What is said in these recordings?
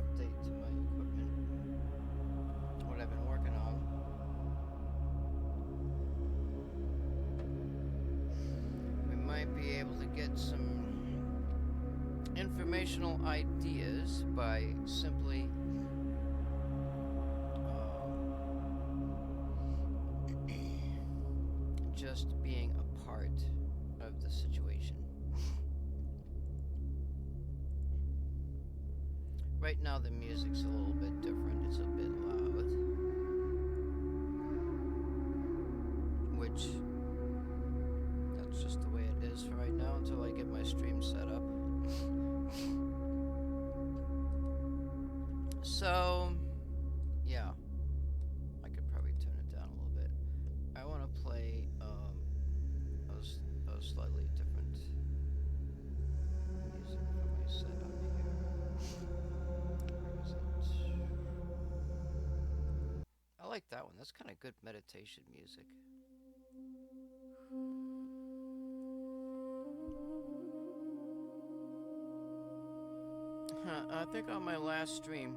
update to my equipment, what I've been working on. We might be able to get some informational ideas by simply just being a part of the situation. Right now the music's a little bit different. It's a bit loud, which that's just the way it is for right now until I get my stream set up. So, yeah, I could probably turn it down a little bit. I want to play a slightly different music for my setup here. Where is it? I like that one. That's kind of good meditation music. I think on my last stream,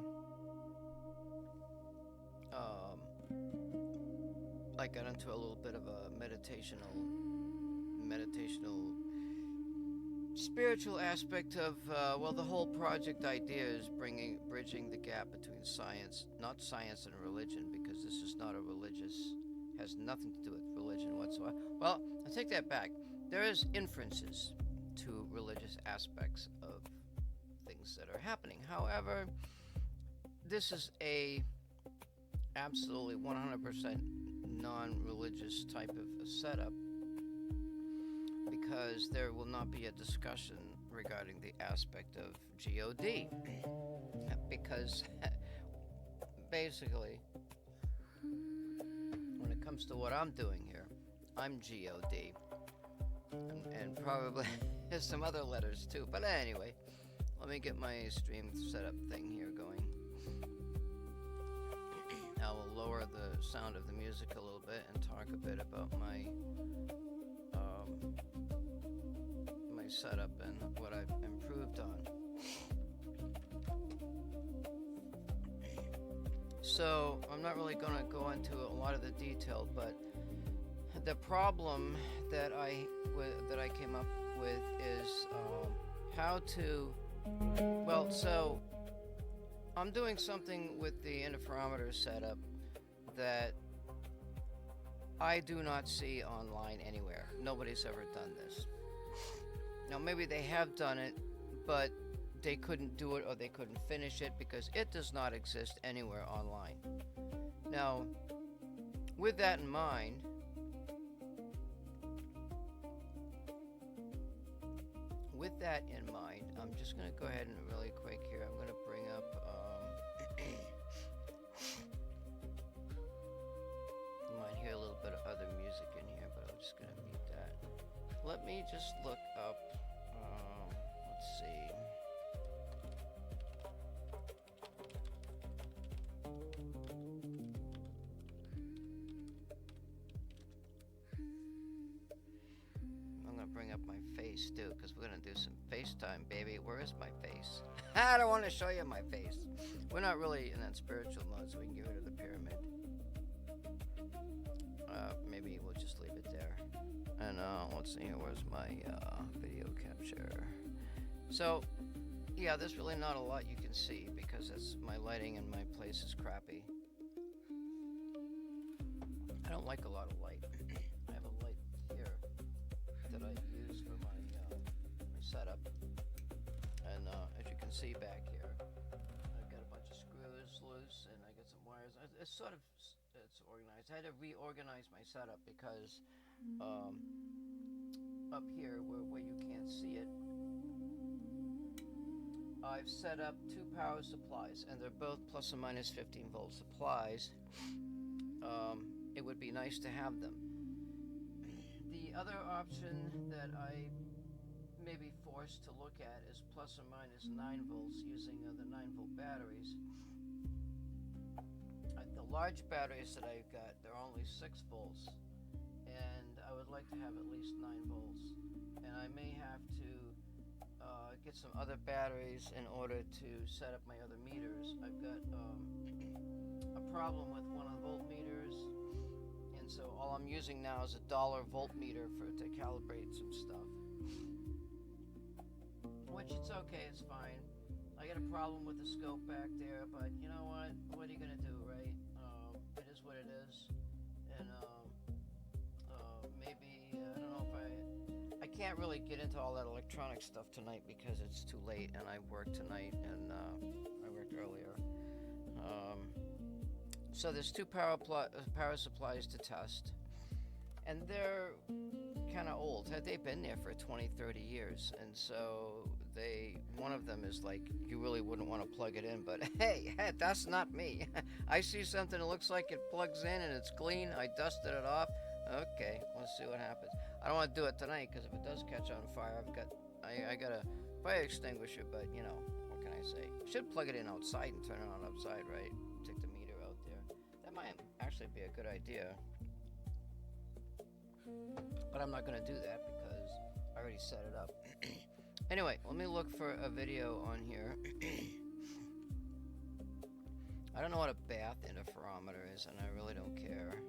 I got into a little bit of a meditational, spiritual aspect of, well, the whole project idea is bridging the gap between science, not science and religion, because this is not a religious, has nothing to do with religion whatsoever. Well, I take that back. There is inferences to religious aspects of things that are happening. However, this is a absolutely 100% non-religious type of a setup, because there will not be a discussion regarding the aspect of God, because basically when it comes to what I'm doing here, I'm God, and probably there's some other letters too, but anyway, let me get my stream setup thing here going. I will lower the sound of the music a little bit and talk a bit about my my setup and what I've improved on. So I'm not really going to go into a lot of the detail, but the problem that I came up with is how to, well, so I'm doing something with the interferometer setup that I do not see online anywhere. Nobody's ever done this. Now, maybe they have done it, but they couldn't do it or they couldn't finish it because it does not exist anywhere online. Now, with that in mind, I'm just going to go ahead and really quick here, I'm going to bring up you might hear a little bit of other music in here, but I'm just going to mute that. Let me just look up, let's see. I'm going to bring up my face too, because we're going to do some FaceTime, baby. Where is my face? I don't want to show you my face. We're not really in that spiritual mode, so we can get rid of the pyramid. Maybe we'll just leave it there. And let's see here, where's my video capture? So, yeah, there's really not a lot you can see because it's my lighting in my place is crappy. I don't like a lot of light. I have a light here that I use for my setup. And as you can see back here, I've got a bunch of screws loose and I got some wires. It's sort of, it's organized. I had to reorganize my setup because up here where you can't see it, I've set up two power supplies and they're both plus or minus 15 volt supplies. It would be nice to have them. The other option that I may be forced to look at is plus or minus 9 volts using the 9 volt batteries. The large batteries that I've got, they're only 6 volts, and I would like to have at least 9 volts. And I may have to get get some other batteries in order to set up my other meters. I've got a problem with one of the voltmeters, and so all I'm using now is a $1 voltmeter to calibrate some stuff. Which it's okay, it's fine. I got a problem with the scope back there, but you know what? What are you gonna do, right? It is what it is, and maybe I don't know if I can't really get into all that electronic stuff tonight because it's too late, and I work tonight, and I worked earlier. So there's two power supplies to test, and they're kind of old. They've been there for 20-30 years, and so one of them is like, you really wouldn't want to plug it in, but hey, that's not me. I see something that looks like it plugs in and it's clean. I dusted it off. Okay, let's see what happens. I don't want to do it tonight because if it does catch on fire, I got a fire extinguisher, but you know, what can I say? Should plug it in outside and turn it on outside, right? Take the meter out there. That might actually be a good idea. But I'm not going to do that because I already set it up. Anyway, let me look for a video on here. I don't know what a bath interferometer is, and I really don't care.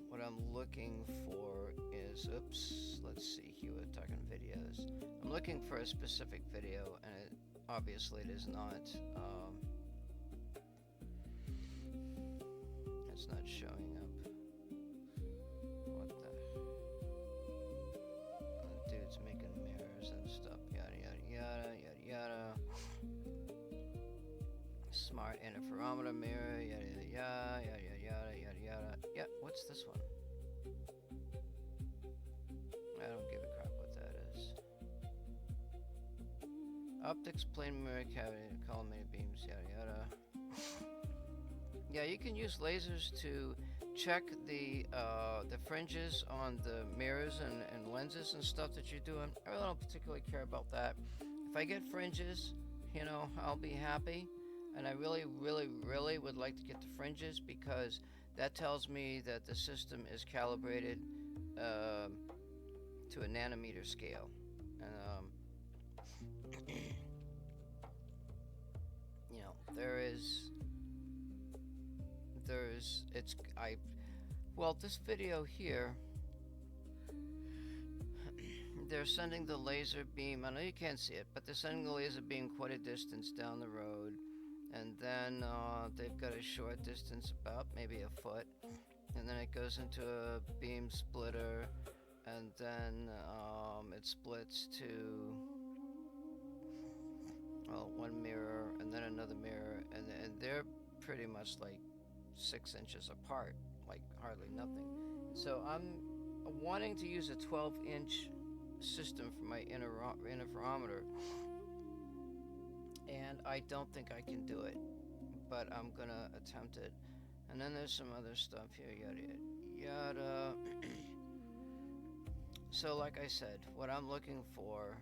What I'm looking for is, oops, let's see here, we're talking videos. I'm looking for a specific video, and obviously it is not, it's not showing up. What the? Dude's making mirrors and stuff, yada yada yada yada yada. Smart interferometer mirror, yada yada yada yada yada yada yada. Yeah, what's this one? I don't give a crap what that is. Optics, plane mirror, cavity, collimated beams, yada yada. Yeah, you can use lasers to check the fringes on the mirrors and lenses and stuff that you're doing. I really don't particularly care about that. If I get fringes, you know, I'll be happy. And I really, really, really would like to get the fringes because that tells me that the system is calibrated to a nanometer scale. You know, well, this video here, they're sending the laser beam, I know you can't see it, but they're sending the laser beam quite a distance down the road, and then they've got a short distance, about maybe a foot, and then it goes into a beam splitter, and then it splits to, well, one mirror, and then another mirror, and they're pretty much like 6 inches apart, like hardly nothing. So I'm wanting to use a 12-inch system for my interferometer, and I don't think I can do it, but I'm gonna attempt it. And then there's some other stuff here, yada yada. So like I said, what I'm looking for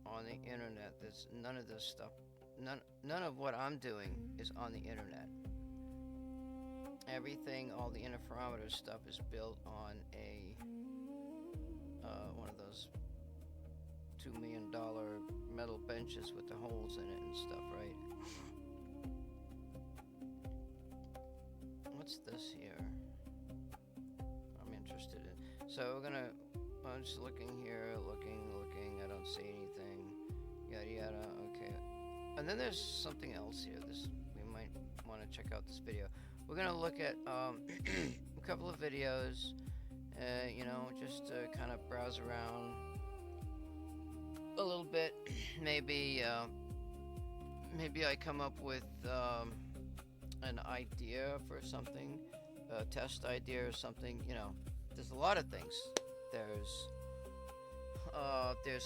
on the internet, there's none of this stuff, none of what I'm doing is on the internet. Everything, all the interferometer stuff is built on a one of those $2 million metal benches with the holes in it and stuff, right? What's this here? I'm interested in. So I'm just looking here, looking, I don't see anything, yada yada, okay. And then there's something else here, we might want to check out this video. We're gonna look at a couple of videos, you know, just to kind of browse around a little bit. Maybe I come up with an idea for something, a test idea or something. You know, there's a lot of things. There's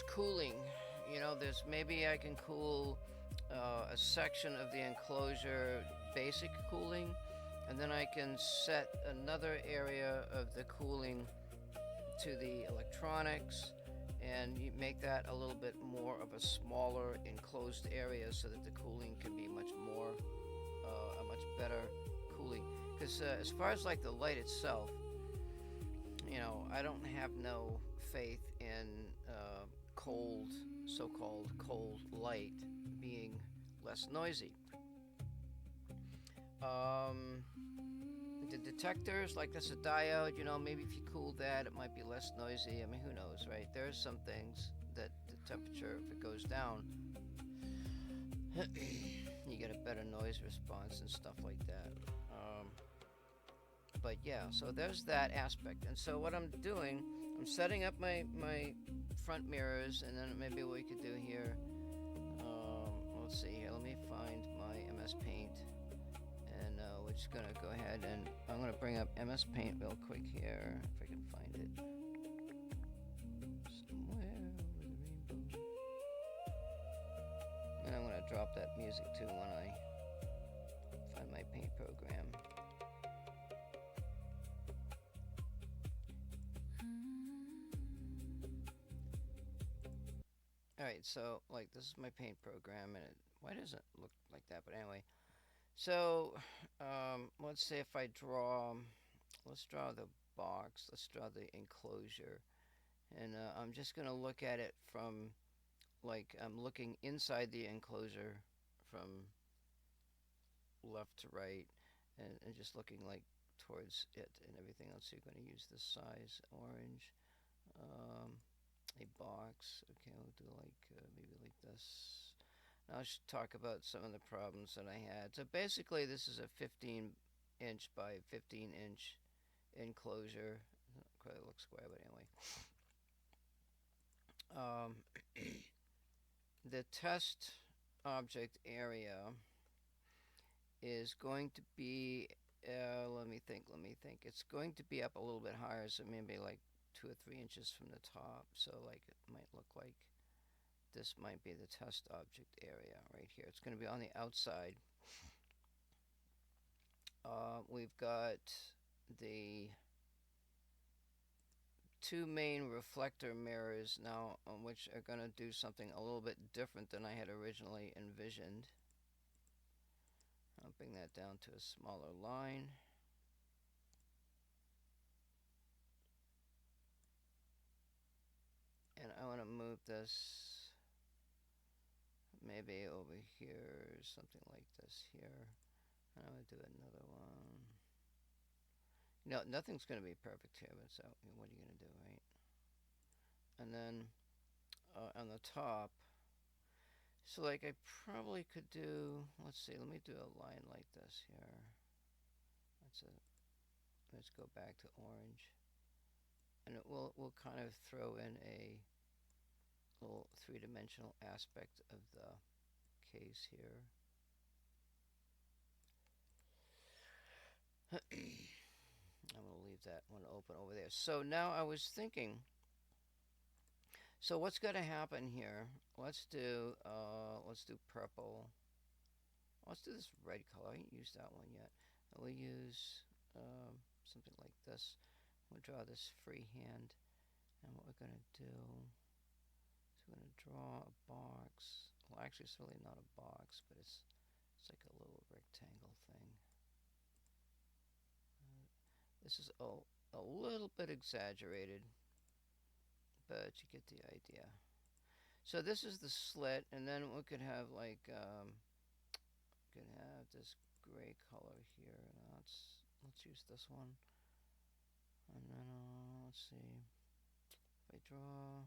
cooling. You know, maybe I can cool a section of the enclosure, basic cooling, and then I can set another area of the cooling to the electronics and you make that a little bit more of a smaller enclosed area so that the cooling can be much more, a much better cooling. Because as far as like the light itself, you know, I don't have no faith in cold, so-called cold light being less noisy. Um, the detectors, like this a diode, maybe if you cool that, it might be less noisy. I mean, who knows, right? There's some things that the temperature, if it goes down, you get a better noise response and stuff like that. But yeah, so there's that aspect. And so what I'm doing, I'm setting up my front mirrors, and then maybe what we could do here, let's see here, let me find my MS Paint, and we're just gonna go ahead and I'm gonna bring up MS Paint real quick here, if I can find it. Somewhere over the rainbow. And I'm gonna drop that music too when I find my paint program. Alright, so like this is my paint program, and why does it look like that? But anyway, so let's say if I let's draw the box, let's draw the enclosure, and I'm just gonna look at it from, like, I'm looking inside the enclosure from left to right, and just looking like towards it and everything else. So you're going to use this size orange, a box. Okay, we'll do like maybe like this. Now I should talk about some of the problems that I had. So basically, this is a 15-inch by 15-inch enclosure. Not quite look square, but anyway. The test object area is going to be, let me think. It's going to be up a little bit higher, so maybe like 2 or 3 inches from the top. So like it might look like this might be the test object area right here. It's going to be on the outside. We've got the 2 main reflector mirrors now, which are going to do something a little bit different than I had originally envisioned. I'll bring that down to a smaller line. And I want to move this maybe over here, something like this here. And I'm going to do another one. No, nothing's going to be perfect here, but so what are you going to do, right? And then on the top, so like I probably could do, let's see, let me do a line like this here. That's it. Let's go back to orange. And it will kind of throw in a little three-dimensional aspect of the case here. I'm going to leave that one open over there. So now I was thinking, so what's going to happen here? Let's do purple. Let's do this red color. I haven't used that one yet. We'll use something like this. We'll draw this freehand. And what we're going to do is we're going to draw a box. Well, actually, it's really not a box, but it's like a little rectangle thing. This is a little bit exaggerated, but you get the idea. So this is the slit, and then we could have like we could have this gray color here. Let's use this one, and then let's see if I draw.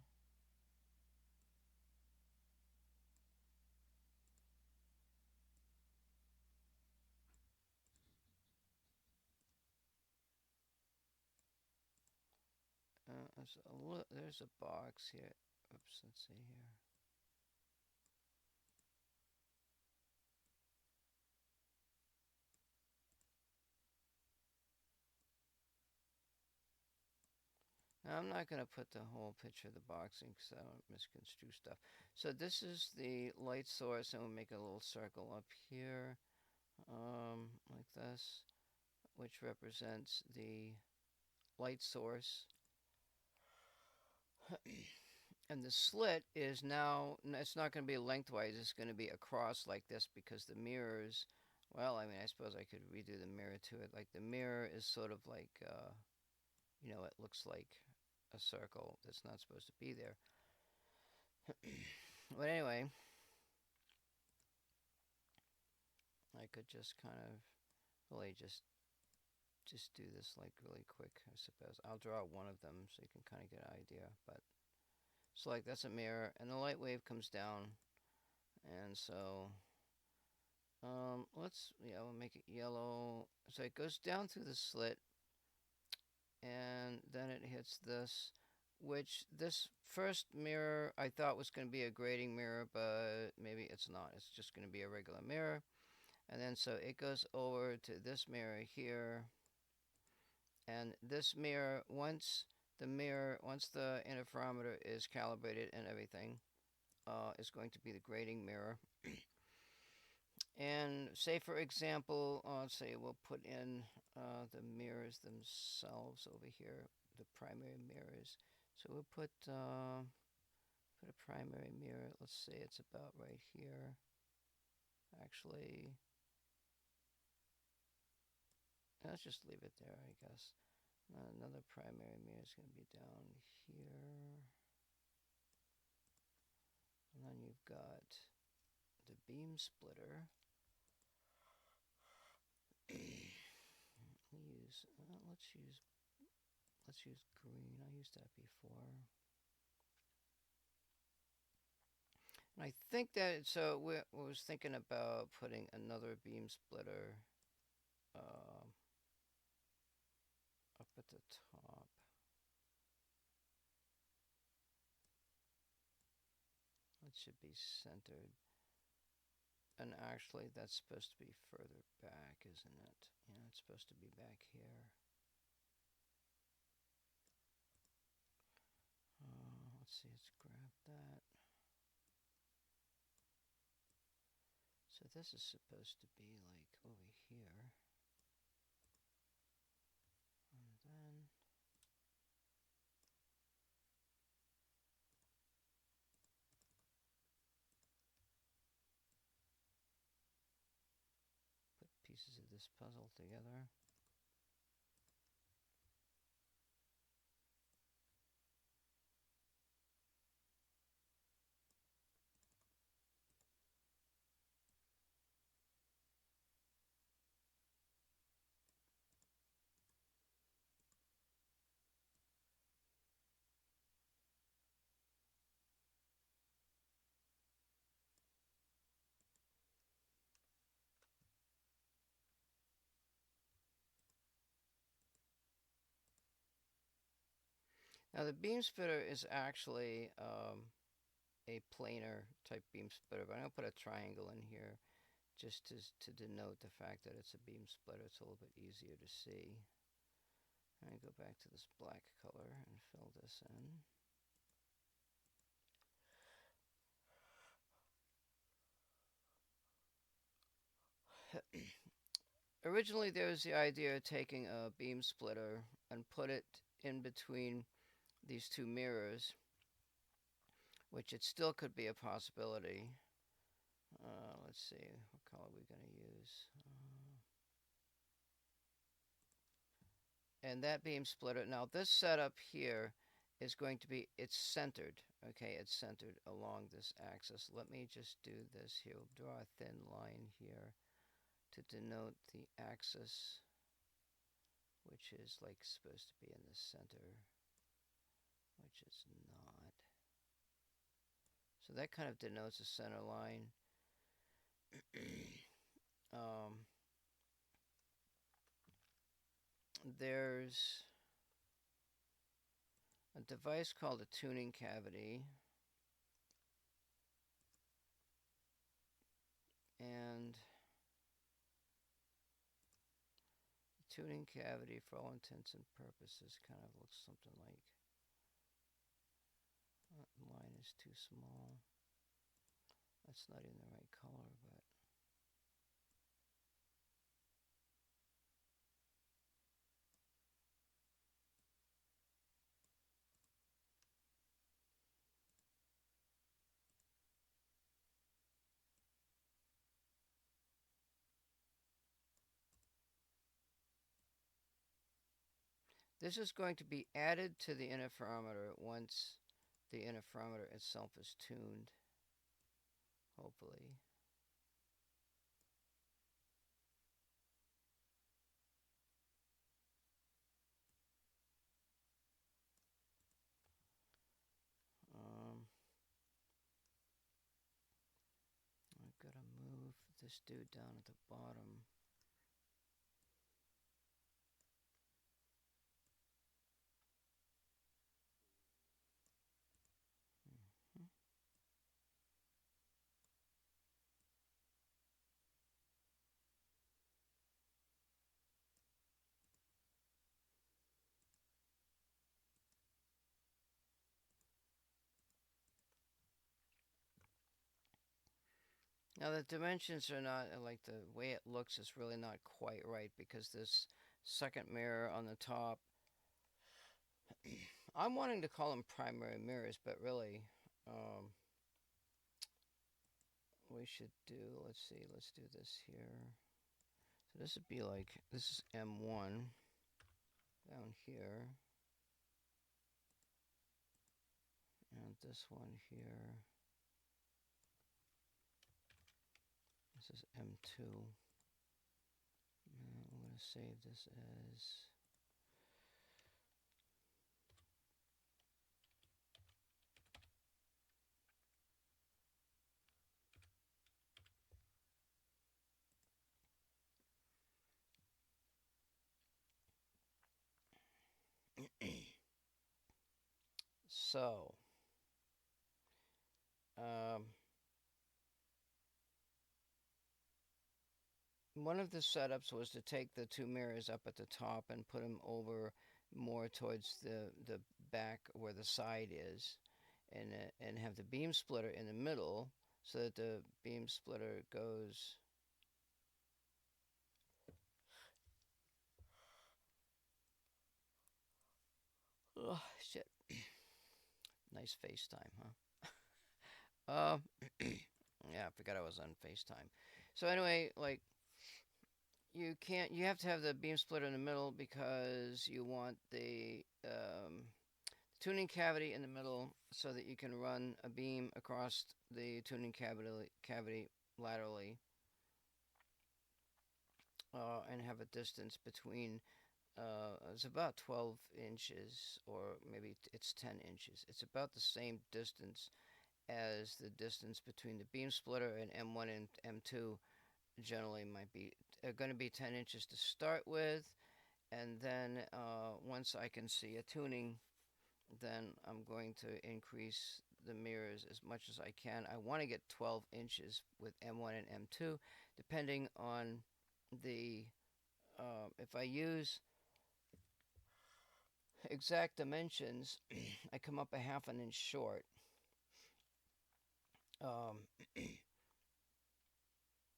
There's a box here. Oops, let's see here. Now, I'm not going to put the whole picture of the boxing because I don't misconstrue stuff. So this is the light source, and we'll make a little circle up here, like this, which represents the light source. And the slit is now, it's not going to be lengthwise, it's going to be across like this because the mirrors, well, I mean, I suppose I could redo the mirror to it. Like the mirror is sort of like, it looks like a circle that's not supposed to be there. But anyway, I could just kind of really just do this like really quick, I suppose. I'll draw one of them so you can kind of get an idea. But so like that's a mirror, and the light wave comes down, and so we'll make it yellow. So it goes down through the slit, and then it hits this, which this first mirror I thought was going to be a grading mirror, but maybe it's not. It's just going to be a regular mirror. And then so it goes over to this mirror here, and this mirror, once the interferometer is calibrated and everything, is going to be the grading mirror. And say for example, let's say we'll put in the mirrors themselves over here, the primary mirrors. So we'll put a primary mirror. Let's say it's about right here. Actually, let's just leave it there, I guess. Another primary mirror is going to be down here. And then you've got the beam splitter. Let's use green. I used that before. And I think that so we was thinking about putting another beam splitter up at the top. It should be centered. And actually, that's supposed to be further back, isn't it? Yeah, it's supposed to be back here. Let's see, let's grab that. So this is supposed to be like over here. And then put pieces of this puzzle together. Now the beam splitter is actually a planar type beam splitter, but I'm going to put a triangle in here just to denote the fact that it's a beam splitter. It's a little bit easier to see. I'm going to go back to this black color and fill this in. Originally, there was the idea of taking a beam splitter and put it in between these two mirrors, which it still could be a possibility. Let's see, what color are we going to use? And that beam splitter, now this setup here is going to be, it's centered, okay, it's centered along this axis. Let me just do this here. We'll draw a thin line here to denote the axis, which is like supposed to be in the center, which it's not. So that kind of denotes a center line. There's a device called a tuning cavity, and the tuning cavity, for all intents and purposes, kind of looks something like, that line is too small. That's not in the right color, but this is going to be added to the interferometer once the interferometer itself is tuned, hopefully. I've got to move this dude down at the bottom. Now the dimensions are not like the way it looks is really not quite right because this second mirror on the top, I'm wanting to call them primary mirrors, but really, we should do, let's see, let's do this here. So this would be like, this is M1 down here. And this one here. This is M2. And I'm going to save this as so. One of the setups was to take the two mirrors up at the top and put them over more towards the back where the side is, and have the beam splitter in the middle so that the beam splitter goes. Oh shit! Nice FaceTime, huh? Yeah, I forgot I was on FaceTime. So anyway, like you have to have the beam splitter in the middle because you want the tuning cavity in the middle so that you can run a beam across the tuning cavity laterally, and have a distance between, it's about 12 inches, or maybe it's 10 inches. It's about the same distance as the distance between the beam splitter and M1 and M2 generally might be going to be 10 inches to start with, and then once I can see a tuning, then I'm going to increase the mirrors as much as I can. I want to get 12 inches with M1 and M2, depending on the, if I use exact dimensions, I come up a half an inch short.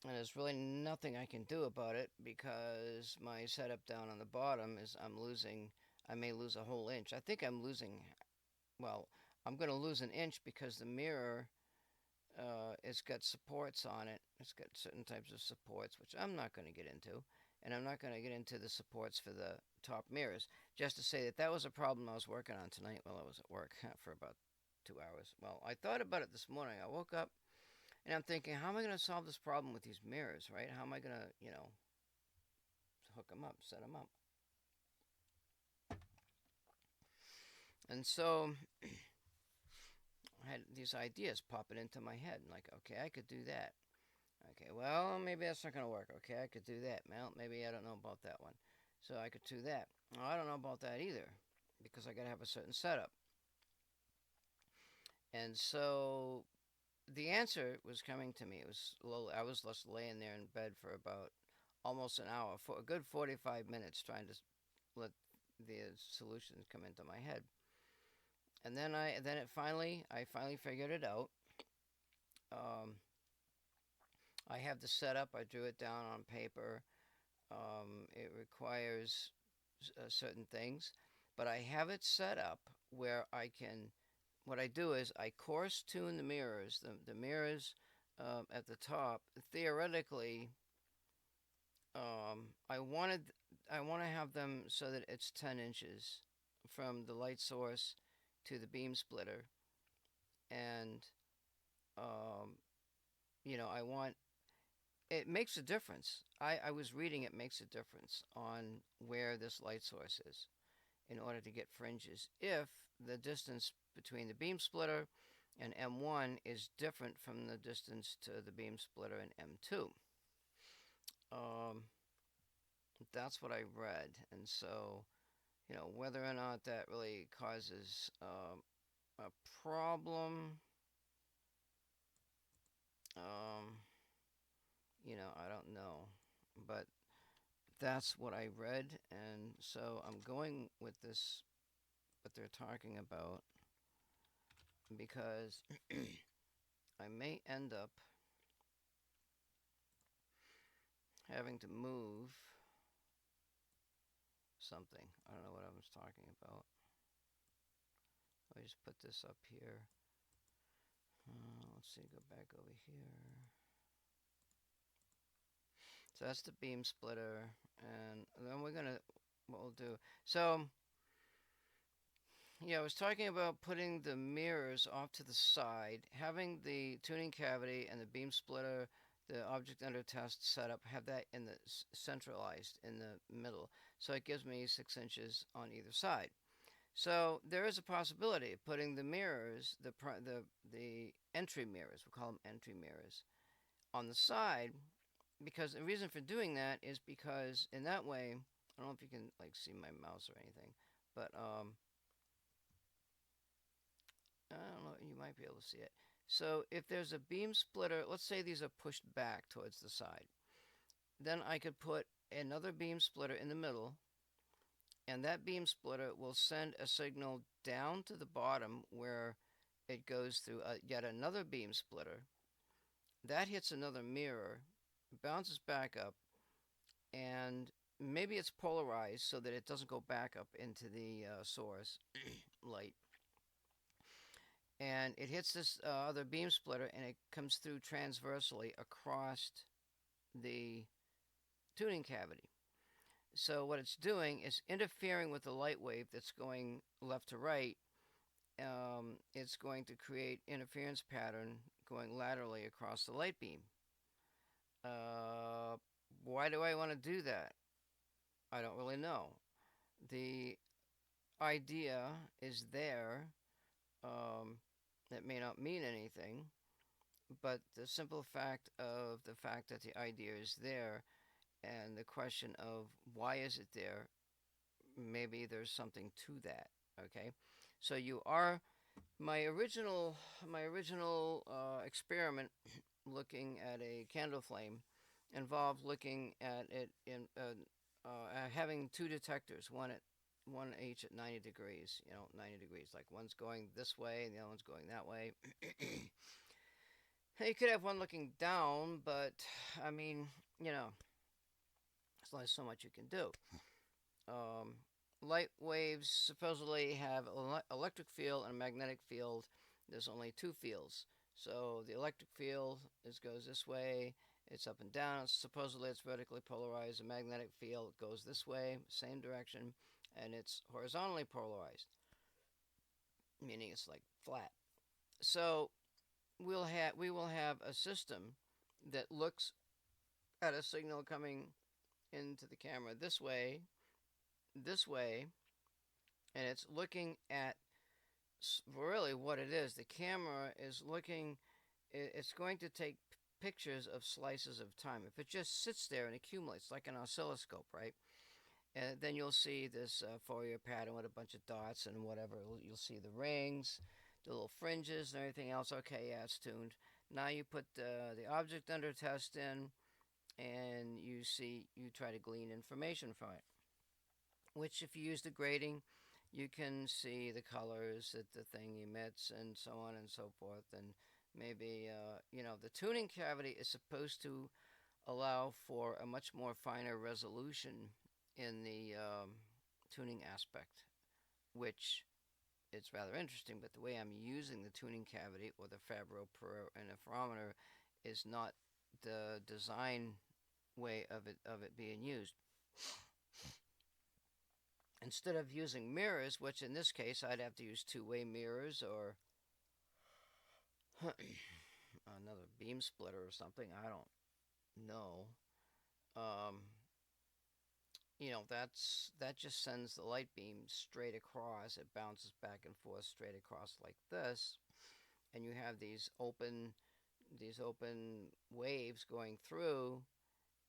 And there's really nothing I can do about it because my setup down on the bottom is I may lose a whole inch. I think I'm losing, well, I'm going to lose an inch because the mirror, it's got supports on it. It's got certain types of supports, which I'm not going to get into. And I'm not going to get into the supports for the top mirrors. Just to say that that was a problem I was working on tonight while I was at work for about 2 hours. Well, I thought about it this morning. I woke up and I'm thinking, how am I going to solve this problem with these mirrors, right? How am I going to, hook them up, set them up? And so I had these ideas popping into my head. Like, okay, I could do that. Okay, well, maybe that's not going to work. Okay, I could do that. Well, maybe I don't know about that one. So I could do that. Well, I don't know about that either because I got to have a certain setup. And so the answer was coming to me. It was I was just laying there in bed for about almost an hour, for a good 45 minutes, trying to let the solutions come into my head. And then I finally figured it out. Um, I have the setup. I drew it down on paper. It requires certain things, but I have it set up where I can. What I do is I coarse tune the mirrors. The mirrors at the top. Theoretically, I want to have them so that it's 10 inches from the light source to the beam splitter, and um, I want it makes a difference. I was reading it makes a difference on where this light source is in order to get fringes if the distance between the beam splitter and M1 is different from the distance to the beam splitter in M2. Um, that's what I read, and so whether or not that really causes a problem, um, I don't know, but that's what I read, and so I'm going with this, what they're talking about, because I may end up having to move something. I don't know what I was talking about. Let me just put this up here. Let's see, go back over here. So that's the beam splitter, and then we're gonna, what we'll do. So, yeah, I was talking about putting the mirrors off to the side, having the tuning cavity and the beam splitter, the object under test setup, have that in the centralized in the middle. So it gives me 6 inches on either side. So there is a possibility of putting the mirrors, the entry mirrors, we'll call them entry mirrors, on the side, because the reason for doing that is because in that way, I don't know if you can like see my mouse or anything, but I don't know, you might be able to see it. So if there's a beam splitter, let's say these are pushed back towards the side, then I could put another beam splitter in the middle, and that beam splitter will send a signal down to the bottom where it goes through yet another beam splitter. That hits another mirror, bounces back up, and maybe it's polarized so that it doesn't go back up into the source light. And it hits this other beam splitter, and it comes through transversely across the tuning cavity. So what it's doing is interfering with the light wave that's going left to right. It's going to create interference pattern going laterally across the light beam. Uh, why do I want to do that? I don't really know. The idea is there. It may not mean anything, but the simple fact of the fact that the idea is there and the question of why is it there, maybe there's something to that. Okay, so you are my original experiment looking at a candle flame involved looking at it in having two detectors, one each at 90 degrees, 90 degrees, like one's going this way and the other one's going that way. You could have one looking down, but I mean, there's only so much you can do. Light waves supposedly have an electric field and a magnetic field. There's only two fields. So the electric field goes this way, it's up and down. Supposedly it's vertically polarized. The magnetic field goes this way, same direction, and it's horizontally polarized, meaning it's like flat. So we will have a system that looks at a signal coming into the camera this way, and it's looking at really what it is. The camera is looking, it's going to take pictures of slices of time. If it just sits there and accumulates like an oscilloscope, right? And then you'll see this Fourier pattern with a bunch of dots and whatever. You'll see the rings, the little fringes and everything else. Okay, yeah, it's tuned. Now you put the object under test in, and you try to glean information from it. Which, if you use the grading, you can see the colors that the thing emits and so on and so forth. And maybe, the tuning cavity is supposed to allow for a much more finer resolution in the tuning aspect, which it's rather interesting. But the way I'm using the tuning cavity or the Fabro interferometer is not the design way of it being used. Instead of using mirrors, which in this case I'd have to use two-way mirrors, or Another beam splitter or something. I don't know. Um, that just sends the light beam straight across. It bounces back and forth straight across like this, and you have these open waves going through,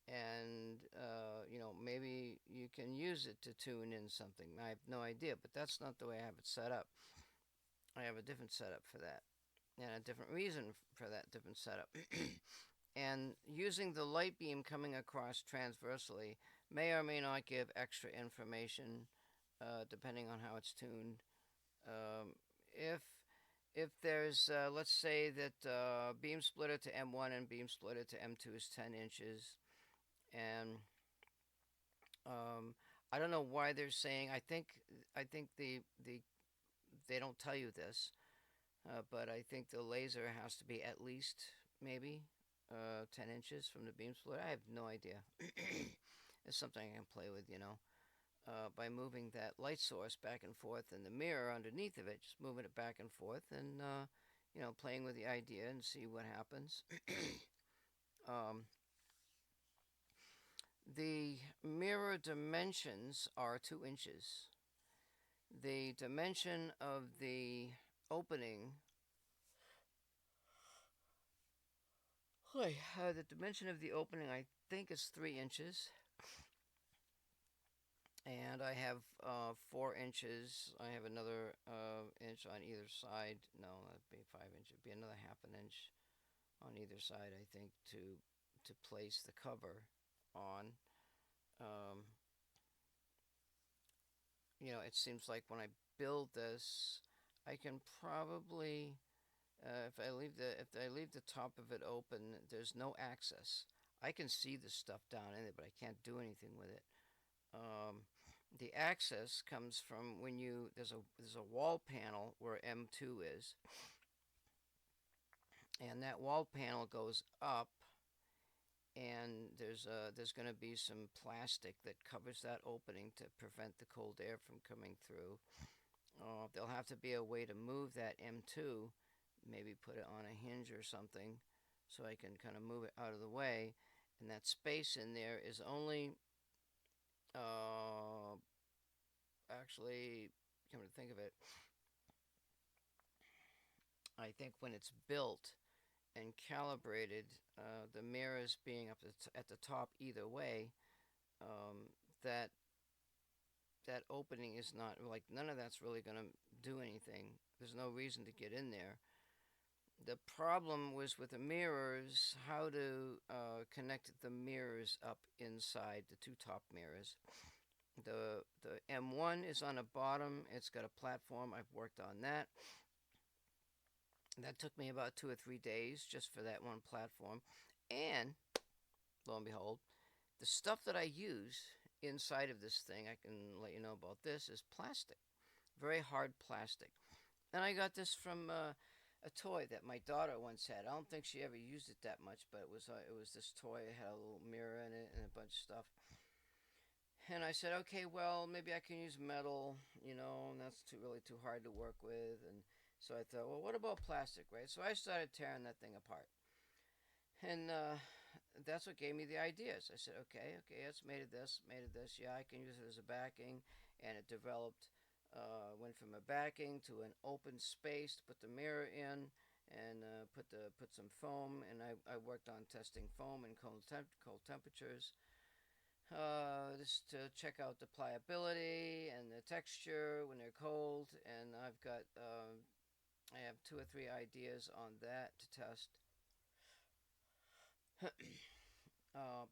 and maybe you can use it to tune in something. I have no idea, but that's not the way I have it set up. I have a different setup for that, and a different reason for that different setup. And using the light beam coming across transversely may or may not give extra information, depending on how it's tuned. Um, if if there's, let's say that beam splitter to M1 and beam splitter to M2 is 10 inches, and um, I don't know why they're saying. I think they don't tell you this, but I think the laser has to be at least maybe 10 inches from the beam splitter. I have no idea. It's something I can play with. By moving that light source back and forth in the mirror underneath of it, just moving it back and forth, and playing with the idea and see what happens. um, the mirror dimensions are 2 inches. The dimension of the opening, the dimension of the opening, I think is 3 inches, and I have 4 inches. I have another inch on either side. No, that'd be 5 inches. It'd be another half an inch on either side, I think, to place the cover on. Um, it seems like when I build this, I can probably, if I leave the top of it open, there's no access. I can see the stuff down in it, but I can't do anything with it. Um, the access comes from when there's a wall panel where M2 is, and that wall panel goes up, and there's going to be some plastic that covers that opening to prevent the cold air from coming through. There'll have to be a way to move that M2, maybe put it on a hinge or something, so I can kind of move it out of the way. And that space in there is only, uh, actually, come to think of it, I think when it's built and calibrated, the mirrors being up at the top either way, um, that that opening is not like, none of that's really going to do anything. There's no reason to get in there. The problem was with the mirrors, how to connect the mirrors up inside the two top mirrors. The M1 is on the bottom. It's got a platform. I've worked on that. That took me about 2 or 3 days just for that one platform. And lo and behold, the stuff that I use inside of this thing, I can let you know about this, is plastic. Very hard plastic. And I got this from a toy that my daughter once had. I don't think she ever used it that much, but it was this toy. It had a little mirror in it and a bunch of stuff. And I said, okay, well, maybe I can use metal, and that's really too hard to work with. And so I thought, well, what about plastic, right? So I started tearing that thing apart. And that's what gave me the ideas. I said, okay, it's made of this, Yeah, I can use it as a backing. And it developed, went from a backing to an open space to put the mirror in, and put some foam. And I worked on testing foam in cold temperatures, just to check out the pliability and the texture when they're cold. And I have 2 or 3 ideas on that to test.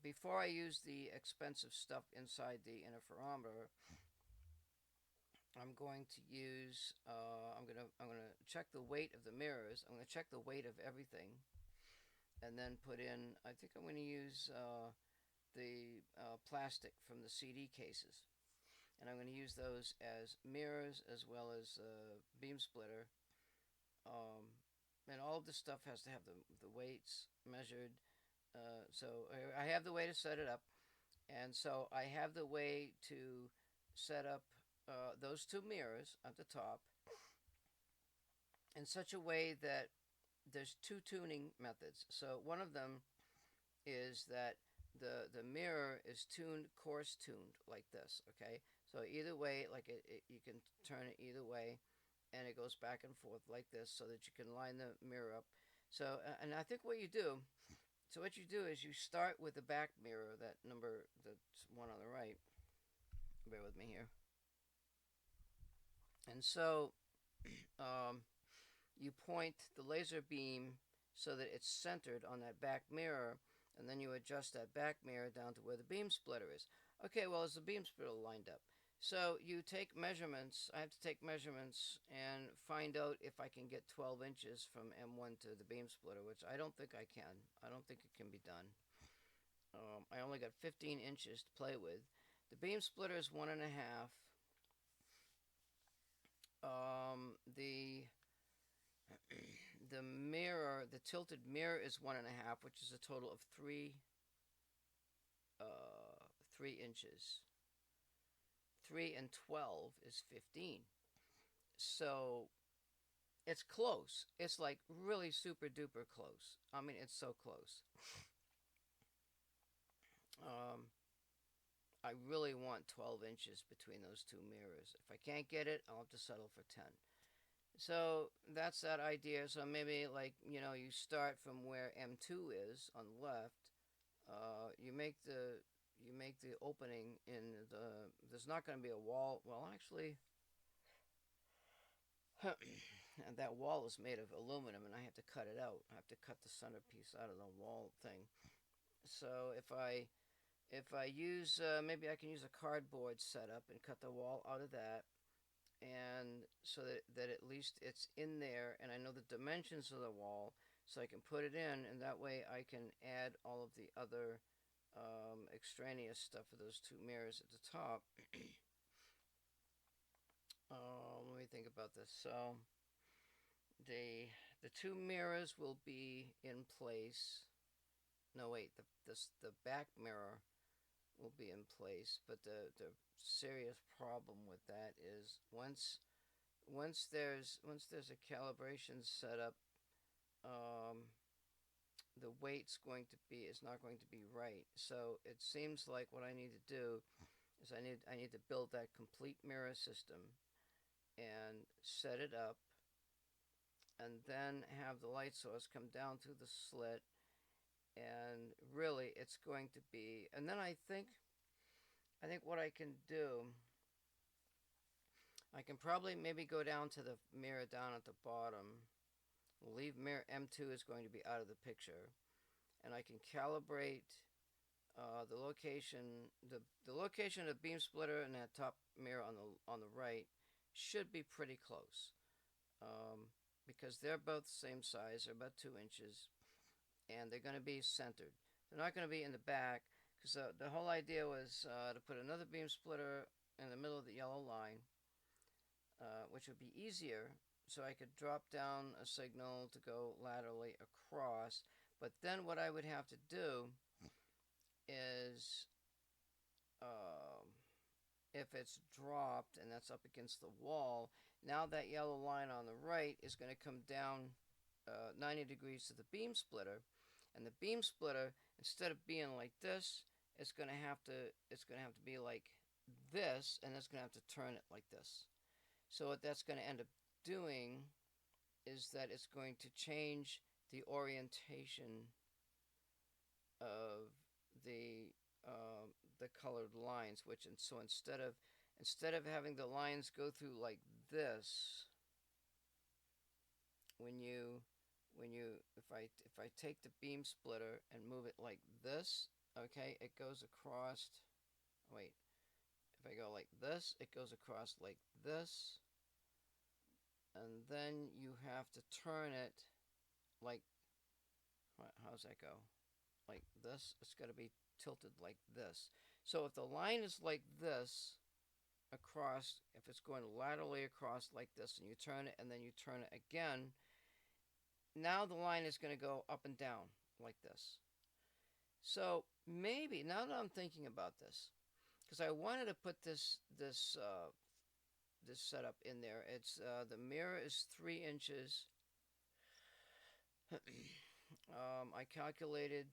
Before I use the expensive stuff inside the interferometer, I'm going to use. I'm gonna check the weight of the mirrors. I'm gonna check the weight of everything, and then put in. I think I'm gonna use the plastic from the CD cases, and I'm gonna use those as mirrors as well as beam splitter. Um, and all of this stuff has to have the weights measured. So I have the way to set it up, and so I have the way to set up those two mirrors at the top in such a way that there's two tuning methods. So one of them is that the mirror is tuned, coarse tuned like this. Okay, so either way, like you can turn it either way, and it goes back and forth like this, so that you can line the mirror up. So and I think what you do, so what you do is you start with the back mirror, that number, that's one on the right. Bear with me here. And so um, you point the laser beam so that it's centered on that back mirror, and then you adjust that back mirror down to where the beam splitter is. Okay, well, is the beam splitter lined up? So you take measurements. I have to take measurements and find out if I can get 12 inches from M1 to the beam splitter, which I don't think I can. I don't think it can be done. I only got 15 inches to play with. The beam splitter is 1.5. The the mirror, the tilted mirror, is 1.5, which is a total of 3 inches. 3 and 12 is 15. So it's close. It's like really super duper close. I mean, it's so close. Um, I really want 12 inches between those two mirrors. If I can't get it, I'll have to settle for 10. So that's that idea. So maybe, like, you start from where M2 is on the left. You make the opening in the. There's not going to be a wall. Well, actually, that wall is made of aluminum, and I have to cut it out. I have to cut the centerpiece out of the wall thing. So if I use, maybe I can use a cardboard setup and cut the wall out of that, and so that at least it's in there, and I know the dimensions of the wall, so I can put it in, and that way I can add all of the other extraneous stuff for those two mirrors at the top. Let me think about this. So the two mirrors will be in place. No, wait. The back mirror will be in place, but the serious problem with that is once there's a calibration set up, um, the weight's going to be is not going to be right. So it seems like what I need to do is I need to build that complete mirror system and set it up, and then have the light source come down through the slit, and really it's going to be. And then I think what I can do, I can probably maybe go down to the mirror down at the bottom. Leave mirror M2 is going to be out of the picture, and I can calibrate the location. The location of the beam splitter and that top mirror on the right should be pretty close, because they're both the same size. They're about 2 inches, and they're going to be centered. They're not going to be in the back, because the whole idea was to put another beam splitter in the middle of the yellow line, which would be easier, so I could drop down a signal to go laterally across. But then what I would have to do is, um, if it's dropped and that's up against the wall, now that yellow line on the right is going to come down 90 degrees to the beam splitter, and the beam splitter, instead of being like this, it's going to have to be like this, and it's going to have to turn it like this. So what that's going to end up doing is that it's going to change the orientation of the the colored lines, and so instead of having the lines go through like this, when you if I take the beam splitter and move it like this, okay, it goes across. Wait, if I go like this, it goes across like this, and then you have to turn it like, how's that go? Like this. It's got to be tilted like this. So if the line is like this across, if it's going laterally across like this, and you turn it and then you turn it again, now the line is going to go up and down like this. So maybe, now that I'm thinking about this, because I wanted to put this setup in there. It's the mirror is 3 inches. I calculated.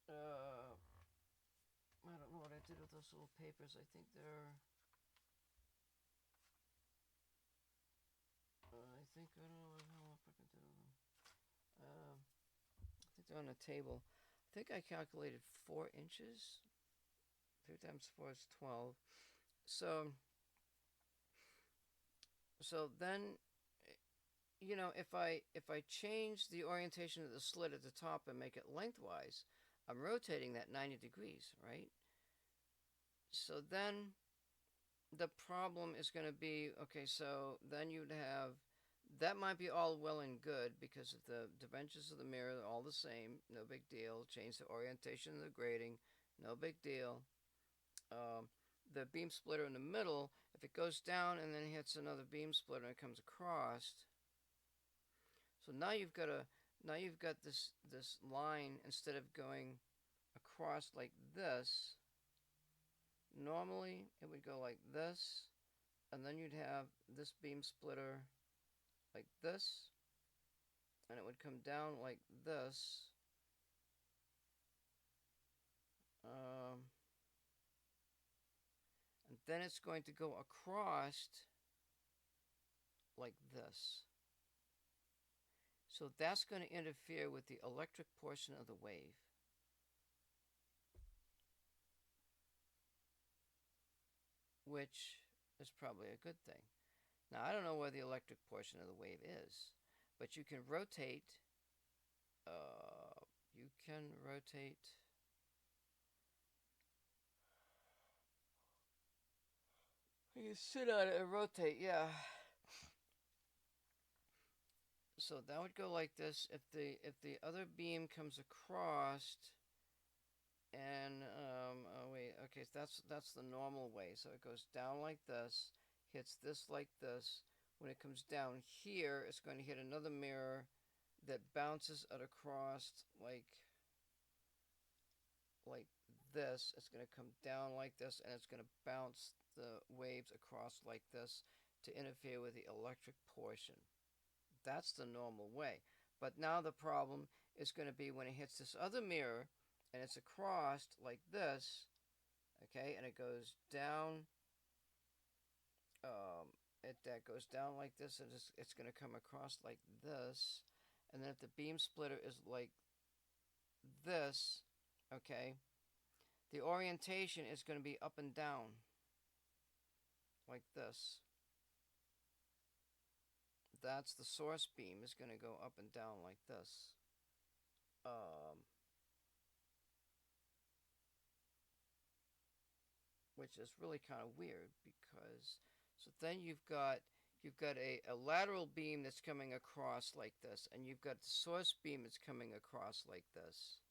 I don't know what I did with those little papers. I think they're. I think I don't know what the hell I fucking did with them. I think they're on a table. I think I calculated 4 inches. 3 times 4 is 12. So then, if I change the orientation of the slit at the top and make it lengthwise, I'm rotating that 90 degrees, right? So then the problem is going to be, okay, so then you'd have, that might be all well and good because of the dimensions of the mirror are all the same, no big deal. Change the orientation of the grating, no big deal. The beam splitter in the middle, if it goes down and then hits another beam splitter and it comes across, so now you've got this line, instead of going across like this. Normally it would go like this, and then you'd have this beam splitter like this, and it would come down like this. And then it's going to go across like this. So that's going to interfere with the electric portion of the wave. Which is probably a good thing. Now, I don't know where the electric portion of the wave is, but you can rotate. You can rotate. You can sit on it and rotate, yeah. So that would go like this. If the other beam comes across, and oh wait, okay, so that's the normal way. So it goes down like this, hits this like this. When it comes down here, it's going to hit another mirror that bounces it across like this. It's going to come down like this, and it's going to bounce the waves across like this to interfere with the electric portion. That's the normal way. But now the problem is going to be when it hits this other mirror and it's across like this, okay, and it goes down. That goes down like this, and it's going to come across like this. And then if the beam splitter is like this, okay, the orientation is going to be up and down like this. That's the source beam is going to go up and down like this. Which is really kind of weird, because so then you've got a lateral beam that's coming across like this, and you've got the source beam that's coming across like this.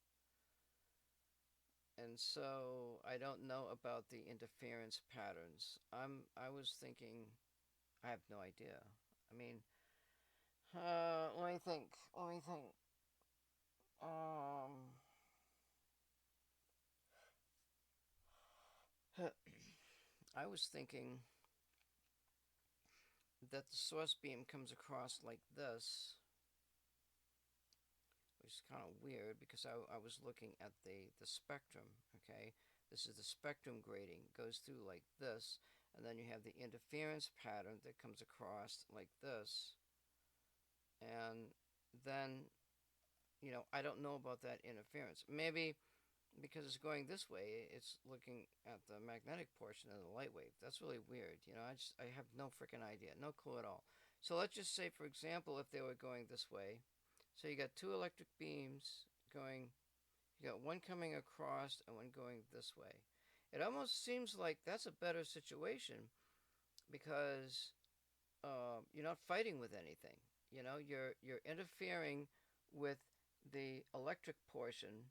And so I don't know about the interference patterns. I was thinking, I have no idea. I mean, let me think. I was thinking that the source beam comes across like this, which is kind of weird because I was looking at the spectrum, okay? This is the spectrum grading. It goes through like this, and then you have the interference pattern that comes across like this. And then, I don't know about that interference. Maybe because it's going this way, it's looking at the magnetic portion of the light wave. That's really weird. I have no freaking idea, no clue at all. So let's just say, for example, if they were going this way, so you got 2 electric beams going, you got one coming across and one going this way. It almost seems like that's a better situation because you're not fighting with anything. You're interfering with the electric portion.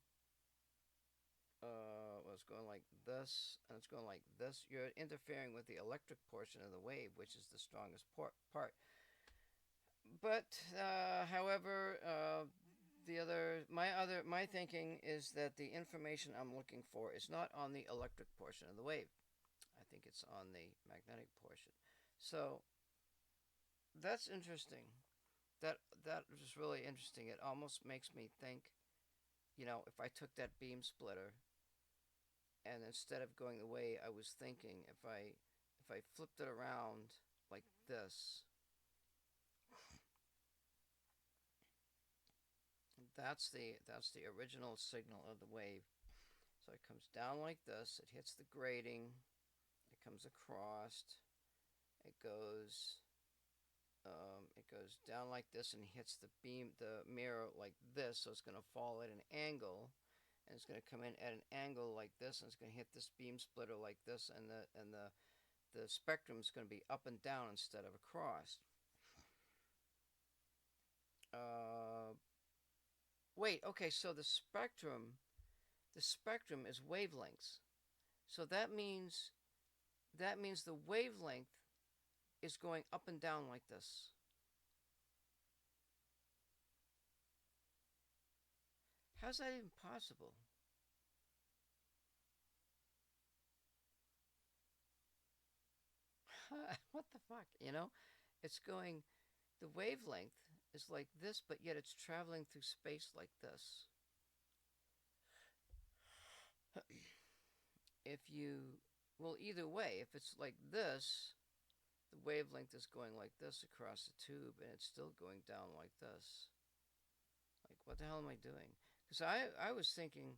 It's going like this, and it's going like this. You're interfering with the electric portion of the wave, which is the strongest part. But, however, my thinking is that the information I'm looking for is not on the electric portion of the wave. I think it's on the magnetic portion. So that's interesting. that that was really interesting. It almost makes me think, if I took that beam splitter and instead of going the way I was thinking, if I flipped it around like this, that's the original signal of the wave. So it comes down like this. It hits the grating. It comes across. It goes. It goes down like this and hits the mirror like this. So it's going to fall at an angle, and it's going to come in at an angle like this, and it's going to hit this beam splitter like this, and the spectrum is going to be up and down instead of across. Uh, Wait, okay, so the spectrum is wavelengths. So that means the wavelength is going up and down like this. How's that even possible? What the fuck? It's going. The wavelength is like this, but yet it's traveling through space like this. If you, well, either way, if it's like this, the wavelength is going like this across the tube, and it's still going down like this. Like, what the hell am I doing? Because I was thinking,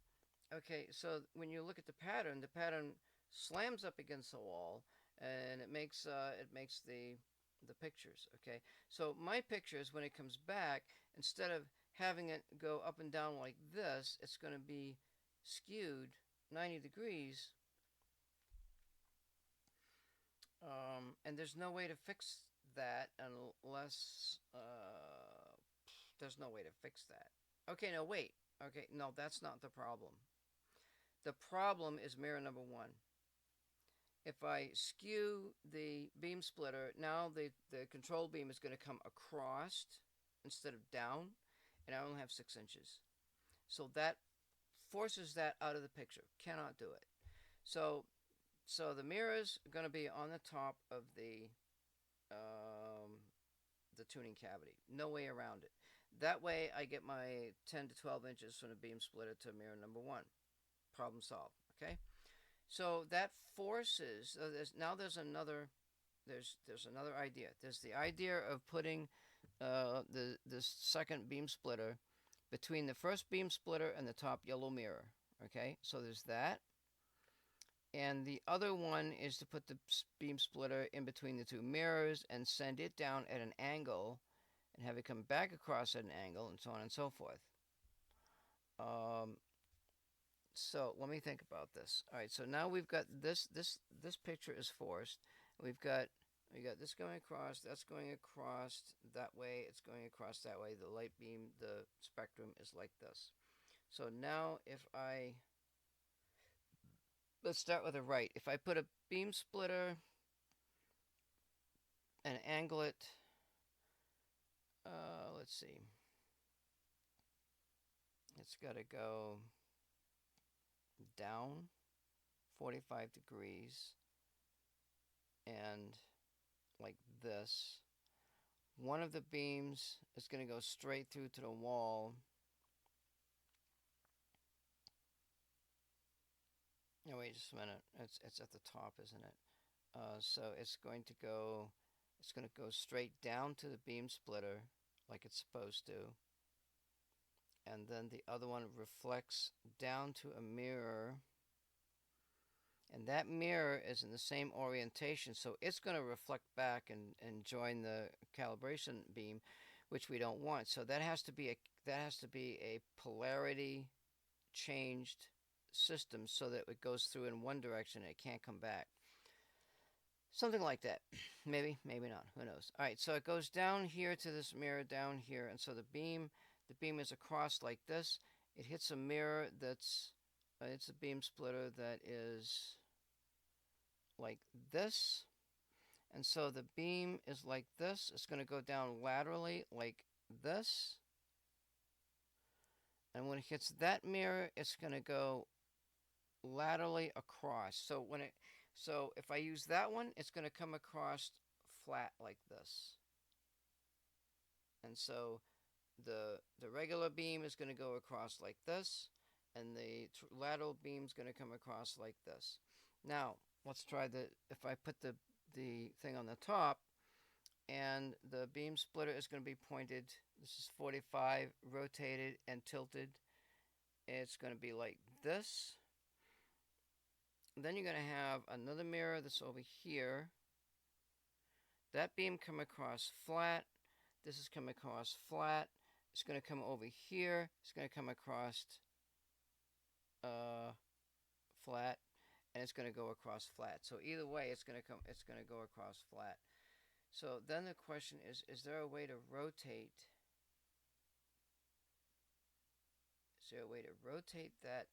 okay, so when you look at the pattern slams up against the wall, and it makes the pictures. Okay, so my pictures, when it comes back, instead of having it go up and down like this, it's going to be skewed 90 degrees. And there's no way to fix that unless there's no way to fix that. Okay, no, wait. Okay, no, that's not the problem. The problem is mirror number one. If I skew the beam splitter, now the control beam is going to come across instead of down, and I only have 6 inches. So that forces that out of the picture. Cannot do it. So so the mirrors are going to be on the top of um, the tuning cavity. No way around it. That way, I get my 10 to 12 inches from the beam splitter to mirror number one. Problem solved. Okay. So that forces. There's another idea. There's the idea of putting the second beam splitter between the first beam splitter and the top yellow mirror. Okay. So there's that. And the other one is to put the beam splitter in between the two mirrors and send it down at an angle and have it come back across at an angle and so on and so forth. Um, so let me think about this. All right, so now we've got this picture is forced. We got this going across, that's going across that way, it's going across that way. The light beam, the spectrum is like this. So now if I let's start with the right. If I put a beam splitter and angle it, let's see, it's got to go down 45 degrees and like this. One of the beams is going to go straight through to the wall. No, wait just a minute. It's at the top, isn't it? So it's going to go straight down to the beam splitter like it's supposed to. And then the other one reflects down to a mirror. And that mirror is in the same orientation, so it's going to reflect back and join the calibration beam, which we don't want. So that has to be a polarity changed system so that it goes through in one direction and it can't come back. Something like that. Maybe not. Who knows? All right, so it goes down here to this mirror down here, and so the beam is across like this. It hits a mirror it's a beam splitter that is like this. And so the beam is like this. It's going to go down laterally like this. And when it hits that mirror, it's going to go laterally across. So if I use that one, it's going to come across flat like this. And so the regular beam is going to go across like this, and the lateral beam is going to come across like this. Now, let's try if I put the thing on the top, and the beam splitter is going to be pointed, this is 45, rotated and tilted. It's going to be like this. Then you're going to have another mirror that's over here. That beam come across flat. This is coming across flat. It's going to come over here. It's going to come across flat, and it's going to go across flat. So either way, it's going to go across flat. So then the question is there a way to rotate? Is there a way to rotate that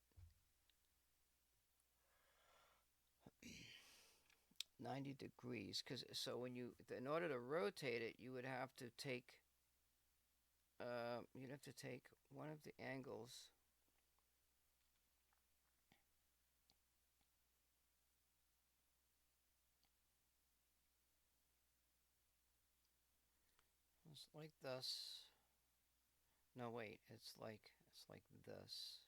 90 degrees? Because so when in order to rotate it, you would have to take one of the angles. It's like this. No, wait. It's like this.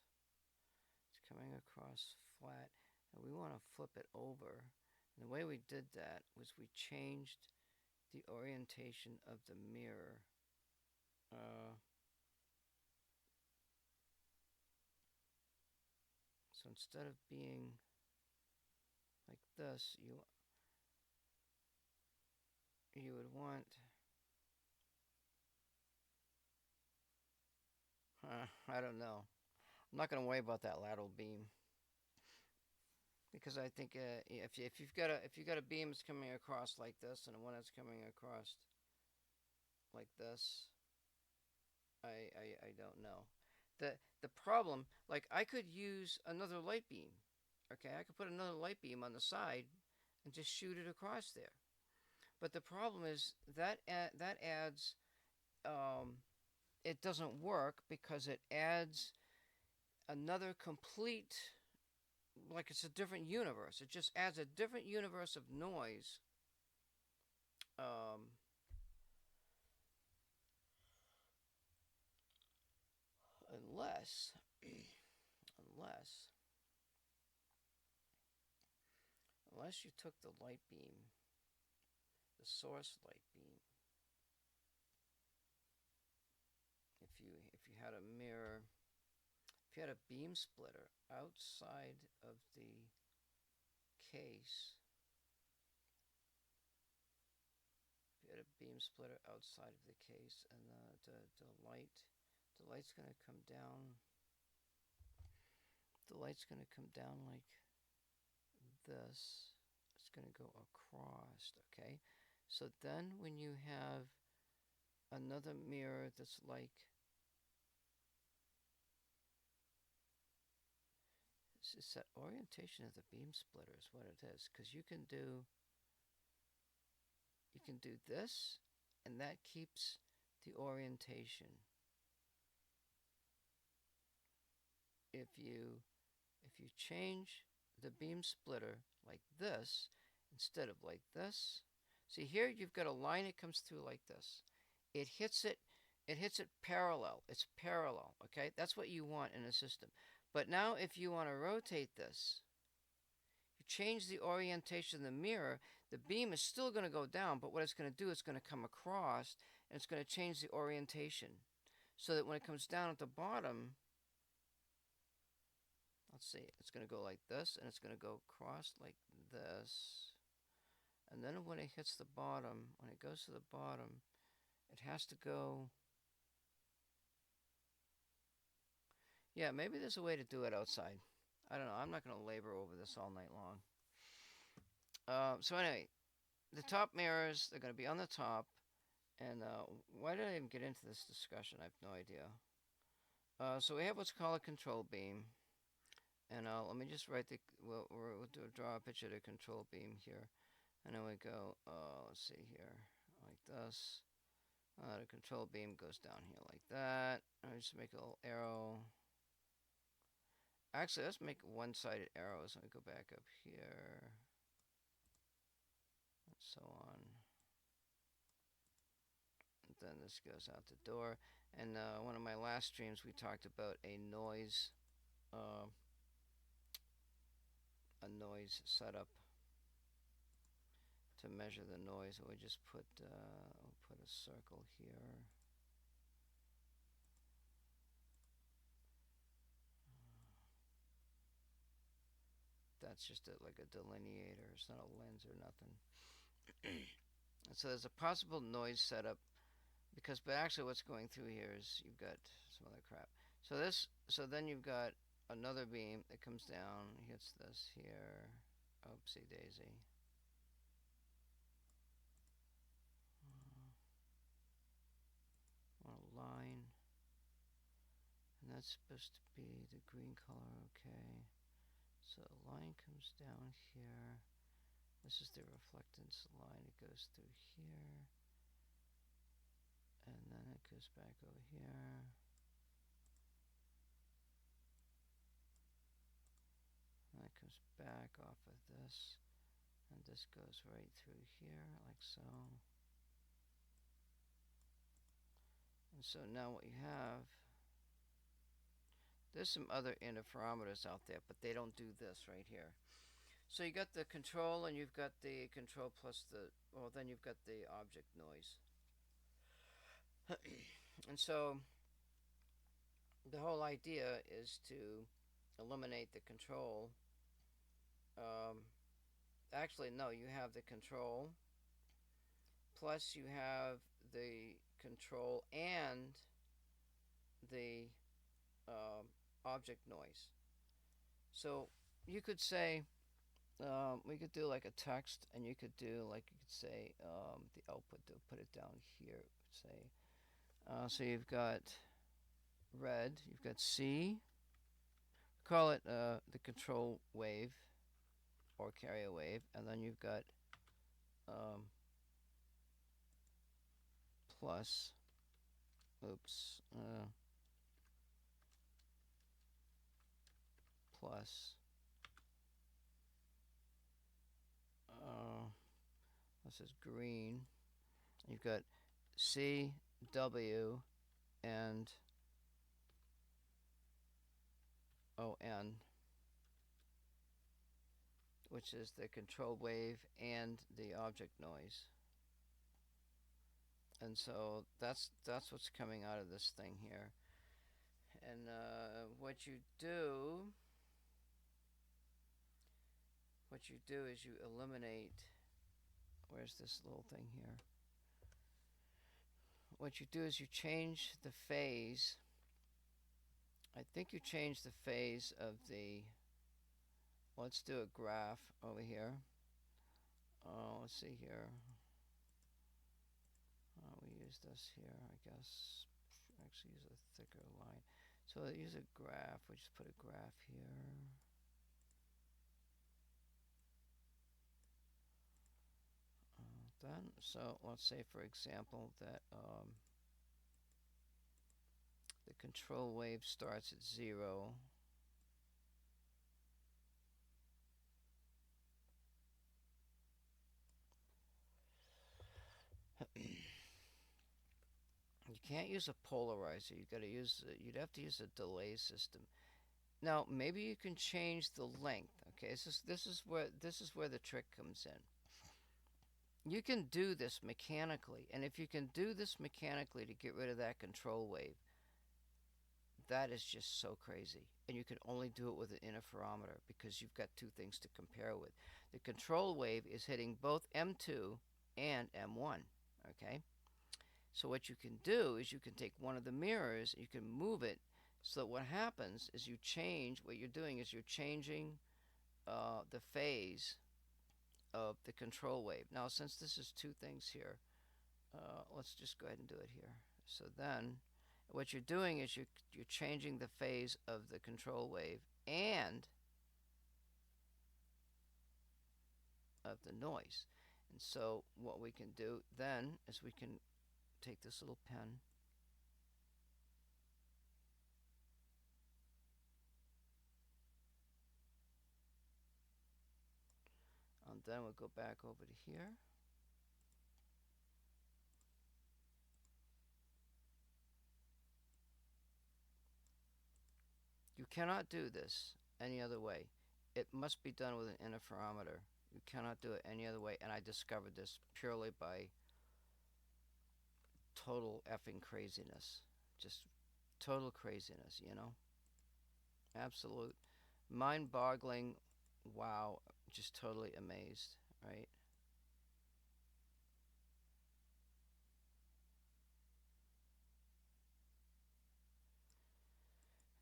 It's coming across flat, and we want to flip it over. And the way we did that was we changed the orientation of the mirror. So instead of being like this, you would want. I don't know. I'm not going to worry about that lateral beam, because I think if you've got a beam that's coming across like this and one that's coming across like this, I don't know. The problem, like, I could use another light beam. Okay, I could put another light beam on the side and just shoot it across there. But the problem is that adds it doesn't work because it adds another complete, like, it's a different universe. It just adds a different universe of noise. Um, unless unless unless you took the light beam, the source light beam. If you had a mirror, if you had a beam splitter outside of the case, if you had a beam splitter outside of the case, and the light's going to come down. The light's going to come down like this. It's going to go across, okay? So then when you have another mirror that's like, it's that orientation of the beam splitter is what it is, because you can do this, and that keeps the orientation. If you change the beam splitter like this instead of like this, see here you've got a line that comes through like this. It hits it parallel. It's parallel, okay? That's what you want in a system. But now if you want to rotate this, you change the orientation of the mirror, the beam is still going to go down, but what it's going to do, it's going to come across, and it's going to change the orientation. So that when it comes down at the bottom, let's see, it's going to go like this, and it's going to go across like this. And then when it hits the bottom, when it goes to the bottom, it has to go. Yeah, maybe there's a way to do it outside. I don't know. I'm not going to labor over this all night long. So anyway, the top mirrors, they're going to be on the top. And why did I even get into this discussion? I have no idea. So we have what's called a control beam. And let me just write we'll draw a picture of the control beam here. And then we go, let's see here, like this. The control beam goes down here like that. I just make a little arrow. Actually, let's make one-sided arrows. Let me go back up here. And so on. And then this goes out the door. And one of my last streams, we talked about a noise setup to measure the noise. We just put we'll put a circle here. That's just like a delineator. It's not a lens or nothing. So there's a possible noise setup but actually what's going through here is you've got some other crap. So then you've got another beam that comes down, hits this here. Oopsie daisy. Want a line. And that's supposed to be the green color, okay. So a line comes down here. This is the reflectance line. It goes through here. And then it goes back over here. And it comes back off of this. And this goes right through here, like so. And so now what you have, there's some other interferometers out there, but they don't do this right here. So you got the control, and you've got the control plus then you've got the object noise. And so the whole idea is to eliminate the control. Actually, no, you have the control, plus you have the control and the object noise. So you could say, we could do like a text, and you could say the output, put it down here, say. So you've got red, you've got C, call it the control wave or carrier wave, and then you've got plus, plus, this is green. You've got C, W, and ON, which is the control wave and the object noise. And so that's what's coming out of this thing here. And what you do is you eliminate, where's this little thing here? What you do is you change the phase. I think you change the phase of the, let's do a graph over here. Let's see here. We use this here, I guess. Actually use a thicker line. So use a graph. We just put a graph here. So let's say, for example, that the control wave starts at 0. You can't use a polarizer. You'd have to use a delay system. Now, maybe you can change the length. Okay, this is where the trick comes in. You can do this mechanically, and if you can do this mechanically to get rid of that control wave, that is just so crazy. And you can only do it with an interferometer because you've got two things to compare with. The control wave is hitting both M2 and M1, okay? So what you can do is you can take one of the mirrors, you can move it, so that what happens is what you're doing is you're changing the phase of the control wave. Now, since this is two things here, let's just go ahead and do it here. So then what you're doing is you're changing the phase of the control wave and of the noise. And so what we can do then is we can take this little pen, and then we'll go back over to here. You cannot do this any other way. It must be done with an interferometer. You cannot do it any other way. And I discovered this purely by total effing craziness. Just total craziness, you know? Absolute mind boggling. Wow. Just totally amazed, right?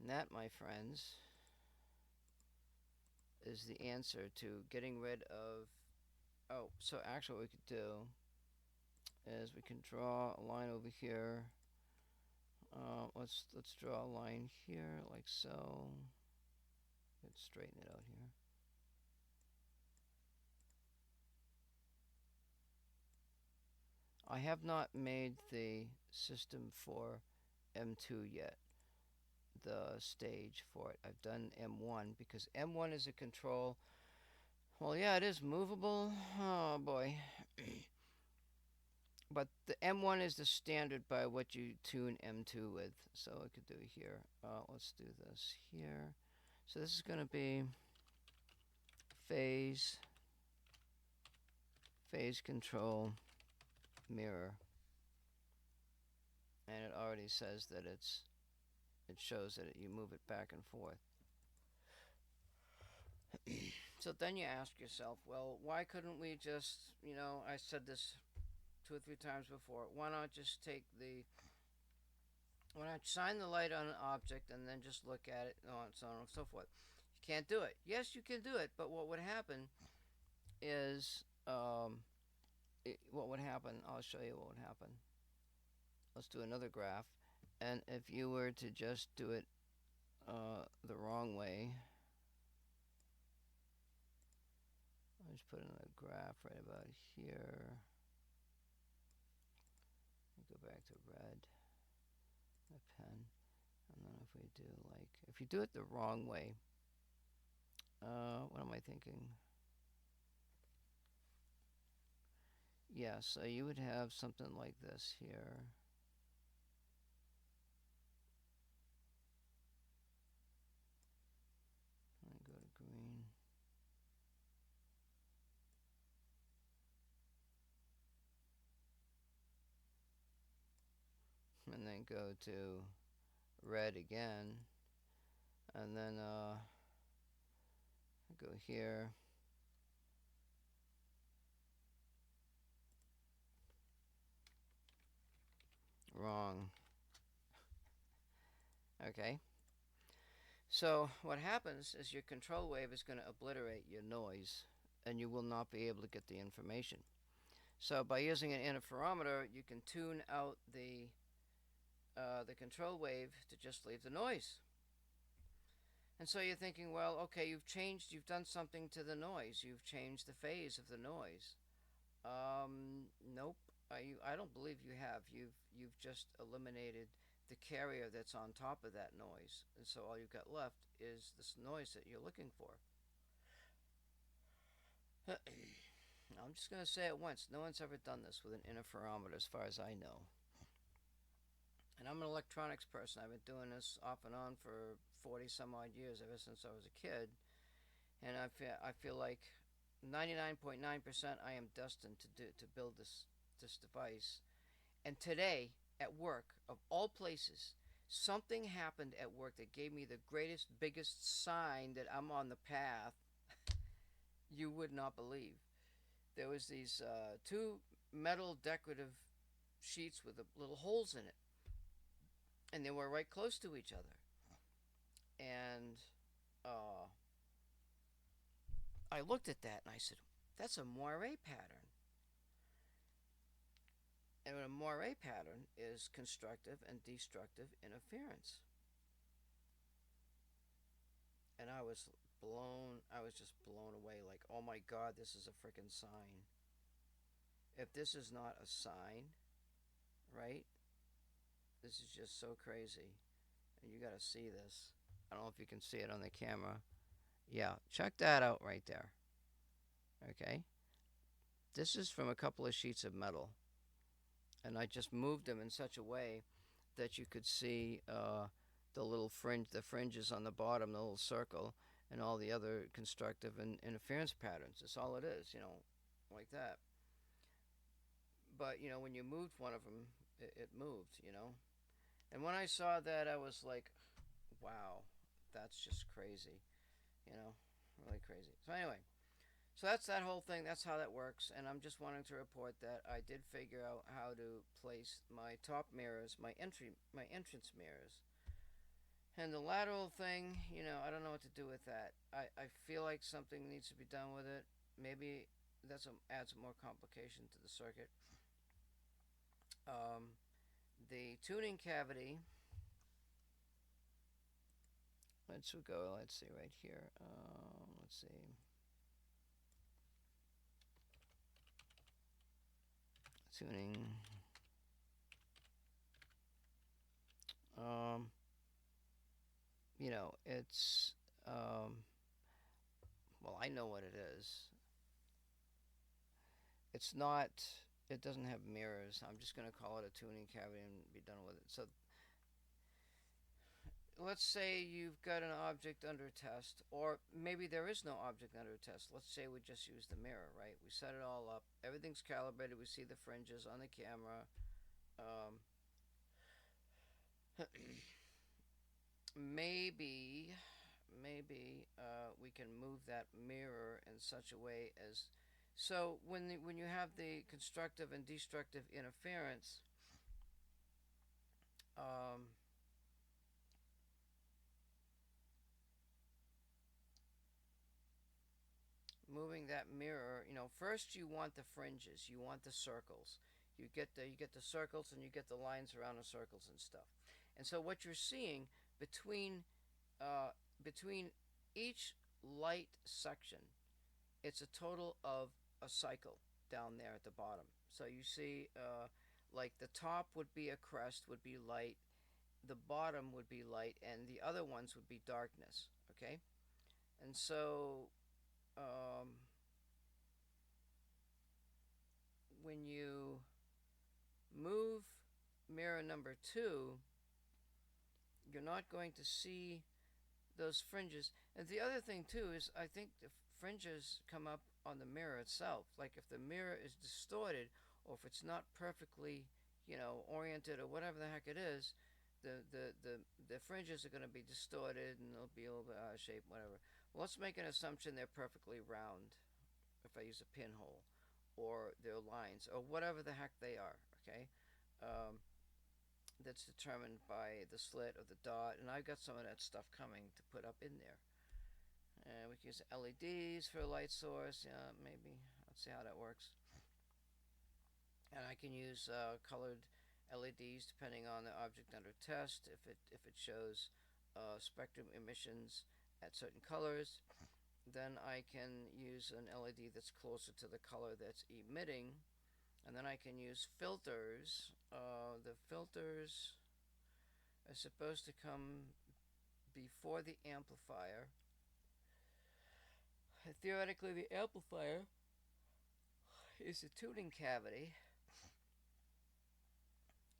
And that, my friends, is the answer to getting rid of. Oh, so actually, what we could do is we can draw a line over here. Let's draw a line here, like so. Let's straighten it out here. I have not made the system for M2 yet, the stage for it. I've done M1 because M1 is a control. Well, yeah, it is movable. Oh boy. But the M1 is the standard by what you tune M2 with. So I could do here. Let's do this here. So this is going to be phase control mirror. And it already says that it shows that you move it back and forth. So then you ask yourself, well, why couldn't we just, I said this 2 or 3 times before, why not just why not shine the light on an object and then just look at it, and so on and so forth. You can't do it. Yes, you can do it, but what would happen is, what would happen, I'll show you what would happen. Let's do another graph. And if you were to just do it the wrong way, I'll just put in a graph right about here. Go back to red, the pen, and then if we do if you do it the wrong way, what am I thinking? Yeah, so you would have something like this here. And go to green. And then go to red again. And then go here. Wrong. Okay. So what happens is your control wave is going to obliterate your noise, and you will not be able to get the information. So by using an interferometer, you can tune out the control wave to just leave the noise. And so you're thinking, well, okay, you've done something to the noise. You've changed the phase of the noise. Nope. I don't believe you have. You've just eliminated the carrier that's on top of that noise, and so all you've got left is this noise that you're looking for. I'm just gonna say it once. No one's ever done this with an interferometer, as far as I know. And I'm an electronics person. I've been doing this off and on for 40 some odd years, ever since I was a kid. And I feel like 99.9% I am destined to build this device. And today at work, of all places, something happened at work that gave me the greatest, biggest sign that I'm on the path you would not believe. There was these two metal decorative sheets with little holes in it, and they were right close to each other. And I looked at that and I said, that's a moire pattern. And a moire pattern is constructive and destructive interference. And I was just blown away, like, oh my God, this is a freaking sign. If this is not a sign, right? This is just so crazy. And you gotta see this. I don't know if you can see it on the camera. Yeah, check that out right there. Okay? This is from a couple of sheets of metal. And I just moved them in such a way that you could see the little fringe, the fringes on the bottom, the little circle, and all the other constructive and interference patterns. That's all it is, like that. But when you moved one of them, it moved. And when I saw that, I was like, wow, that's just crazy, you know, really crazy. So anyway, so that's that whole thing. That's how that works. And I'm just wanting to report that I did figure out how to place my top mirrors, my entrance mirrors. And the lateral thing, I don't know what to do with that. I feel like something needs to be done with it. Maybe adds more complication to the circuit. The tuning cavity. Let's go. Let's see right here. Let's see. Tuning. It's well, I know what it is. It's not. It doesn't have mirrors. I'm just gonna call it a tuning cavity and be done with it. So let's say you've got an object under test, or maybe there is no object under test. Let's say we just use the mirror, right? We set it all up. Everything's calibrated. We see the fringes on the camera. Maybe we can move that mirror in such a way as so when you have the constructive and destructive interference, moving that mirror, first you want the fringes, you want the circles. You get the circles and you get the lines around the circles and stuff. And so what you're seeing between between each light section, it's a total of a cycle down there at the bottom. So you see, like the top would be a crest, would be light, the bottom would be light, and the other ones would be darkness. Okay, and so when you move mirror number 2, you're not going to see those fringes. And the other thing too is I think the fringes come up on the mirror itself. Like if the mirror is distorted or if it's not perfectly, oriented or whatever the heck it is, the fringes are going to be distorted and they'll be a little bit out of shape, whatever. Well, let's make an assumption they're perfectly round if I use a pinhole, or their lines, or whatever the heck they are, okay? That's determined by the slit or the dot, and I've got some of that stuff coming to put up in there. And we can use LEDs for a light source, yeah, maybe. Let's see how that works. And I can use colored LEDs depending on the object under test. If it shows spectrum emissions at certain colors, then I can use an LED that's closer to the color that's emitting. And then I can use filters. The filters are supposed to come before the amplifier. Theoretically, the amplifier is the tuning cavity.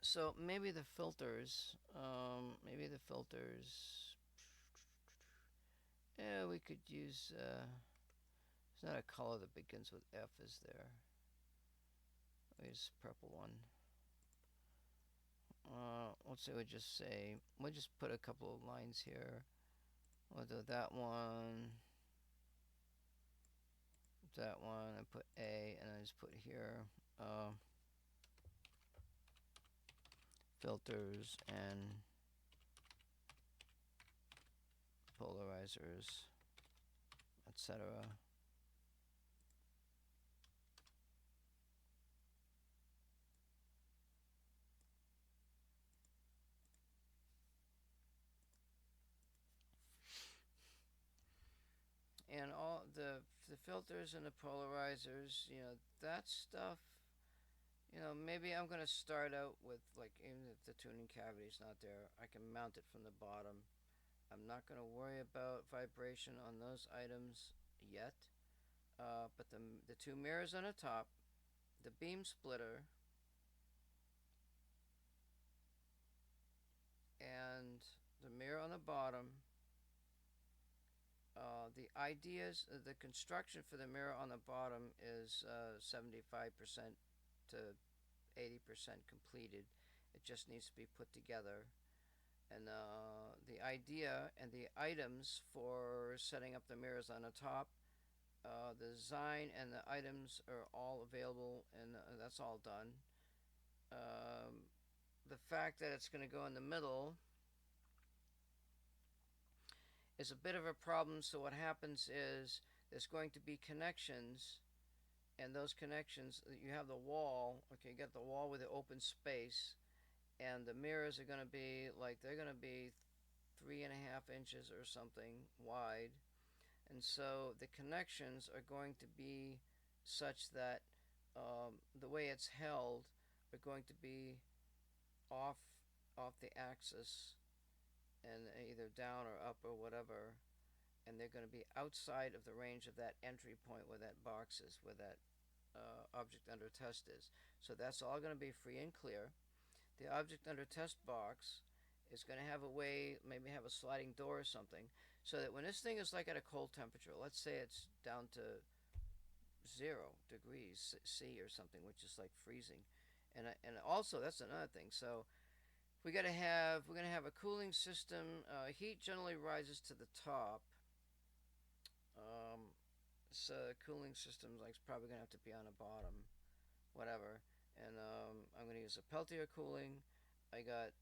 So maybe the filters, yeah, we could use, there's not a color that begins with F, is there? Use purple one. Let's say we'll just put a couple of lines here. We'll do that one, and put A, and I just put here, filters and polarizers, etc. And all the filters and the polarizers, that stuff, maybe I'm going to start out with, like, even if the tuning cavity is not there, I can mount it from the bottom. I'm not going to worry about vibration on those items yet. But the 2 mirrors on the top, the beam splitter, and the mirror on the bottom. The ideas, the construction for the mirror on the bottom is 75% to 80% completed. It just needs to be put together. And the idea and the items for setting up the mirrors on the top, the design and the items are all available, and that's all done. Um, the fact that it's going to go in the middle is a bit of a problem. So what happens is there's going to be connections, and those connections, you have the wall. Okay, you got the wall with the open space, and the mirrors are going to be like, they're going to be 3.5 inches or something wide, and so the connections are going to be such that the way it's held are going to be off the axis, and either down or up or whatever, and they're going to be outside of the range of that entry point where that box is, where that object under test is. So that's all going to be free and clear. The object under test box is going to have a way, maybe have a sliding door or something, so that when this thing is like at a cold temperature, let's say it's down to 0 degrees C or something, which is like freezing, and also that's another thing. So we're gonna have a cooling system. Heat generally rises to the top. So cooling system like probably gonna have to be on the bottom, whatever. And I'm gonna use a Peltier cooling. I got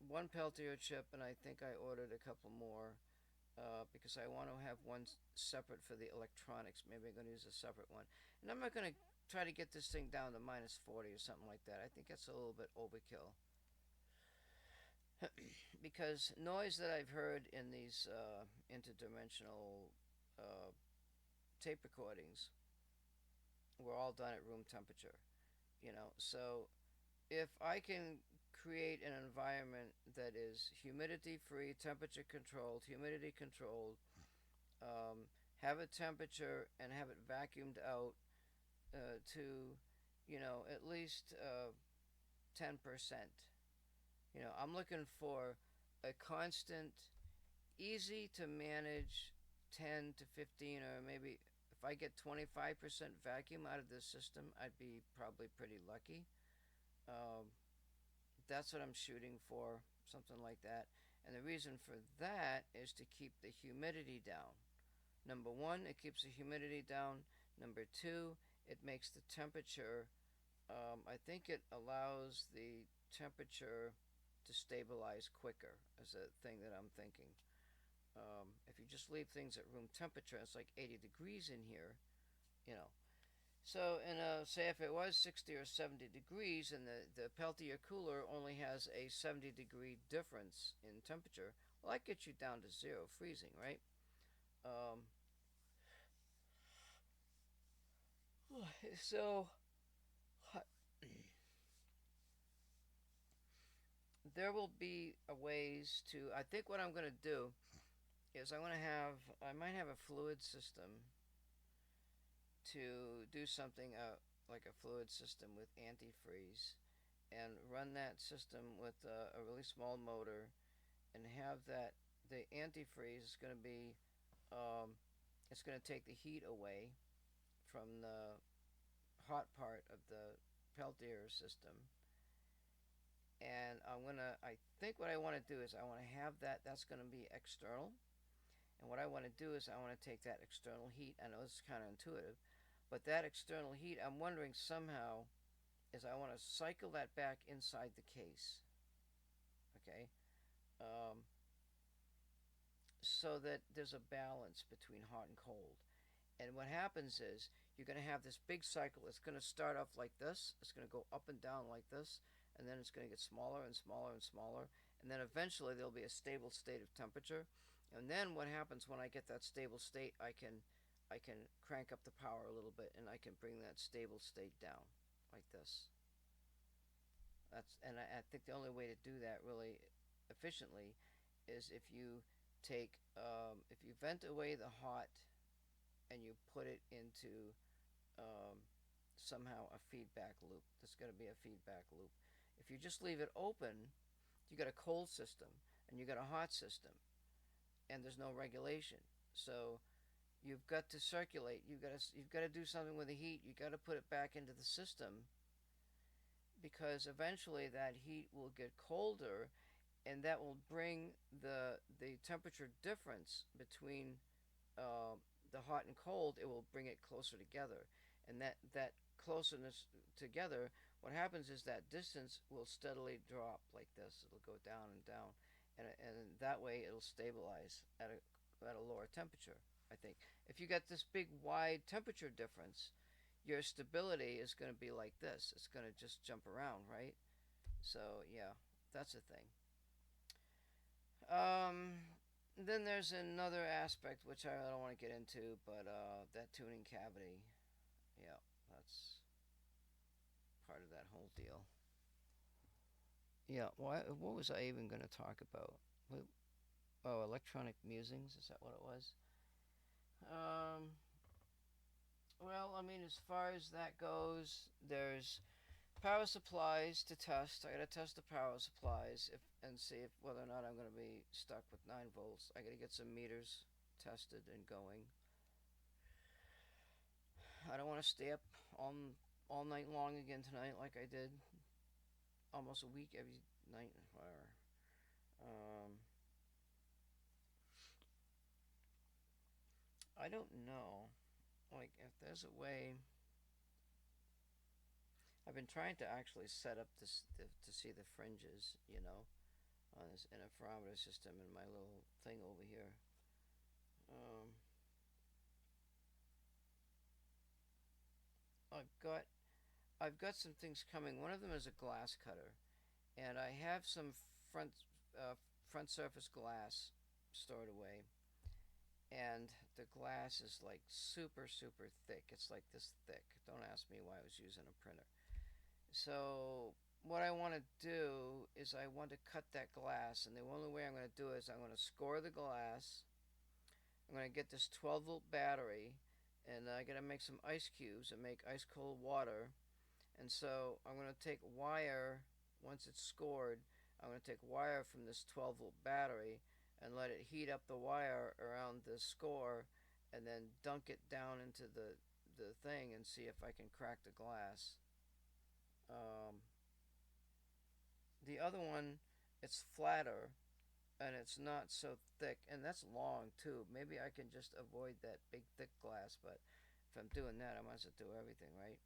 one Peltier chip, and I think I ordered a couple more because I want to have one separate for the electronics. Maybe I'm going to use a separate one. And I'm not going to try to get this thing down to -40 or something like that. I think that's a little bit overkill. Because noise that I've heard in these interdimensional tape recordings were all done at room temperature. So if I can create an environment that is humidity free, temperature controlled, humidity controlled, have a temperature and have it vacuumed out to, at least 10%. I'm looking for a constant, easy to manage 10 to 15, or maybe if I get 25% vacuum out of this system, I'd be probably pretty lucky. That's what I'm shooting for, something like that. And the reason for that is to keep the humidity down. Number one, it keeps the humidity down. Number two, it makes the temperature, I think it allows the temperature to stabilize quicker, is a thing that I'm thinking. If you just leave things at room temperature, it's like 80 degrees in here, you know. So, say if it was 60 or 70 degrees and the Peltier cooler only has a 70-degree difference in temperature, well, that gets you down to 0, freezing, right? So, there will be ways to, I think what I'm going to do is I might have a fluid system to do something like a fluid system with antifreeze, and run that system with a really small motor, and have that the antifreeze is going to be it's going to take the heat away from the hot part of the Peltier system. And I think what I want to do is I want to have that's going to be external. And what I want to do is I want to take that external heat. I know it's kind of intuitive, but that external heat, I'm wondering somehow, is I want to cycle that back inside the case. Okay? So that there's a balance between hot and cold. And what happens is you're going to have this big cycle. It's going to start off like this. It's going to go up and down like this. And then it's going to get smaller and smaller and smaller. And then eventually there'll be a stable state of temperature. And then what happens when I get that stable state, I can crank up the power a little bit, and I can bring that stable state down like this. I think the only way to do that really efficiently is if you vent away the hot and you put it into somehow a feedback loop. There's going to be a feedback loop. If you just leave it open, you got a cold system. and you got a hot system, and there's no regulation. So you've got to circulate. You've got to do something with the heat. You've got to put it back into the system, because eventually that heat will get colder, and that will bring the temperature difference between uh, the hot and cold. It will bring it closer together, and that closeness together, what happens is that distance will steadily drop like this. It'll go down and down, and that way it'll stabilize at a lower temperature. I think if you got this big wide temperature difference, your stability is going to be like this. It's going to just jump around, right? So yeah, that's a thing. Um, then there's another aspect which I don't want to get into, but that tuning cavity, yeah, that's part of that whole deal. Yeah, what was I even going to talk about? What, oh, electronic musings, is that what it was? Um, well, I mean, as far as that goes, there's power supplies to test. I gotta test the power supplies and see if whether or not I'm gonna be stuck with 9 volts. I gotta get some meters tested and going. I don't want to stay up all night long again tonight like I did almost a week every night. Um, I don't know. Like if there's a way, I've been trying to actually set up to see the fringes, on this interferometer system in my little thing over here. Um, I've got I've got some things coming. One of them is a glass cutter, and I have some front uh, front surface glass stored away, and the glass is like super super thick. It's like this thick. Don't ask me why I was using a printer. So what I want to do is I want to cut that glass, and the only way I'm going to do it is I'm going to score the glass. I'm going to get this 12-volt battery, and I got to make some ice cubes and make ice cold water. And so I'm going to take wire, once it's scored, I'm going to take wire from this 12-volt battery and let it heat up the wire around the score, and then dunk it down into the thing and see if I can crack the glass. Um, the other one, it's flatter and it's not so thick, and that's long too. Maybe I can just avoid that big thick glass, but if I'm doing that, I might as well do everything, right?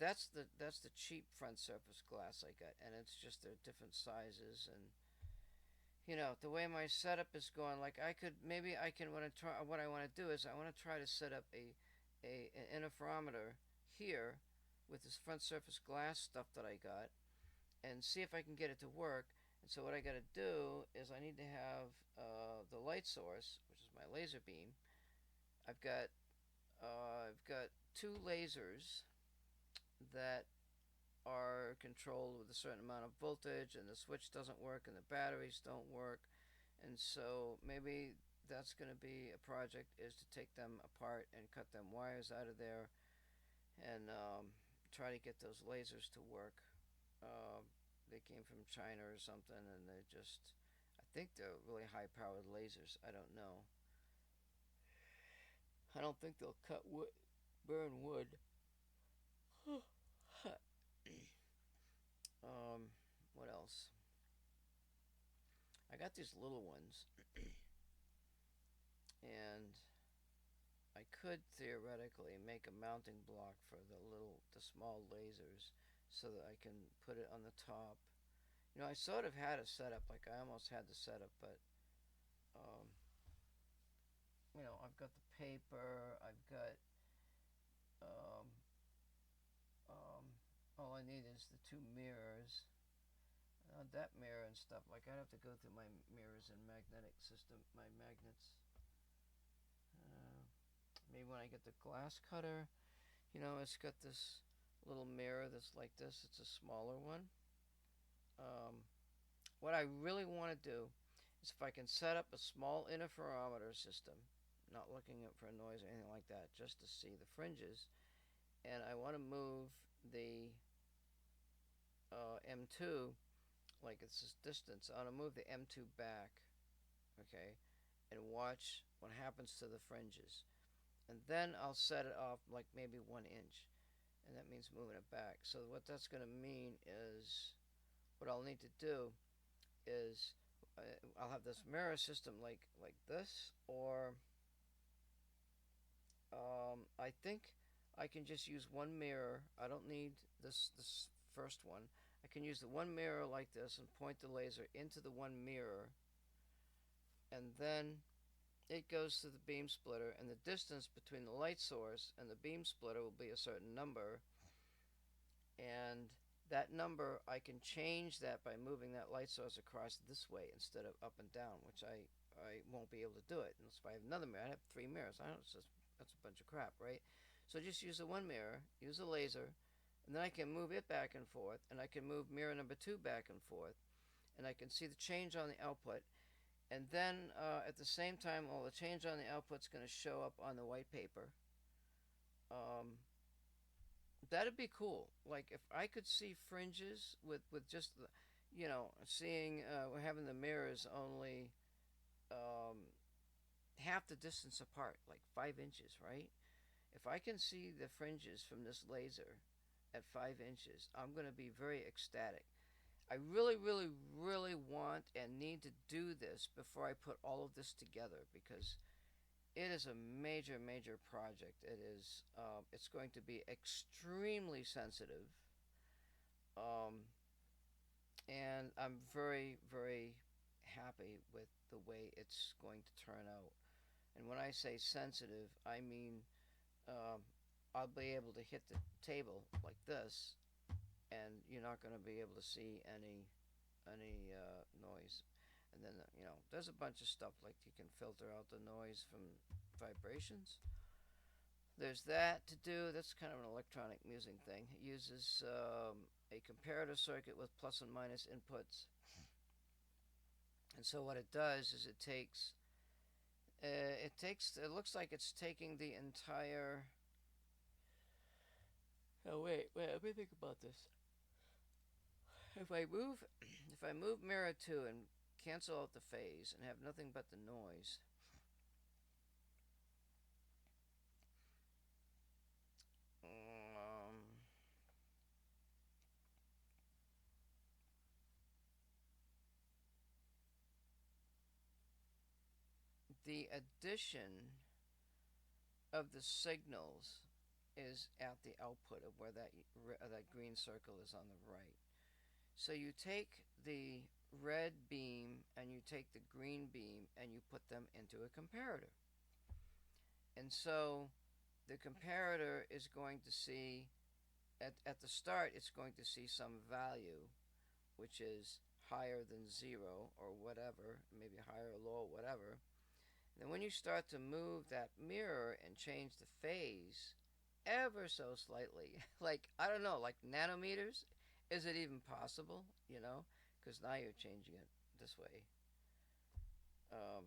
That's the cheap front surface glass I got, and it's just they're different sizes, and the way my setup is going, like I can what I want to do is I want to try to set up an interferometer here with this front surface glass stuff that I got, and see if I can get it to work. And so what I got to do is I need to have the light source, which is my laser beam. I've got I've got two lasers that are controlled with a certain amount of voltage, and the switch doesn't work and the batteries don't work. And so maybe that's going to be a project, is to take them apart and cut them wires out of there, and try to get those lasers to work. uh, they came from China or something, and they just, I think they're really high powered lasers. I don't know. I don't think they'll burn wood. um, what else? I got these little ones, and I could theoretically make a mounting block for the small lasers, so that I can put it on the top. I sort of had a setup, like I almost had the setup, but um, I've got the paper, I've got um, um, all I need is the two mirrors. That mirror and stuff. Like I'd have to go through my mirrors and magnetic system, my magnets. Uh, Maybe when I get the glass cutter, it's got this little mirror that's like this. It's a smaller one. Um, what I really want to do is if I can set up a small interferometer system, not looking for a noise or anything like that, just to see the fringes, and I want to move the M2 like it's this distance. I want to move the M2 back, okay, and watch what happens to the fringes. And then I'll set it off like maybe 1 inch. And that means moving it back. So what that's going to mean is what I'll need to do is I'll have this mirror system like this, or I think I can just use one mirror. I don't need this first one. I can use the one mirror like this and point the laser into the one mirror, and then it goes to the beam splitter, and the distance between the light source and the beam splitter will be a certain number, and that number I can change that by moving that light source across this way instead of up and down, which I won't be able to do it unless I have another mirror. I have 3 mirrors. I don't. That's a bunch of crap, right? So just use the one mirror, use a laser, and then I can move it back and forth, and I can move mirror number 2 back and forth, and I can see the change on the output. And then at the same time, all the change on the output's going to show up on the white paper. That'd be cool. Like if I could see fringes with just the, seeing having the mirrors only um, half the distance apart, like 5 inches, right? If I can see the fringes from this laser at 5 inches, I'm going to be very ecstatic. I really, really, really want and need to do this before I put all of this together, because it is a major, major project. It is. It's going to be extremely sensitive, um, and I'm very, very happy with the way it's going to turn out. And when I say sensitive, I mean um, I'll be able to hit the table like this, and you're not going to be able to see any noise. And then there's a bunch of stuff like you can filter out the noise from vibrations. There's that to do. That's kind of an electronic musing thing. It uses a comparator circuit with plus and minus inputs. And so what it does is it looks like it's taking the entire. Oh wait, let me think about this. If I move, if I move mirror 2 and cancel out the phase and have nothing but the noise, um, the addition of the signals is at the output of where that green circle is on the right. So you take the red beam and you take the green beam and you put them into a comparator. And so the comparator is going to see, at the start, it's going to see some value, which is higher than 0 or whatever, maybe higher or low, whatever. And then when you start to move that mirror and change the phase ever so slightly, like, I don't know, like nanometers, is it even possible? Because now you're changing it this way. Um,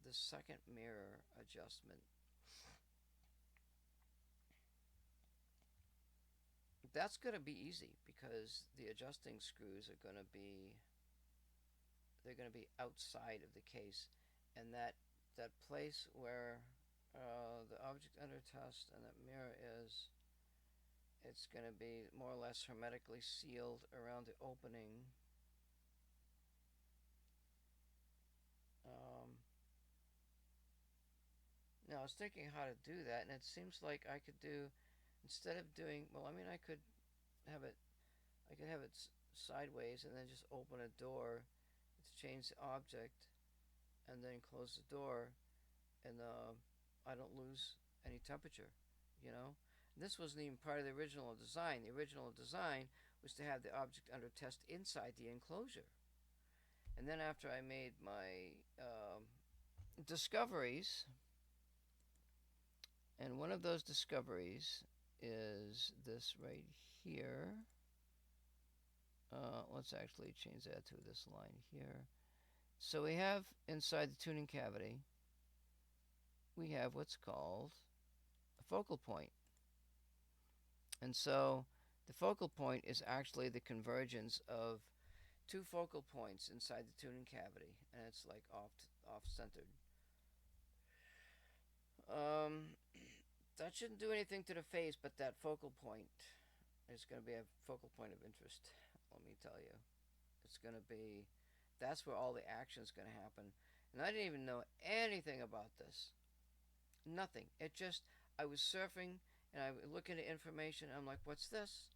the second mirror adjustment, that's going to be easy because the adjusting screws are going to be outside of the case, and that place where the object under test and that mirror is, it's going to be more or less hermetically sealed around the opening. Now I was thinking how to do that, and it seems like I could do, instead of doing, well, I mean, have it I could have it sideways and then just open a door to change the object, and then close the door, and I don't lose any temperature. You know, this wasn't even part of the original design. The original design was to have the object under test inside the enclosure. And then after I made my discoveries, and one of those discoveries is this right here. Let's actually change that to this line here. So we have inside the tuning cavity, we have what's called a focal point. And so The focal point is actually the convergence of two focal points inside the tuning cavity, and it's like off centered. Um, that shouldn't do anything to the face, but that focal point is going to be a focal point of interest. Let me tell you, it's going to be. That's where all the action is going to happen. And I didn't even know anything about this. Nothing. It just I was surfing and I was looking at information. And I'm like, what's this?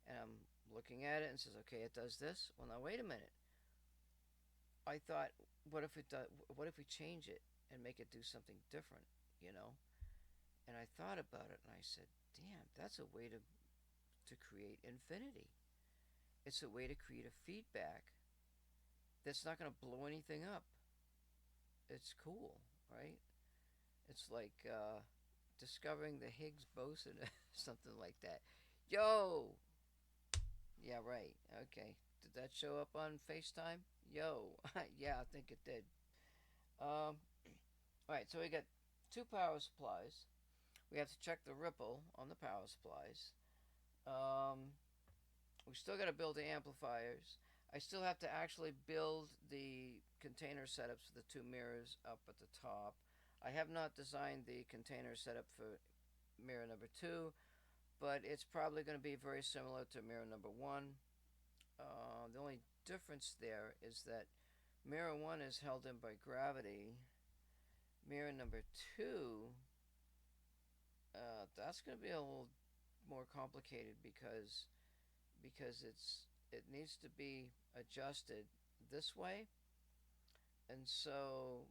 And I'm looking at it and says, okay, it does this. Well, now wait a minute. I thought, what if it does? What if we change it and make it do something different? You know. And I thought about it and I said, damn, that's a way to create infinity. It's a way to create a feedback that's not going to blow anything up. It's cool, right? It's like discovering the Higgs boson, something like that. Yo, yeah, right. Okay, did that show up on FaceTime? Yo, yeah, I think it did. All right, so we got two power supplies. We have to check the ripple on the power supplies. Um, we still got to build the amplifiers. I still have to actually build the container setups for the two mirrors up at the top. I have not designed the container setup for mirror number 2, but it's probably going to be very similar to mirror number 1. The only difference there is that mirror 1 is held in by gravity. Mirror number 2, that's going to be a little more complicated because it needs to be adjusted this way, and so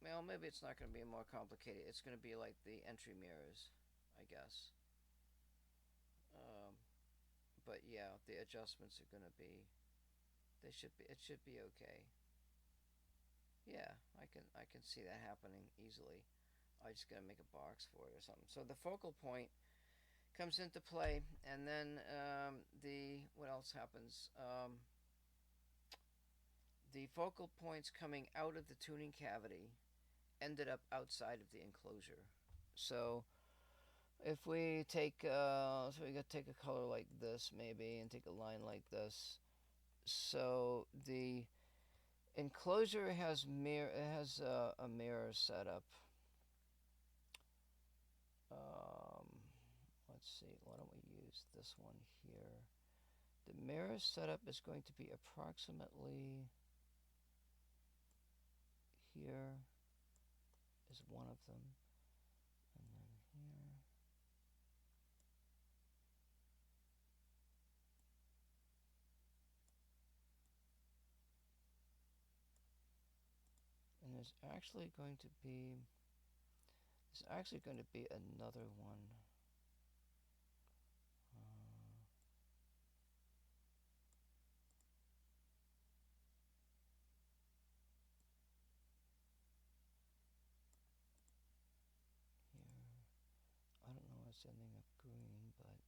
well, maybe it's not going to be more complicated. It's going to be like the entry mirrors, I guess. Um, but yeah, the adjustments are going to be. They should be. It should be okay. Yeah, I can see that happening easily. I just got to make a box for it or something. So the focal point comes into play, and then the what else happens? The focal points coming out of the tuning cavity ended up outside of the enclosure. So if we take, so we got to take a color like this maybe, and take a line like this. So the enclosure has a mirror setup. Um, let's see. Why don't we use this one here? The mirror setup is going to be approximately here is one of them, and then here. And there's actually going to be another one. Here. I don't know why it's ending up green, but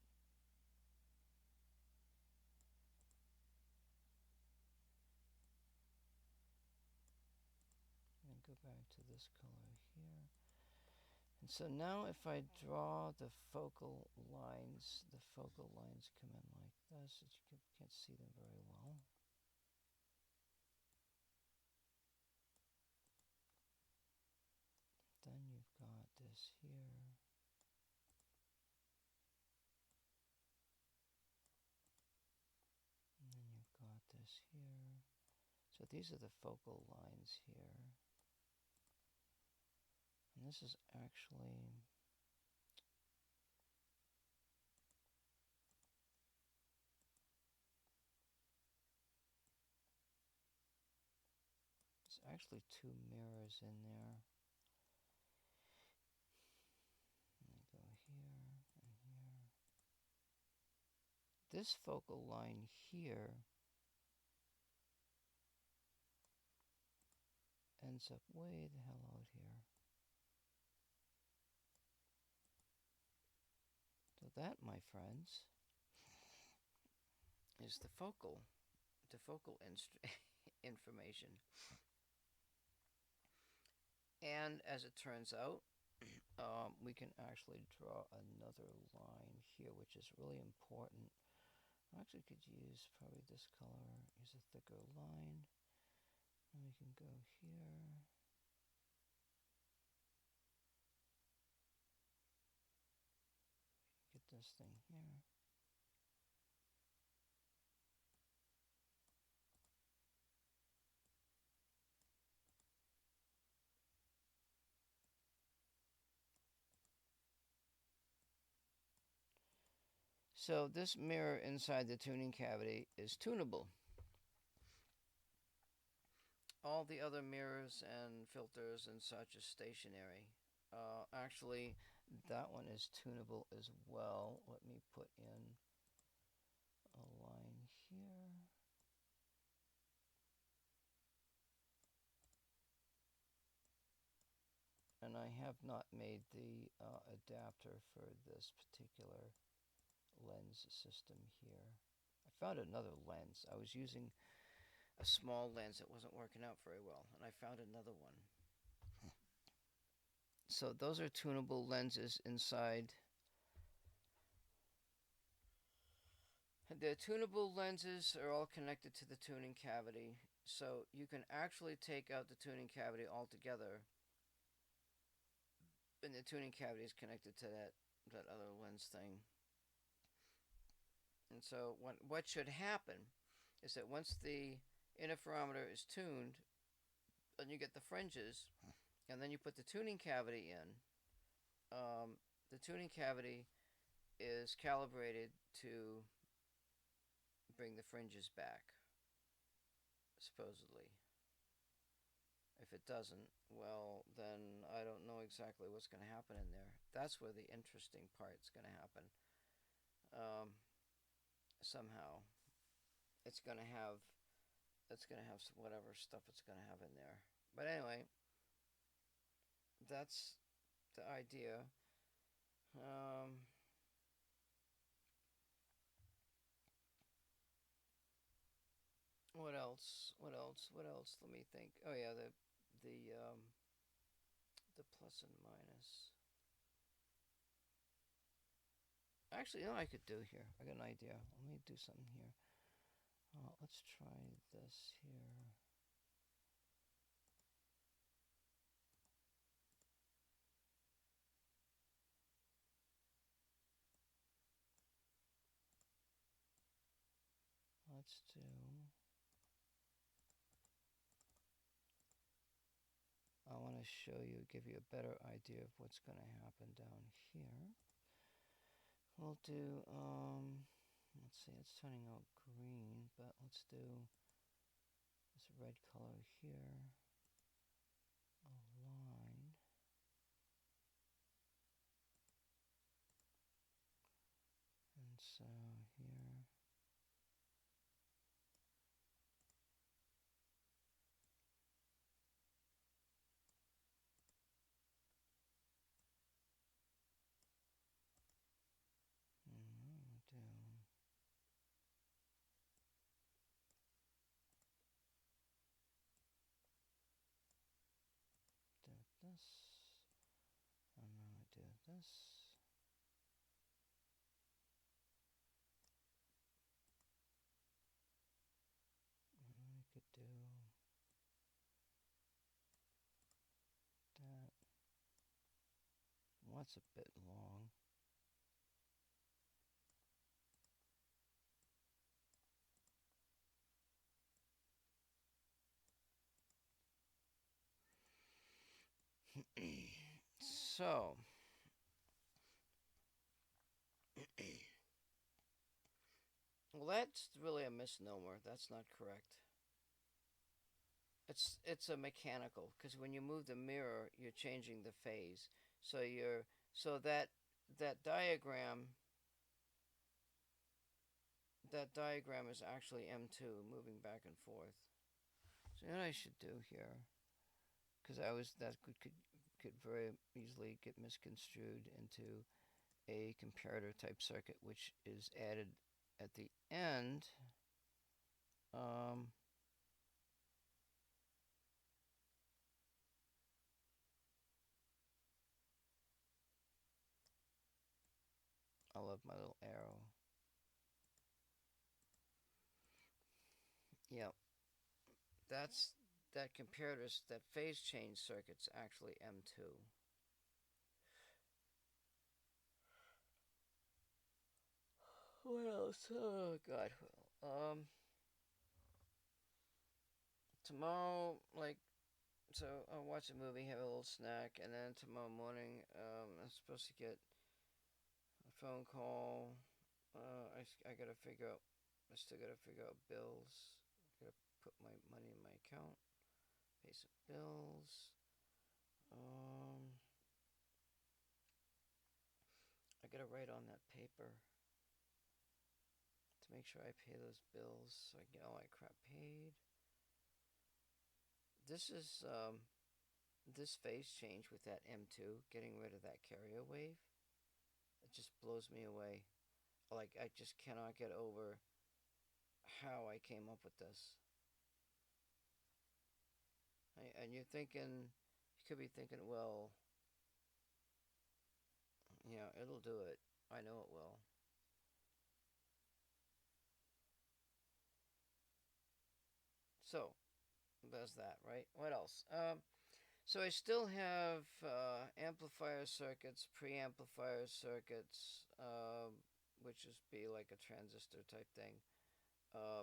and go back to this color here. And so now if I draw the focal lines come in like this. You can't see them very well. Then you've got this here. And then you've got this here. So these are the focal lines here. And this is actually there's actually two mirrors in there. And go here and here. This focal line here ends up way the hell out here. So that, my friends, is the focal information. And as it turns out, we can actually draw another line here, which is really important. I actually could use probably this color, use a thicker line. And we can go here. Get this thing here. So this mirror inside the tuning cavity is tunable. All the other mirrors and filters and such is stationary. Actually, that one is tunable as well. Let me put in a line here. And I have not made the adapter for this particular lens system here. I found another lens. I was using a small lens that wasn't working out very well, and I found another one. So those are tunable lenses inside. The tunable lenses are all connected to the tuning cavity, so you can actually take out the tuning cavity altogether, and the tuning cavity is connected to that other lens thing. And so what should happen is that once the interferometer is tuned, and you get the fringes, and then you put the tuning cavity in, the tuning cavity is calibrated to bring the fringes back, supposedly. If it doesn't, well, then I don't know exactly what's going to happen in there. That's where the interesting part's going to happen. Somehow, it's going to have whatever stuff it's going to have in there. But anyway, that's the idea. What else? What else? What else? Let me think. Oh yeah, the plus and minus. Actually, you know what I could do here? I got an idea. Let me do something here. Let's try this here. Let's do. I want to show you, give you a better idea of what's going to happen down here. We'll do, let's see, it's turning out green, but let's do this red color here, a line. And so here. Do this, and now I do this. And I could do that. Well, that's a bit long. So, well, that's really a misnomer. That's not correct. It's a mechanical, because when you move the mirror, you're changing the phase. So that diagram is actually M2 moving back and forth. So what I should do here, because that could very easily get misconstrued into a comparator type circuit, which is added at the end. above my little arrow. Yep, that comparators, that phase change circuit's actually M2. What else? Oh God. Tomorrow, like, so I'll watch a movie, have a little snack, and then tomorrow morning, I'm supposed to get a phone call. I gotta figure out. I still gotta figure out bills. I gotta put my money in my account, pay some bills. I gotta write on that paper to make sure I pay those bills so I get all my crap paid. This is this phase change with that M2, getting rid of that carrier wave. It just blows me away. Like, I just cannot get over how I came up with this. And you're thinking, you could be thinking, well, it'll do it. I know it will. So, there's that, right? What else? So I still have amplifier circuits, preamplifier circuits, which is be like a transistor type thing.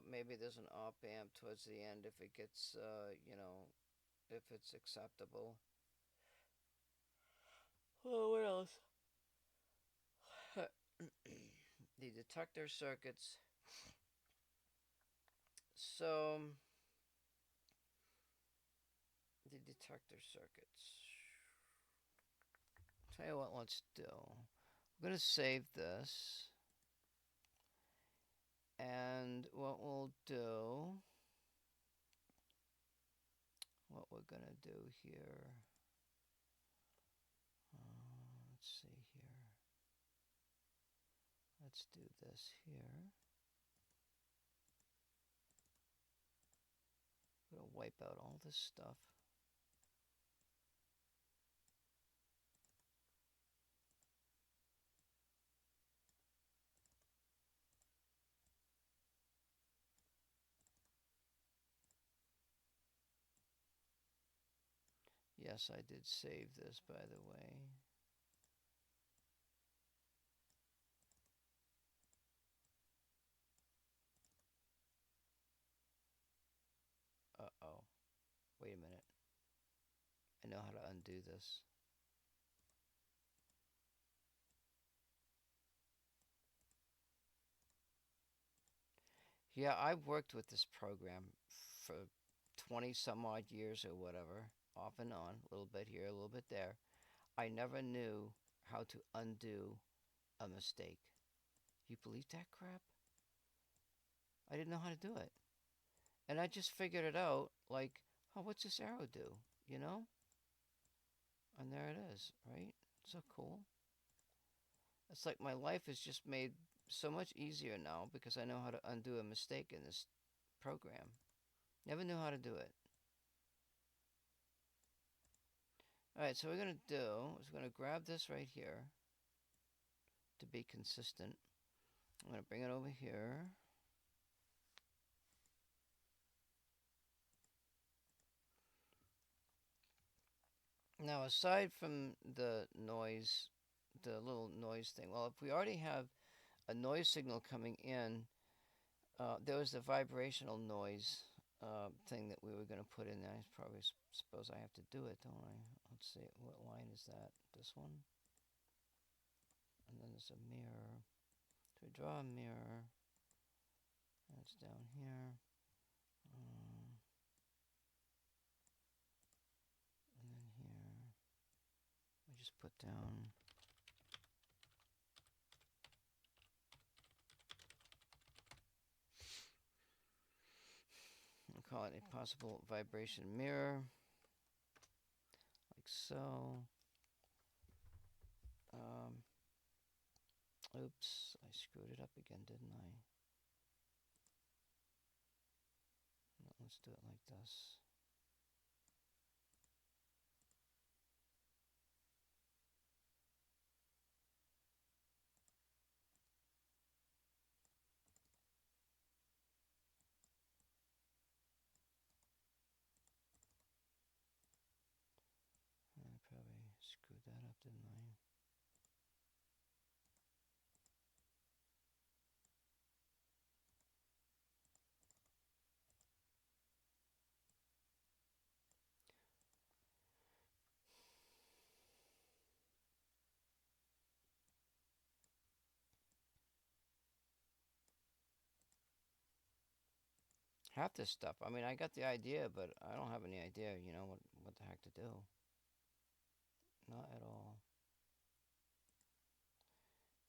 Maybe there's an op amp towards the end if it gets, if it's acceptable. Oh, what else? The detector circuits. So, the detector circuits. Tell you what, let's do. I'm going to save this. And what we'll do, what we're going to do here. Let's see here. Let's do this here. I'm going to wipe out all this stuff. Yes, I did save this, by the way. Uh-oh. Wait a minute. I know how to undo this. Yeah, I've worked with this program for 20 some odd years or whatever, off and on, a little bit here, a little bit there. I never knew how to undo a mistake. You believe that crap? I didn't know how to do it. And I just figured it out, like, oh, what's this arrow do? You know? And there it is, right? So cool. It's like my life is just made so much easier now because I know how to undo a mistake in this program. Never knew how to do it. Alright, so what we're going to do is we're going to grab this right here to be consistent. I'm going to bring it over here. Now, aside from the noise, the little noise thing, well, if we already have a noise signal coming in, there was the vibrational noise thing that we were going to put in there. I probably suppose I have to do it, don't I? Let's see, what line is that? This one? And then there's a mirror. So we draw a mirror. That's down here. And then here. I just put down. I'll call it a possible vibration mirror. Like so. Oops, I screwed it up again, didn't I? No, let's do it like this. didn't I? Half this stuff. I mean, I got the idea, but I don't have any idea, you know, what the heck to do. Not at all.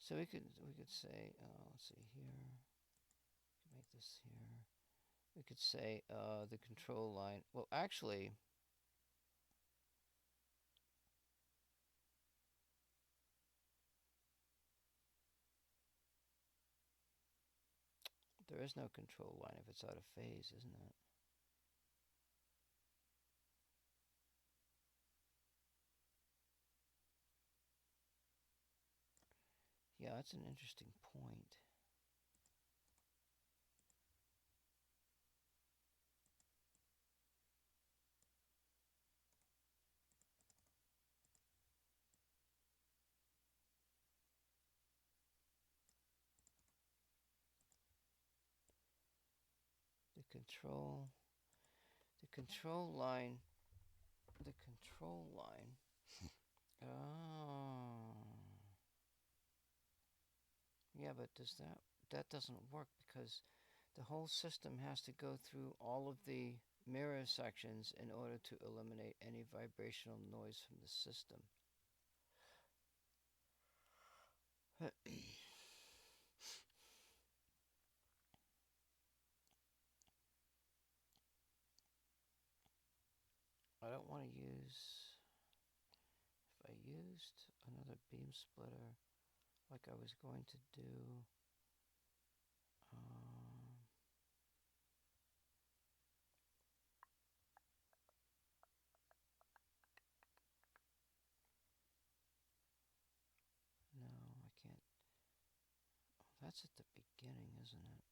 So we could say, let's see here. Make this here. We could say the control line. Well, actually, there is no control line if it's out of phase, isn't it? Yeah, that's an interesting point. The control line, oh. Yeah, but that doesn't work because the whole system has to go through all of the mirror sections in order to eliminate any vibrational noise from the system. I don't want to use, if I used another beam splitter like I was going to do, no, I can't. Oh, that's at the beginning, isn't it?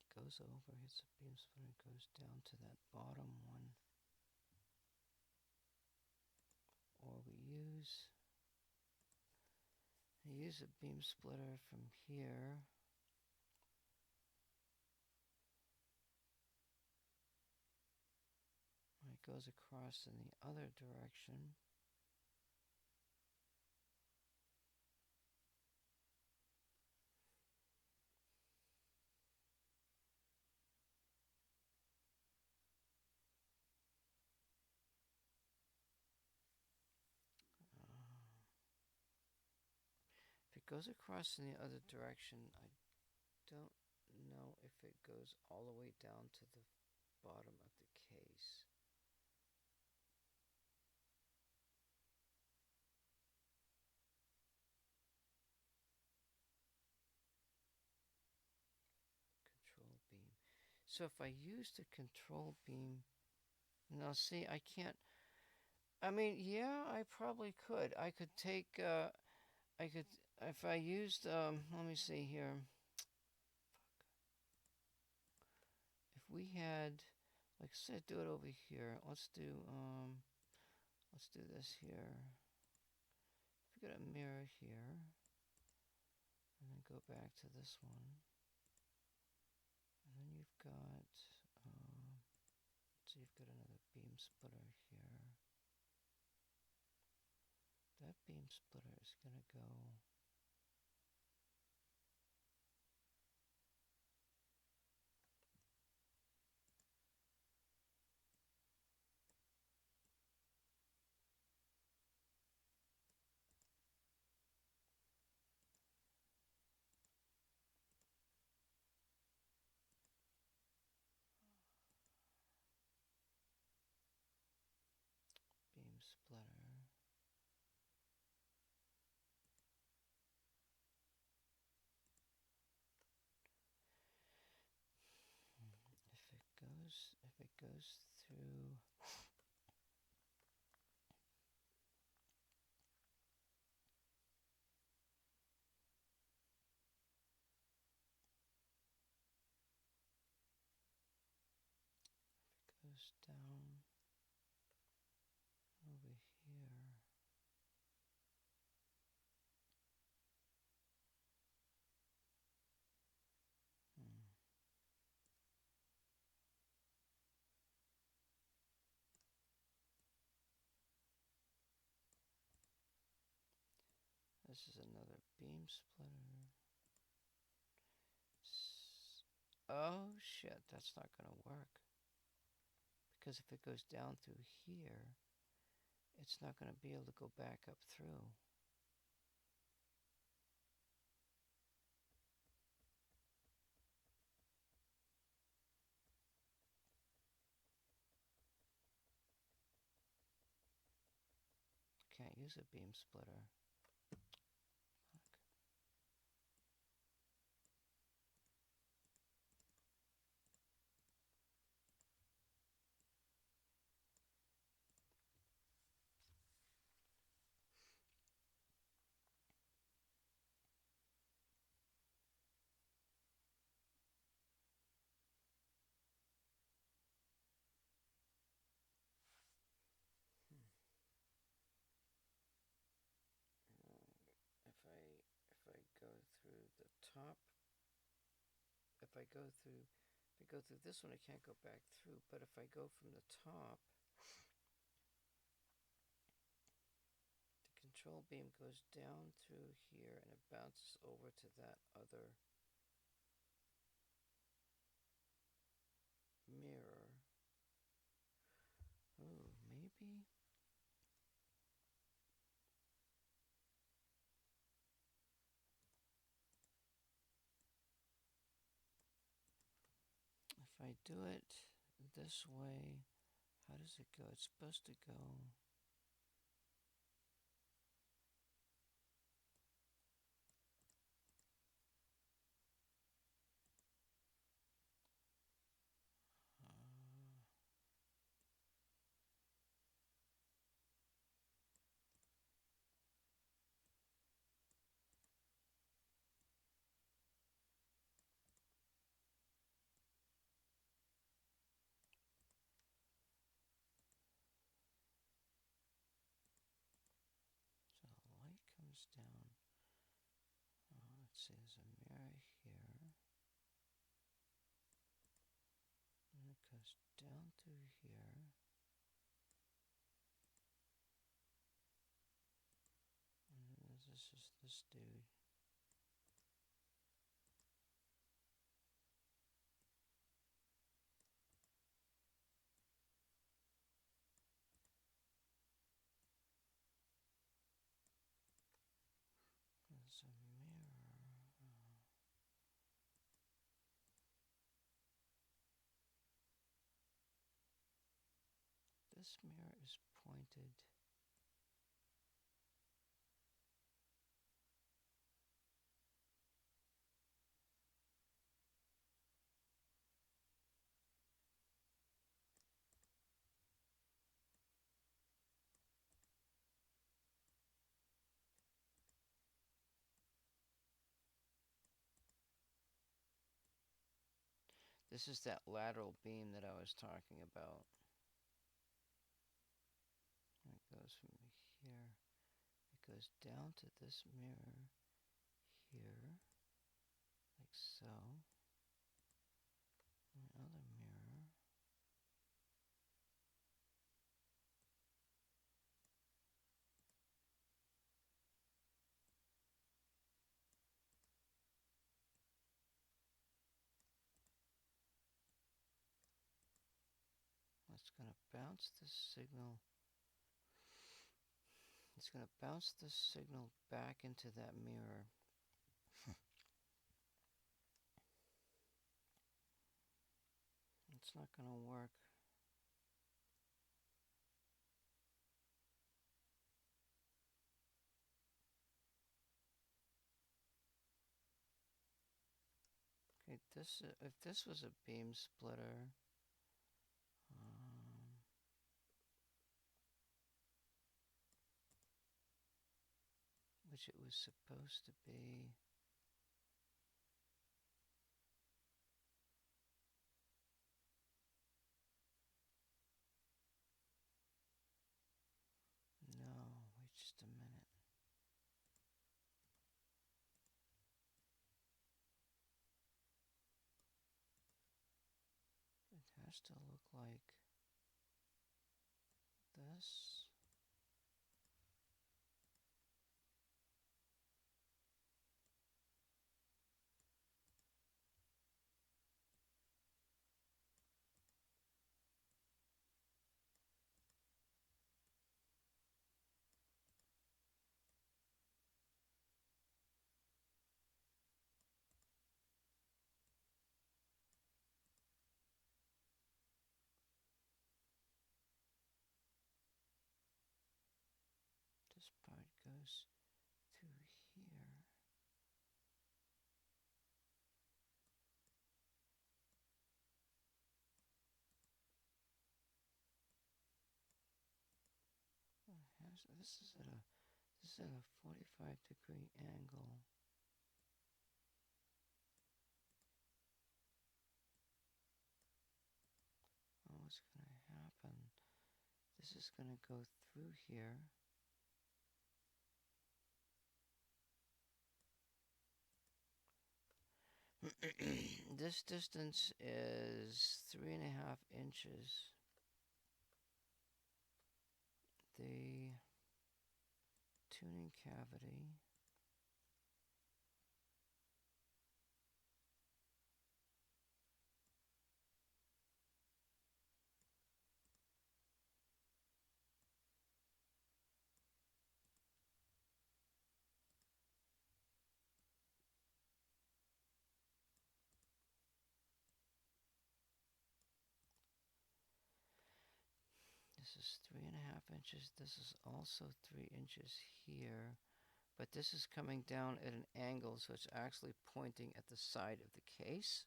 It goes over, hits the beam splitter, goes down to that bottom one. Or we use a beam splitter from here. It goes across in the other direction. If it goes across in the other direction, I don't know if it goes all the way down to the bottom of the case. Control beam. So if I use the control beam, now see, I can't. I mean, yeah, I probably could. I could take. I could if I used. Let me see here. If we had, like I said, do it over here. Let's do this here. If we got a mirror here, and then go back to this one, and then you've got, so you've got another beam splitter here. That beam splitter is going to go beam splitter. If it goes through, goes down over here. This is another beam splitter. Oh shit, that's not gonna work. Because if it goes down through here, it's not gonna be able to go back up through. Can't use a beam splitter. Fuck. If I go through the top, if I go through this one, I can't go back through. But if I go from the top, the control beam goes down through here and it bounces over to that other mirror. Oh, maybe. If I do it this way, how does it go? It's supposed to go. So the light comes down. Let's see, there's a mirror here. And it goes down through here. And this is this dude. There's a mirror. This mirror is pointed. This is that lateral beam that I was talking about. It goes from here. It goes down to this mirror here, like so. And the other mirror. It's going to bounce the signal. It's going to bounce the signal back into that mirror. It's not going to work. Okay, if this was a beam splitter, which it was supposed to be. has to look like this. This part goes to here. This is at a 45-degree angle. Oh, what's going to happen? This is going to go through here. This distance is 3.5 inches. The tuning cavity this is 3.5 inches. This is also 3 inches here. But this is coming down at an angle, so it's actually pointing at the side of the case.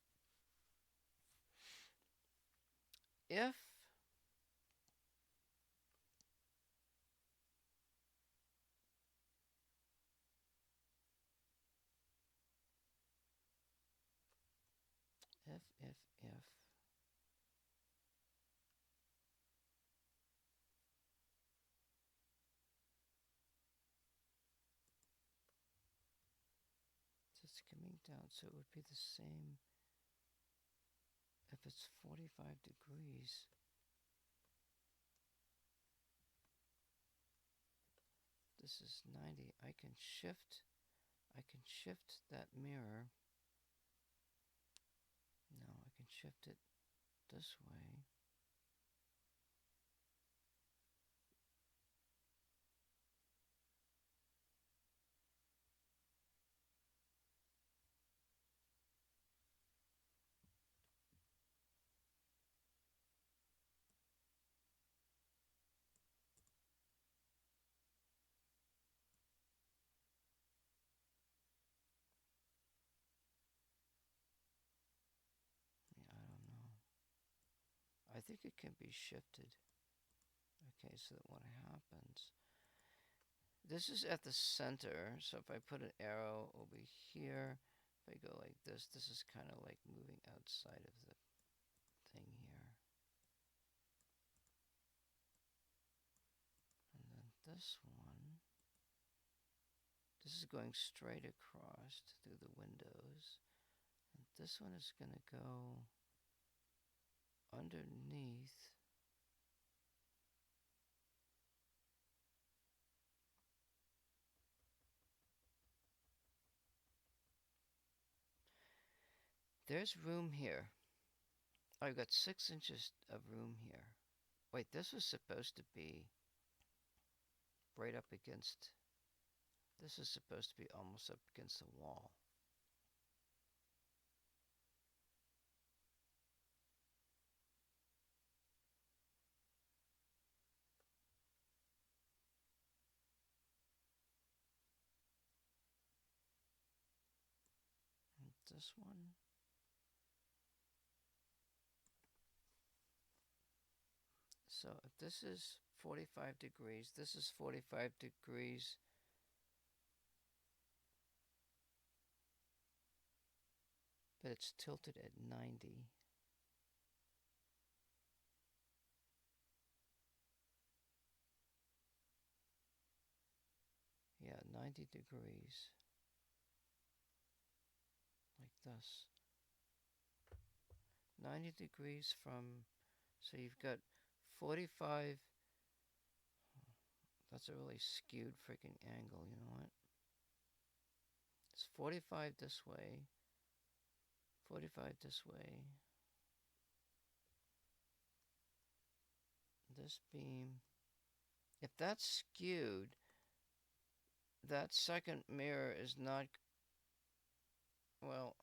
If it's coming down, so it would be the same if it's 45 degrees. This is 90. I can shift that mirror. No, I can shift it this way. Yeah, I don't know. I think it can be shifted. Okay, so that what happens? This is at the center, so if I put an arrow over here, if I go like this, this is kind of like moving outside of the thing here. And then this one, this is going straight across through the windows. And this one is going to go underneath. There's room here. I've got 6 inches of room here. Wait, this was supposed to be right up against, this is supposed to be almost up against the wall. And this one, so if this is 45 degrees, this is 45 degrees. But it's tilted at 90. Yeah, 90 degrees. Like this. 90 degrees from So you've got 45. That's a really skewed freaking angle, you know what? It's 45 this way, 45 this way. This beam, if that's skewed, that second mirror is not, well,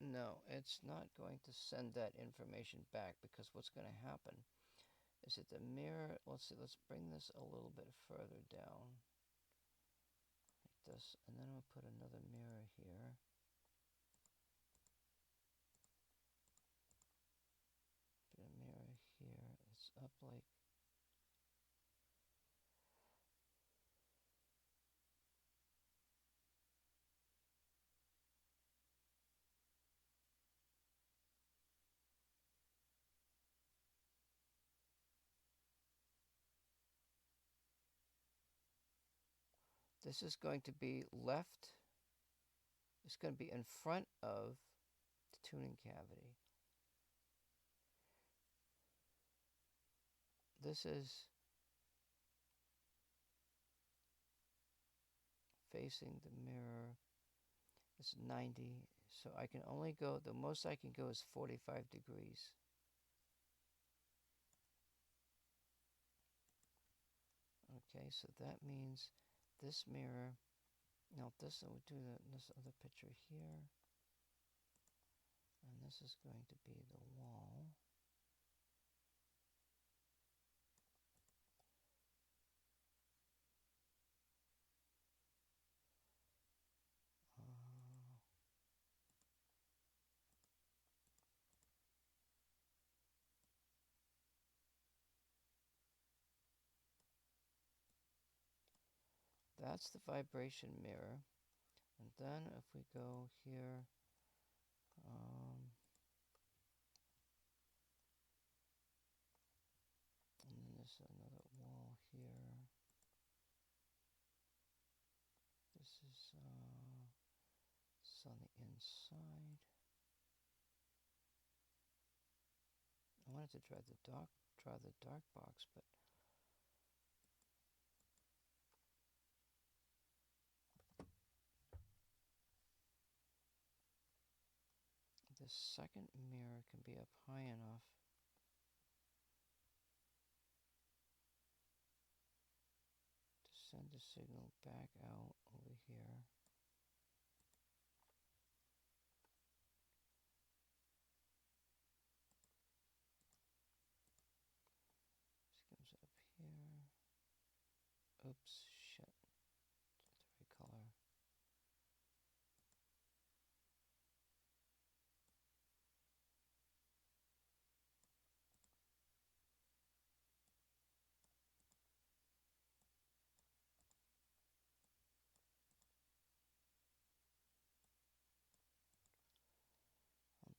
no, it's not going to send that information back, because what's going to happen is that the mirror, let's see, let's bring this a little bit further down, like this, and then we'll put another mirror here. Put a mirror here, it's up like, this is going to be left, it's going to be in front of the tuning cavity. This is facing the mirror. It's 90, so I can only go, the most I can go is 45 degrees. Okay, so that means this mirror, no, this, we'll do this other picture here, and this is going to be the wall. That's the vibration mirror. And then if we go here, and then there's another wall here. This is it's on the inside. I wanted to draw the dark box, but the second mirror can be up high enough to send the signal back out over here. This comes up here. Oops, shit. The right color.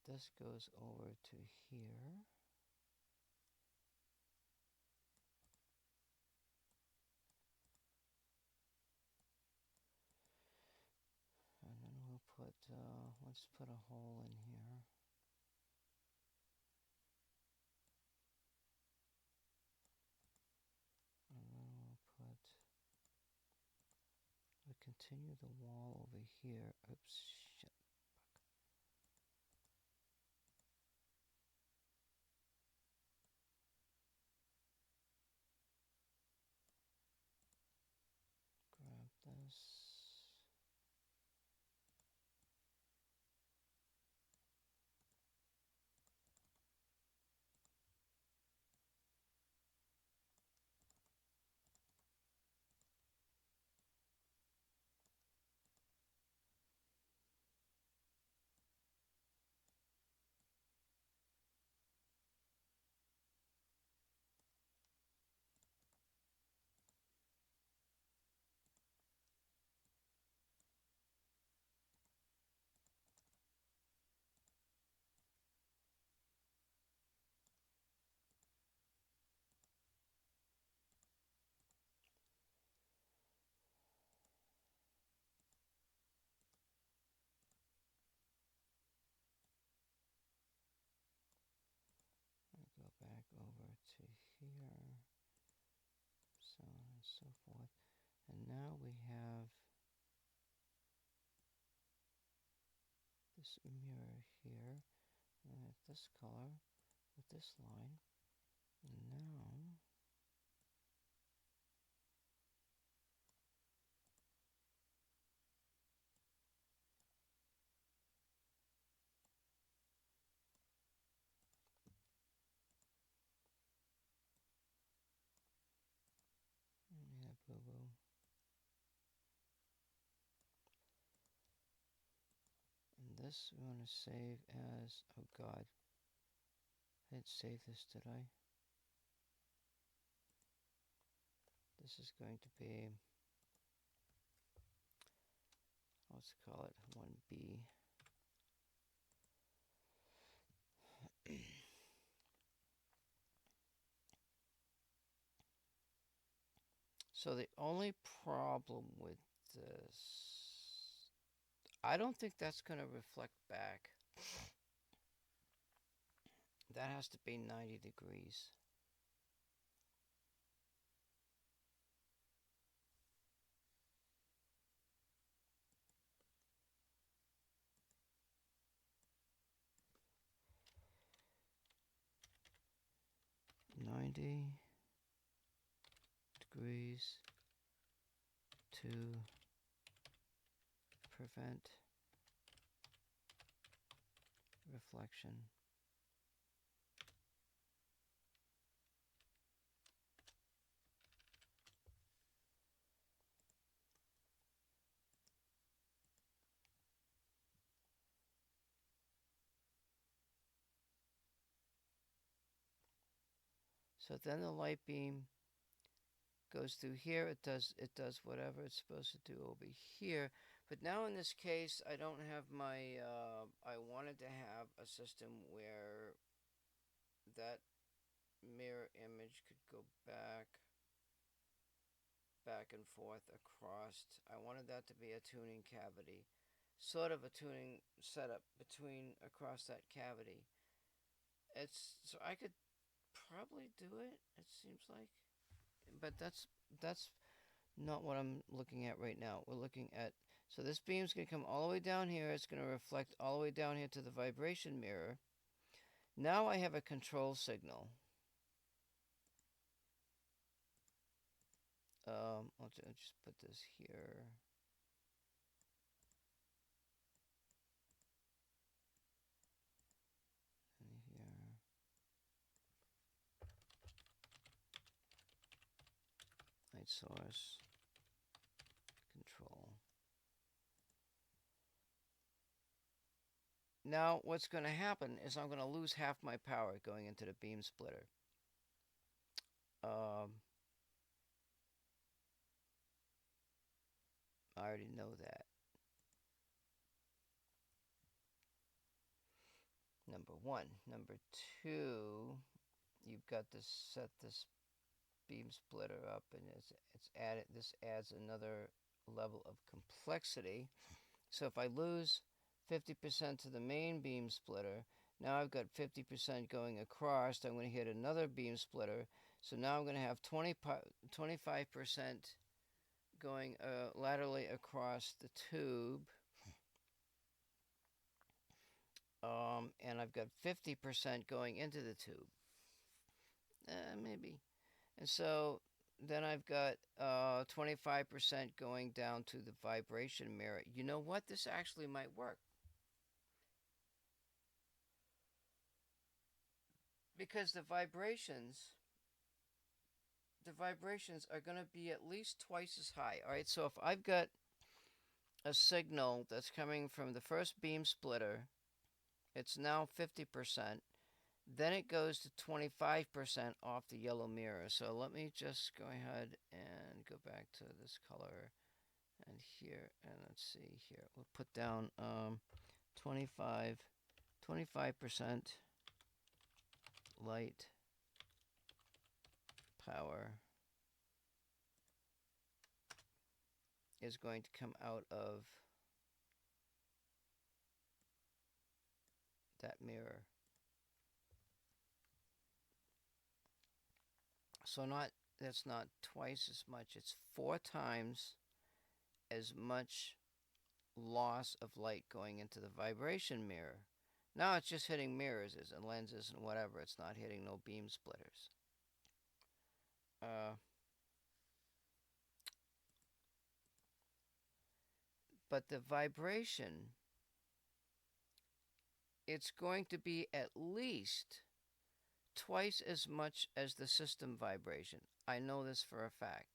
This goes over to here. And then we'll put, let's put a hole in here. And then we'll continue the wall over here. Oops, shit. Grab this. And now we have this mirror here, and I have this color with this line, and now yeah, boo-boo. And this we want to save as, oh god, I didn't save this, did I? This is going to be, let's call it 1B. So the only problem with this, I don't think that's going to reflect back. That has to be 90 degrees. Degrees to prevent reflection. So then the light beam goes through here. It does whatever it's supposed to do over here. But now in this case, I don't have my. I wanted to have a system where that mirror image could go back and forth across. I wanted that to be a tuning cavity, sort of a tuning setup between across that cavity. It's so I could probably do it. It seems like, but that's not what I'm looking at right now. We're looking at, so this beam's going to come all the way down here. It's going to reflect all the way down here to the vibration mirror. Now I have a control signal. I'll just put this here. And here. Light source. Control. Now what's going to happen is I'm going to lose half my power going into the beam splitter. I already know that. Number one. Number two, you've got to set this beam splitter up, and it's added. This adds another level of complexity. So if I lose 50% to the main beam splitter, now I've got 50% going across. I'm going to hit another beam splitter. So now I'm going to have 25% going laterally across the tube. And I've got 50% going into the tube. Maybe. And so then I've got 25% going down to the vibration mirror. You know what? This actually might work. Because the vibrations are going to be at least twice as high. All right, so if I've got a signal that's coming from the first beam splitter, it's now 50%. Then it goes to 25% off the yellow mirror. So let me just go ahead and go back to this color and here, and let's see here. We'll put down 25% light power is going to come out of that mirror. So not That's not twice as much. It's 4 times as much loss of light going into the vibration mirror. Now it's just hitting mirrors and lenses and whatever. It's not hitting no beam splitters. But the vibration, it's going to be at least twice as much as the system vibration. I know this for a fact.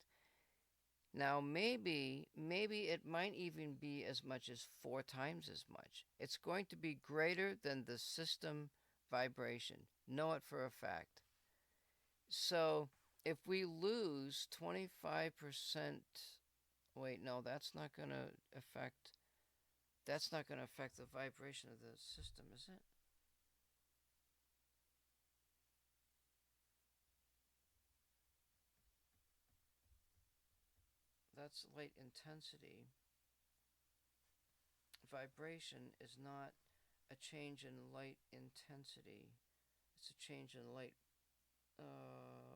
Now maybe it might even be as much as 4 times as much. It's going to be greater than the system vibration. Know it for a fact. So if we lose 25%, wait, no, that's not going to affect the vibration of the system, is it? That's light intensity. Vibration is not a change in light intensity. It's a change in light.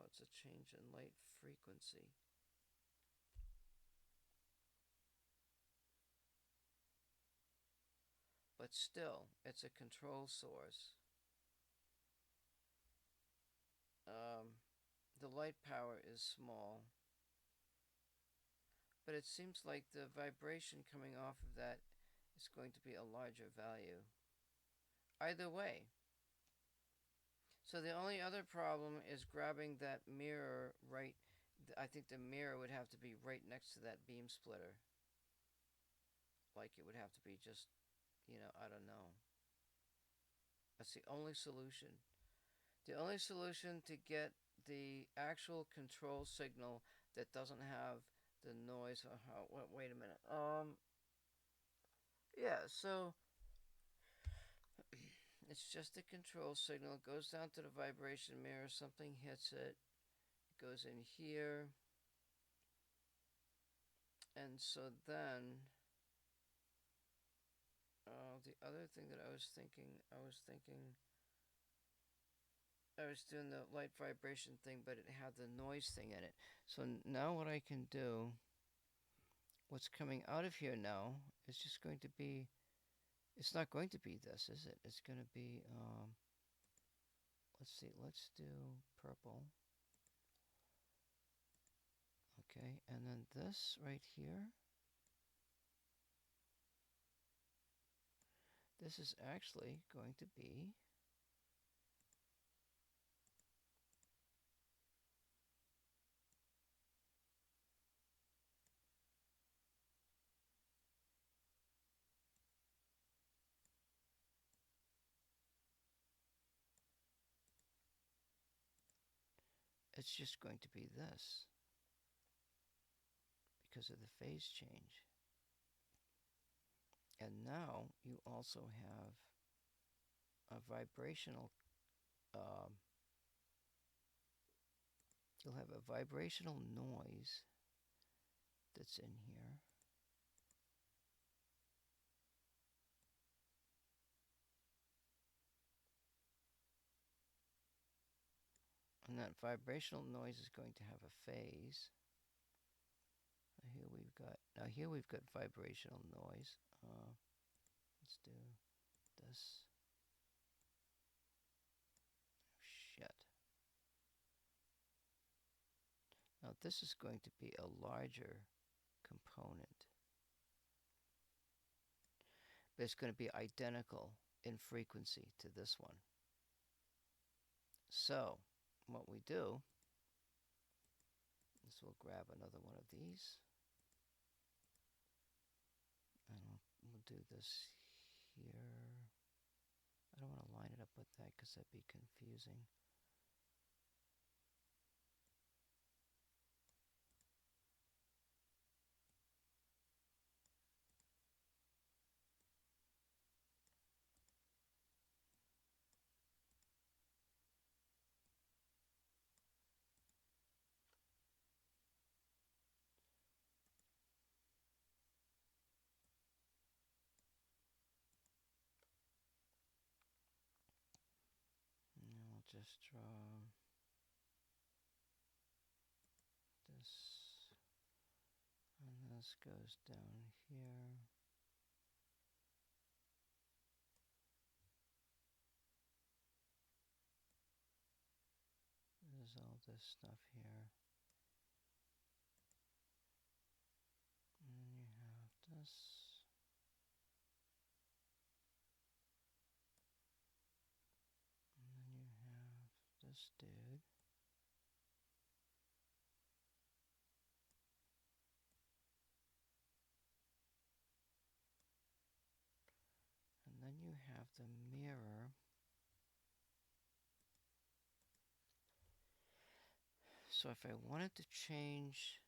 It's a change in light frequency. But still, it's a control source. The light power is small, but it seems like the vibration coming off of that is going to be a larger value. Either way. So the only other problem is grabbing that mirror right. I think the mirror would have to be right next to that beam splitter. Like it would have to be just, I don't know. That's the only solution. The only solution to get the actual control signal that doesn't have the noise. Wait a minute. Yeah. So it's just a control signal. It goes down to the vibration mirror. Something hits it. It goes in here. And so then, the other thing that I was doing the light vibration thing, but it had the noise thing in it. So now what I can do, what's coming out of here now is just going to be, it's not going to be this, is it? It's going to be, let's see, let's do purple. Okay, and then this right here, this is actually going to be, it's just going to be this because of the phase change. And now you also have a vibrational, you'll have a vibrational noise that's in here. And that vibrational noise is going to have a phase. Here we've got vibrational noise. Let's do this. Shit. Now this is going to be a larger component. But it's going to be identical in frequency to this one. So what we do is we'll grab another one of these. And we'll do this here. I don't want to line it up with that because that'd be confusing. And we'll just draw. this goes down here. There's all this stuff here. And then you have this. And then you have this dude. And then you have the mirror. So if I wanted to change,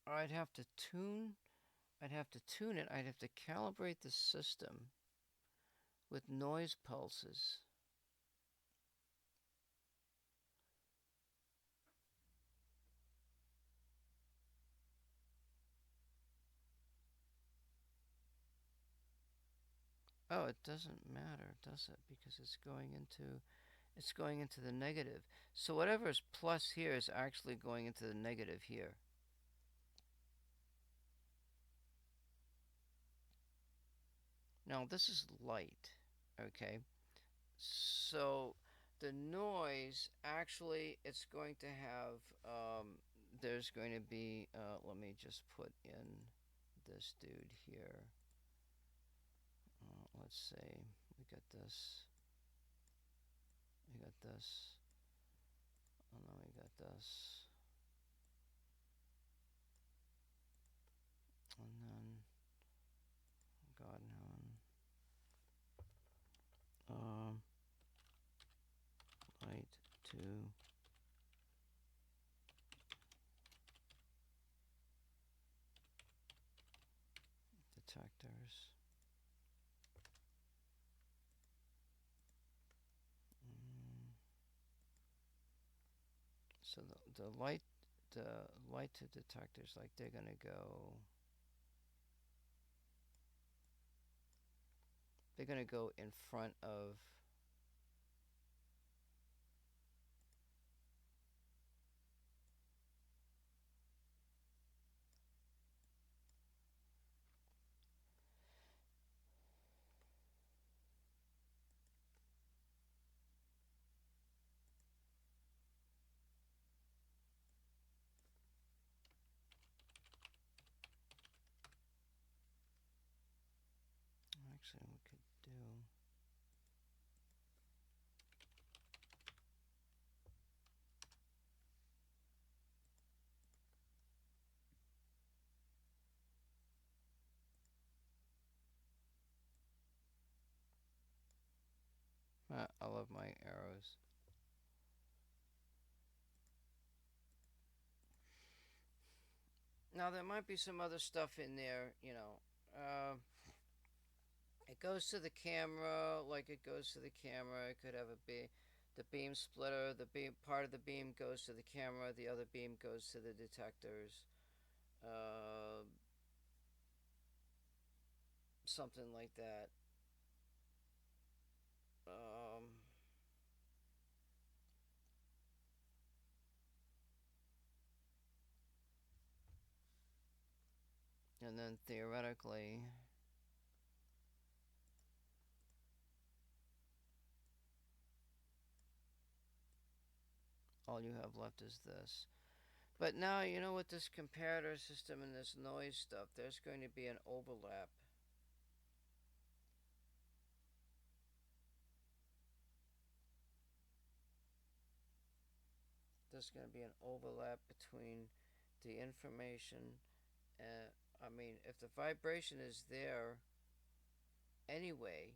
I'd have to tune it. I'd have to calibrate the system with noise pulses. Oh, it doesn't matter, does it? Because it's going into the negative. So whatever is plus here is actually going into the negative here. Now this is light, okay? So the noise actually, it's going to have, there's going to be, let me just put in this dude here. Let's see, we got this, and then we got this, and then God known, light to detectors. So the light to detectors, like they're gonna go in front of actually we could do I love my arrows. Now there might be some other stuff in there, you know. It goes to the camera, like it goes to the camera. It could have the beam splitter. The beam part of the beam goes to the camera. The other beam goes to the detectors. Something like that. And then theoretically, all you have left is this. But now, you know, with this comparator system and this noise stuff, there's going to be an overlap. There's going to be an overlap between the information. I mean, if the vibration is there anyway,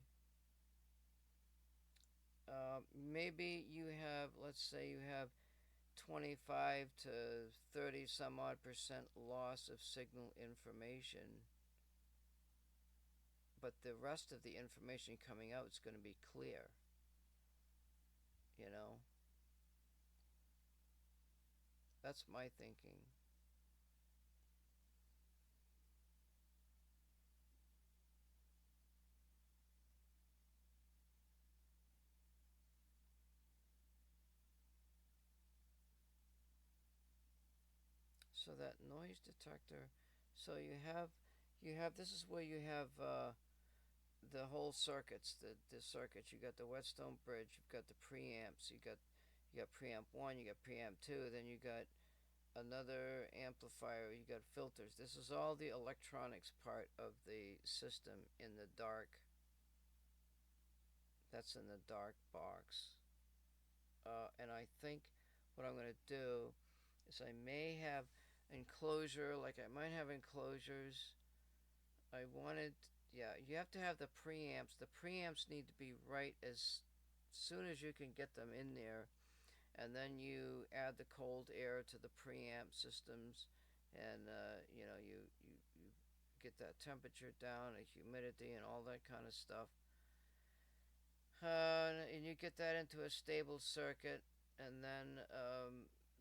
maybe you have, let's say you have 25 to 30 some odd percent loss of signal information, but the rest of the information coming out is going to be clear, you know? That's my thinking. So that noise detector, so you have this is where you have the whole circuits, the circuits. You got the whetstone bridge, you've got the preamps, you got preamp 1, you got preamp 2, then you got another amplifier, you got filters. This is all the electronics part of the system in the dark. That's in the dark box. And I think what I'm going to do is I may have enclosure, like I might have enclosures. I wanted, yeah, you have to have the preamps. The preamps need to be right as soon as you can get them in there. And then you add the cold air to the preamp systems, and you get that temperature down, the humidity, and all that kind of stuff. And you get that into a stable circuit, and then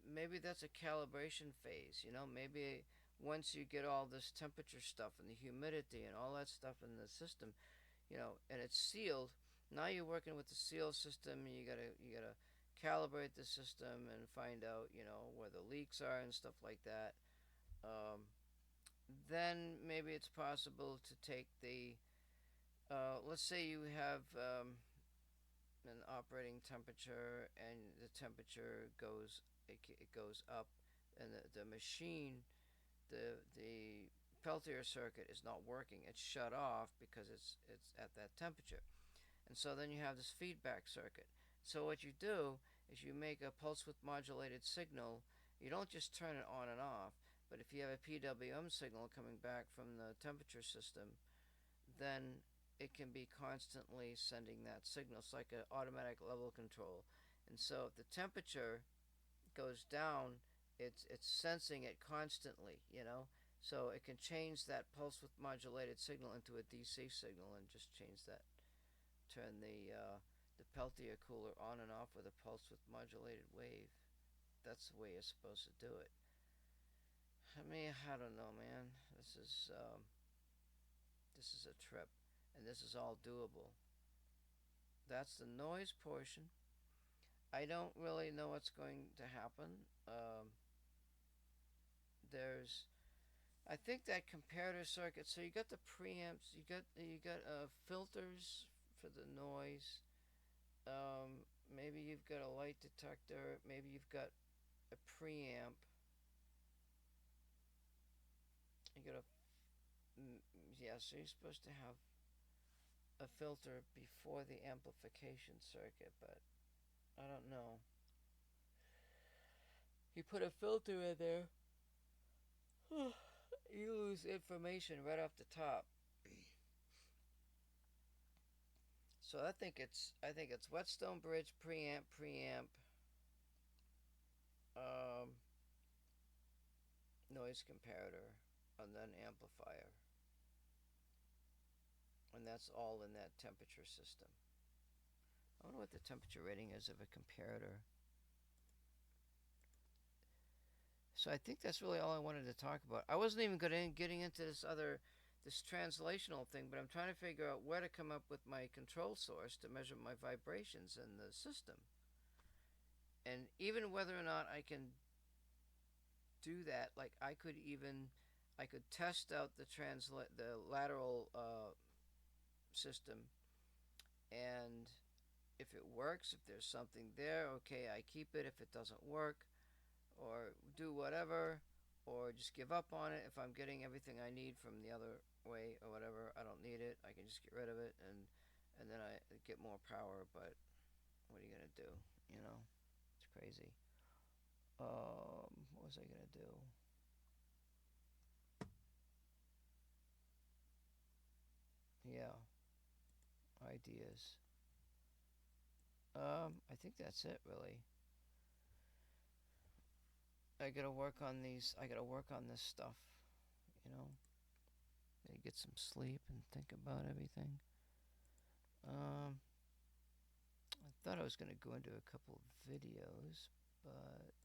maybe that's a calibration phase. Maybe once you get all this temperature stuff and the humidity and all that stuff in the system, and it's sealed. Now you're working with the seal system, and you gotta calibrate the system and find out where the leaks are and stuff like that. Um, then maybe it's possible to take the let's say you have an operating temperature, and the temperature goes up, and the machine, the Peltier circuit is not working. It's shut off because it's at that temperature. And so then you have this feedback circuit. So what you do is you make a pulse width modulated signal. You don't just turn it on and off, but if you have a PWM signal coming back from the temperature system, then it can be constantly sending that signal. It's like an automatic level control. And so if the temperature goes down, it's sensing it constantly. So it can change that pulse width modulated signal into a DC signal and just change that. Turn the Peltier cooler on and off with a pulse width modulated wave. That's the way you're supposed to do it. I mean, I don't know, man. This is a trip, and this is all doable. That's the noise portion. I don't really know what's going to happen. There's, I think that comparator circuit. So you got the preamps, you got filters for the noise. Maybe you've got a light detector. Maybe you've got a preamp. You got a yeah. So you're supposed to have a filter before the amplification circuit, but I don't know. You put a filter in there, you lose information right off the top. So I think it's whetstone bridge, preamp, um, noise comparator, and then amplifier, and that's all in that temperature system. I wonder what the temperature rating is of a comparator. So I think that's really all I wanted to talk about. I wasn't even getting into this translational thing, but I'm trying to figure out where to come up with my control source to measure my vibrations in the system, and even whether or not I can do that. Like I could test out the lateral system, and if it works, if there's something there, okay, I keep it. If it doesn't work, or do whatever, or just give up on it. If I'm getting everything I need from the other way or whatever, I don't need it. I can just get rid of it, and then I get more power. But what are you gonna do? It's crazy. What was I gonna do? Yeah, ideas. I think that's it really. I gotta work on these. I gotta work on this stuff. You know, gotta get some sleep and think about everything. Um, I thought I was gonna go into a couple of videos, but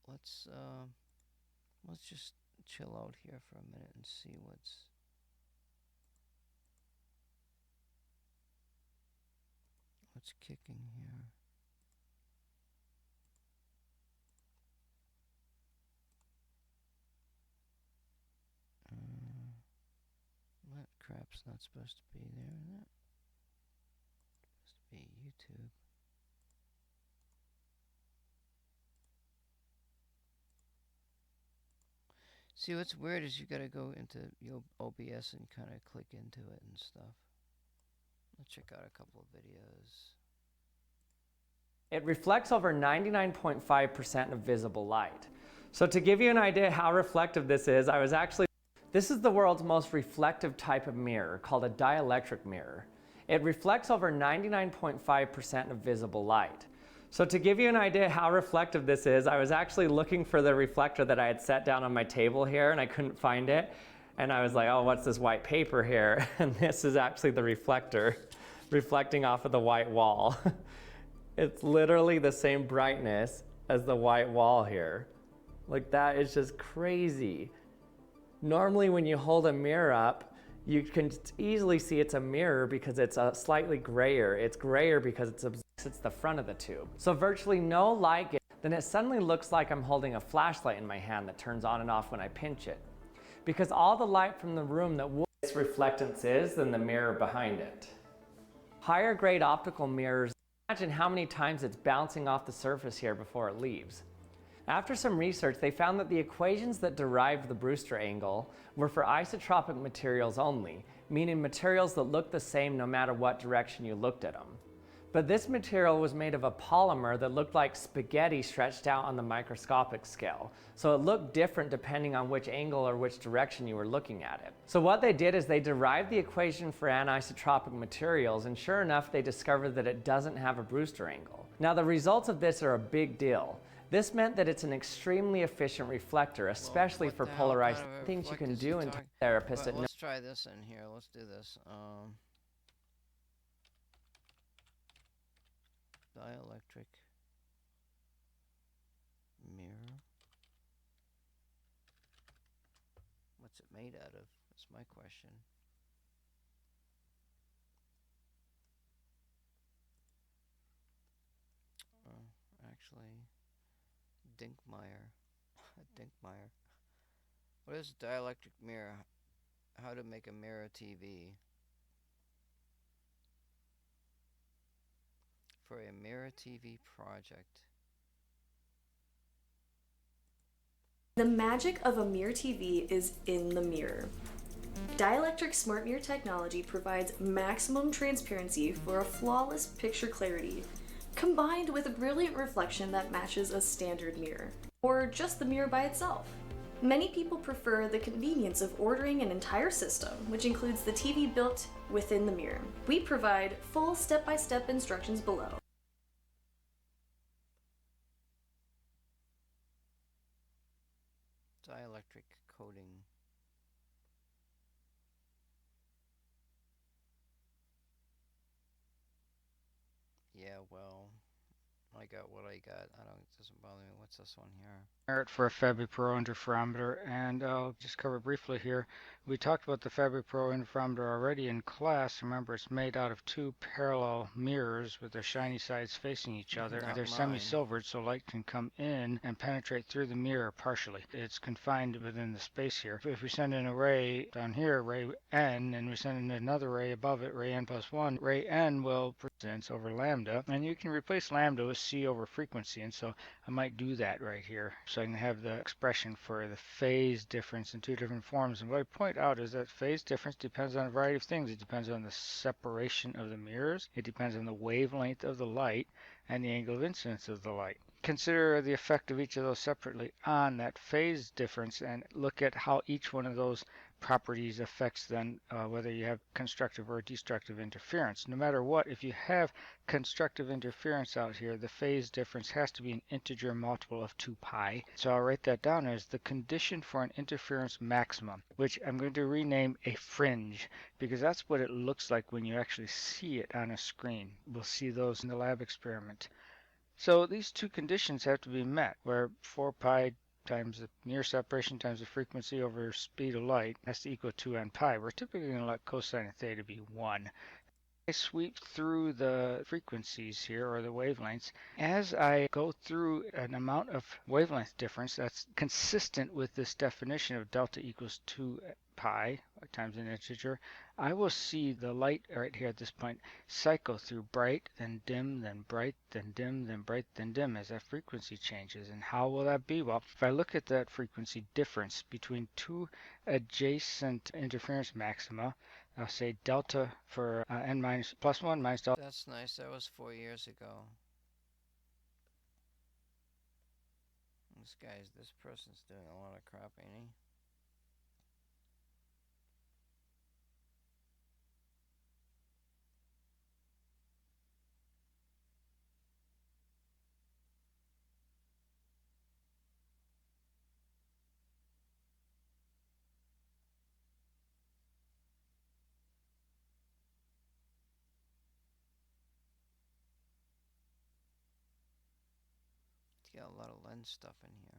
let's just chill out here for a minute and see what's kicking here. Oops, not supposed to be there. Not supposed to be YouTube. See, what's weird is you gotta go into your OBS and kind of click into it and stuff. Let's check out a couple of videos. It reflects over 99.5% of visible light. So to give you an idea how reflective this is, this is the world's most reflective type of mirror, called a dielectric mirror. It reflects over 99.5% of visible light. So to give you an idea how reflective this is, I was actually looking for the reflector that I had set down on my table here, and I couldn't find it. And I was like, oh, what's this white paper here? And this is actually the reflector reflecting off of the white wall. It's literally the same brightness as the white wall here. Like, that is just crazy. Normally when you hold a mirror up, you can easily see it's a mirror because it's slightly grayer. It's grayer because it's the front of the tube. So virtually no light then it suddenly looks like I'm holding a flashlight in my hand that turns on and off when I pinch it. Because all the light from the room that this reflectance is than the mirror behind it. Higher grade optical mirrors, imagine how many times it's bouncing off the surface here before it leaves. After some research, they found that the equations that derived the Brewster angle were for isotropic materials only, meaning materials that look the same no matter what direction you looked at them. But this material was made of a polymer that looked like spaghetti stretched out on the microscopic scale. So it looked different depending on which angle or which direction you were looking at it. So what they did is they derived the equation for anisotropic materials, and sure enough, they discovered that it doesn't have a Brewster angle. Now the results of this are a big deal. This meant that it's an extremely efficient reflector, especially for polarized things you can do in therapists. Let's try this in here. Let's do this. Dielectric mirror. What's it made out of? That's my question. Actually, Dinkmeyer. Dinkmeyer. What is dielectric mirror? How to make a mirror TV. For a mirror TV project. The magic of a mirror TV is in the mirror. Dielectric smart mirror technology provides maximum transparency for a flawless picture clarity, combined with a brilliant reflection that matches a standard mirror, or just the mirror by itself. Many people prefer the convenience of ordering an entire system, which includes the TV built within the mirror. We provide full step-by-step instructions below. Dielectric coating. Yeah, well, I got what I got. It doesn't bother me. What's this one here? Merit for a FabiPro interferometer, and I'll just cover briefly here. We talked about the FabiPro interferometer already in class. Remember, it's made out of two parallel mirrors with their shiny sides facing each other. They're semi-silvered, so light can come in and penetrate through the mirror partially. It's confined within the space here. If we send an array down here, ray n, and we send in another ray above it, ray n plus 1, ray n will present over lambda, and you can replace lambda with c over frequency, and so I might do that right here. So I can have the expression for the phase difference in two different forms. And what I point out is that phase difference depends on a variety of things. It depends on the separation of the mirrors. It depends on the wavelength of the light and the angle of incidence of the light. Consider the effect of each of those separately on that phase difference and look at how each one of those properties affects then whether you have constructive or destructive interference. No matter what, if you have constructive interference out here, the phase difference has to be an integer multiple of 2 pi. So I'll write that down as the condition for an interference maximum, which I'm going to rename a fringe, because that's what it looks like when you actually see it on a screen. We'll see those in the lab experiment. So these two conditions have to be met, where 4 pi times the mirror separation times the frequency over speed of light has to equal 2n pi. We're typically going to let cosine of theta be 1. sweep through the frequencies here, or the wavelengths, as I go through an amount of wavelength difference that's consistent with this definition of delta equals 2 pi times an integer, I will see the light right here at this point cycle through bright, then dim, then bright, then dim, then bright, then dim as that frequency changes. And how will that be? Well, if I look at that frequency difference between two adjacent interference maxima, I'll say delta for n minus plus 1 minus delta. That's nice. That was 4 years ago. This person's doing a lot of crap, ain't he? He's got a lot of lens stuff in here.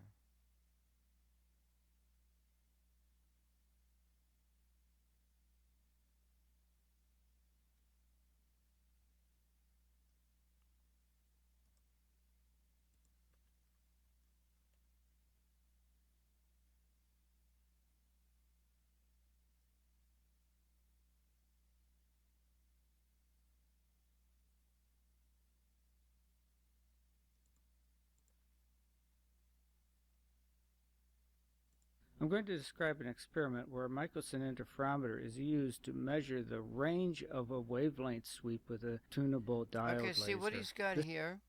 I'm going to describe an experiment where a Michelson interferometer is used to measure the range of a wavelength sweep with a tunable diode laser. Okay, see what he's got here.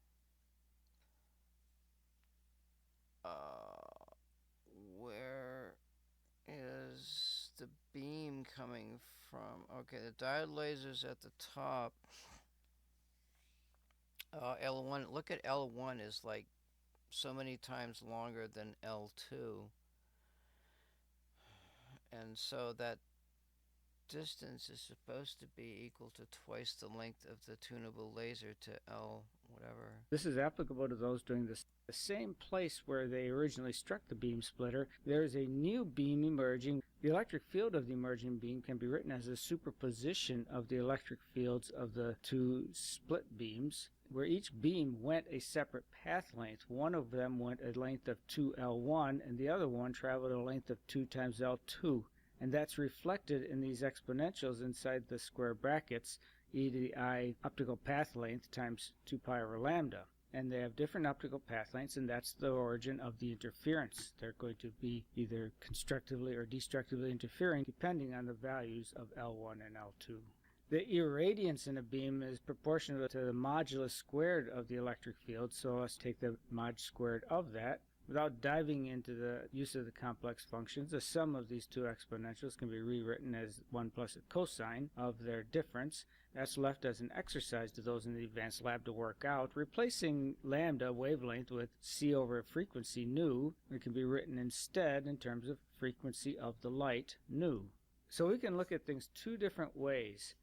Where is the beam coming from? Okay, the diode laser's at the top. L1, look at L1 is like so many times longer than L2. And so that distance is supposed to be equal to twice the length of the tunable laser to L whatever. This is applicable to those doing the same place where they originally struck the beam splitter. There is a new beam emerging. The electric field of the emerging beam can be written as a superposition of the electric fields of the two split beams, where each beam went a separate path length. One of them went a length of 2L1 and the other one traveled a length of 2 times L2. And that's reflected in these exponentials inside the square brackets, e to the I optical path length times 2 pi over lambda. And they have different optical path lengths, and that's the origin of the interference. They're going to be either constructively or destructively interfering depending on the values of L1 and L2. The irradiance in a beam is proportional to the modulus squared of the electric field, so let's take the mod squared of that. Without diving into the use of the complex functions, the sum of these two exponentials can be rewritten as 1 plus a cosine of their difference. That's left as an exercise to those in the advanced lab to work out. Replacing lambda wavelength with c over frequency nu, it can be written instead in terms of frequency of the light nu. So we can look at things two different ways.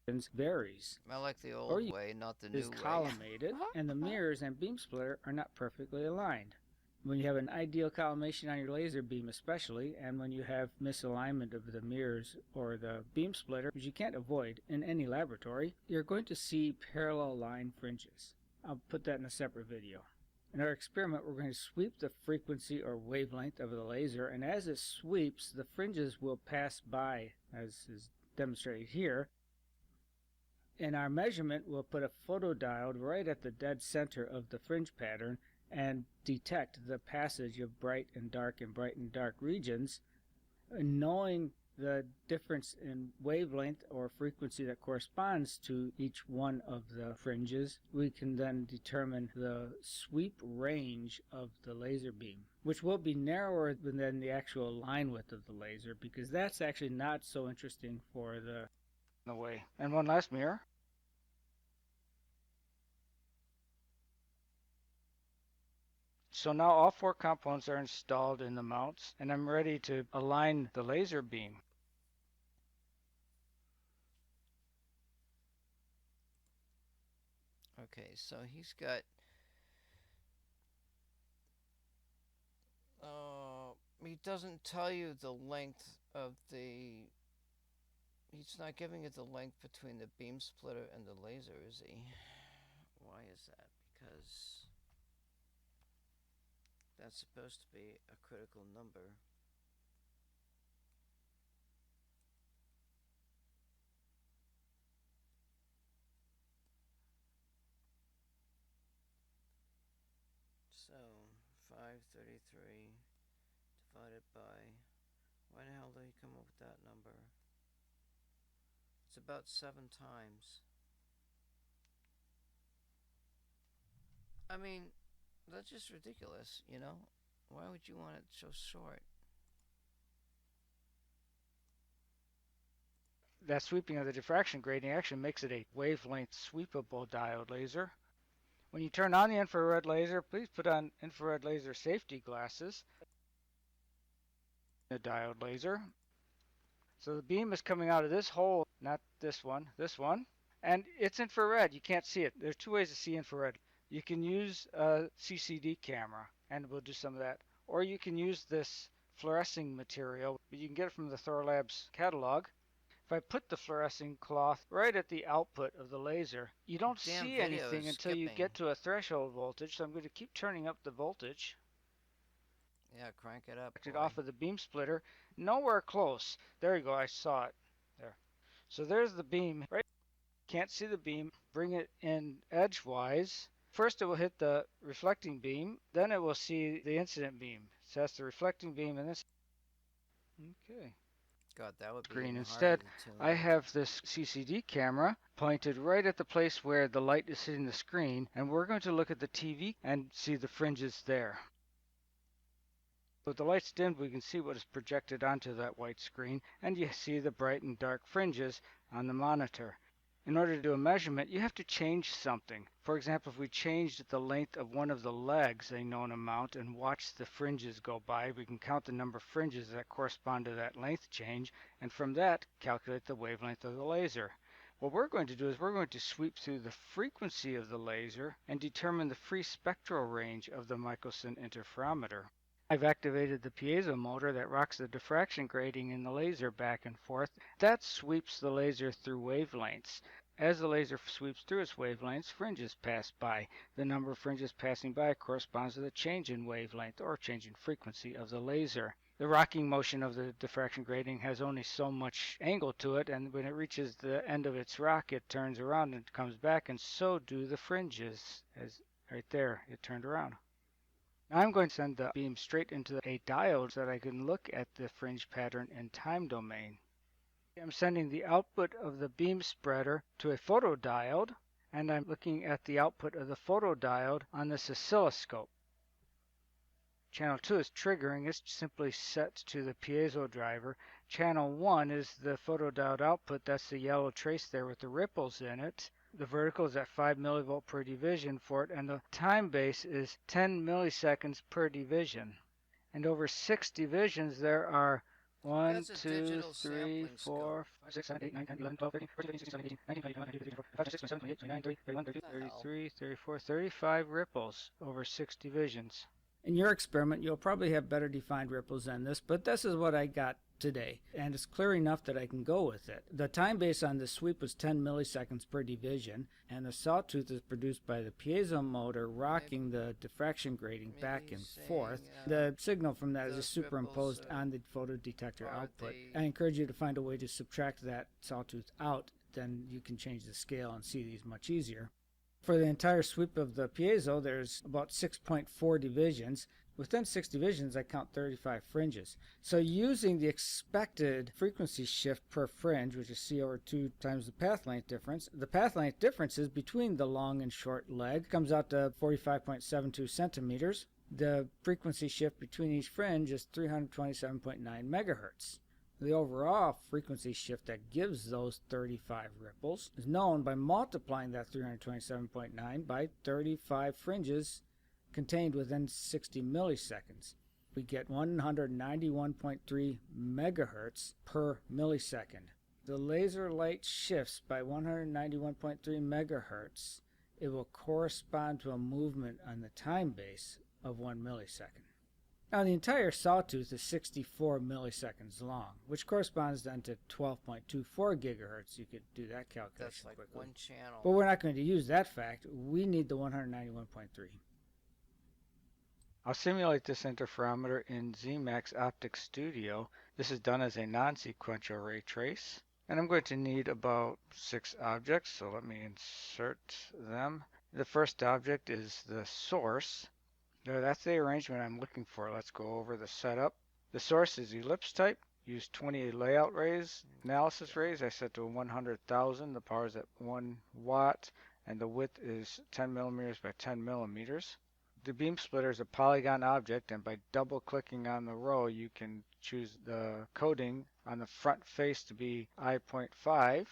It varies. I like the old way, not the new way. Is collimated, and the mirrors and beam splitter are not perfectly aligned. When you have an ideal collimation on your laser beam especially, and when you have misalignment of the mirrors or the beam splitter, which you can't avoid in any laboratory, you're going to see parallel line fringes. I'll put that in a separate video. In our experiment, we're going to sweep the frequency or wavelength of the laser, and as it sweeps, the fringes will pass by, as is demonstrated here. In our measurement, we'll put a photodiode right at the dead center of the fringe pattern and detect the passage of bright and dark regions. And knowing the difference in wavelength or frequency that corresponds to each one of the fringes, we can then determine the sweep range of the laser beam, which will be narrower than the actual line width of the laser, because that's actually not so interesting for the way. And one last mirror. So now all four components are installed in the mounts, and I'm ready to align the laser beam. Okay, so he's got he doesn't tell you the length of the He's not giving it the length between the beam splitter and the laser, is he? Why is that? Because that's supposed to be a critical number. So 533 divided by, why the hell did he come up with that number? It's about 7 times. I mean, that's just ridiculous, you know? Why would you want it so short? That sweeping of the diffraction grating actually makes it a wavelength sweepable diode laser. When you turn on the infrared laser, please put on infrared laser safety glasses. The diode laser. So the beam is coming out of this hole, not this one, and it's infrared. You can't see it. There's 2 ways to see infrared. You can use a CCD camera, and we'll do some of that, or you can use this fluorescing material. You can get it from the Thorlabs catalog. If I put the fluorescing cloth right at the output of the laser, you don't see anything until you get to a threshold voltage, so I'm going to keep turning up the voltage. Yeah, crank it up. Off of the beam splitter. Nowhere close. There you go, I saw it. There. So there's the beam. Right. Can't see the beam. Bring it in edgewise. First it will hit the reflecting beam, then it will see the incident beam. So that's the reflecting beam and this. Okay. God, that would be green. Instead, I have this CCD camera pointed right at the place where the light is hitting the screen, and we're going to look at the TV and see the fringes there. With the lights dimmed, we can see what is projected onto that white screen, and you see the bright and dark fringes on the monitor. In order to do a measurement, you have to change something. For example, if we changed the length of one of the legs a known amount and watched the fringes go by, we can count the number of fringes that correspond to that length change, and from that, calculate the wavelength of the laser. What we're going to do is we're going to sweep through the frequency of the laser and determine the free spectral range of the Michelson interferometer. I've activated the piezo motor that rocks the diffraction grating in the laser back and forth. That sweeps the laser through wavelengths. As the laser sweeps through its wavelengths, fringes pass by. The number of fringes passing by corresponds to the change in wavelength or change in frequency of the laser. The rocking motion of the diffraction grating has only so much angle to it, and when it reaches the end of its rock, it turns around and comes back, and so do the fringes. As right there, it turned around. I'm going to send the beam straight into a diode so that I can look at the fringe pattern in time domain. I'm sending the output of the beam spreader to a photodiode, and I'm looking at the output of the photodiode on this oscilloscope. Channel 2 is triggering. It's simply set to the piezo driver. Channel 1 is the photodiode output. That's the yellow trace there with the ripples in it. The vertical is at 5 millivolt per division for it, and the time base is 10 milliseconds per division. And over 6 divisions, there are 1, 2, 3, 4, 5, 6, 7, 8, 9, 10, 11, 12, 13, 14, 15, 16, 17, 18, 19, 20, 21, 22, 23, 24, 25, 26, 27, 28, 29, 30, 31, 32, 33, 34, 35 ripples over 6 divisions. In your experiment, you'll probably have better defined ripples than this, but this is what I got today, and it's clear enough that I can go with it. The time base on this sweep was 10 milliseconds per division, and the sawtooth is produced by the piezo motor rocking the diffraction grating back and forth. The signal from that is just superimposed on the photodetector output. I encourage you to find a way to subtract that sawtooth out, then you can change the scale and see these much easier. For the entire sweep of the piezo, there's about 6.4 divisions. Within 6 divisions, I count 35 fringes. So using the expected frequency shift per fringe, which is C over 2 times the path length difference, the path length differences between the long and short leg comes out to 45.72 centimeters. The frequency shift between each fringe is 327.9 megahertz. The overall frequency shift that gives those 35 ripples is known by multiplying that 327.9 by 35 fringes contained within 60 milliseconds. We get 191.3 megahertz per millisecond. The laser light shifts by 191.3 megahertz. It will correspond to a movement on the time base of 1 millisecond. Now, the entire sawtooth is 64 milliseconds long, which corresponds then to 12.24 gigahertz. You could do that calculation That's like quickly. one channel. But we're not going to use that fact. We need the 191.3. I'll simulate this interferometer in ZMAX Optics Studio. This is done as a non-sequential ray trace. And I'm going to need about 6 objects, so let me insert them. The first object is the source. There, that's the arrangement I'm looking for. Let's go over the setup. The source is ellipse type. Use 20 layout rays. Analysis rays I set to 100,000. The power is at 1 watt, and the width is 10 millimeters by 10 millimeters. The beam splitter is a polygon object, and by double clicking on the row you can choose the coding on the front face to be I.5.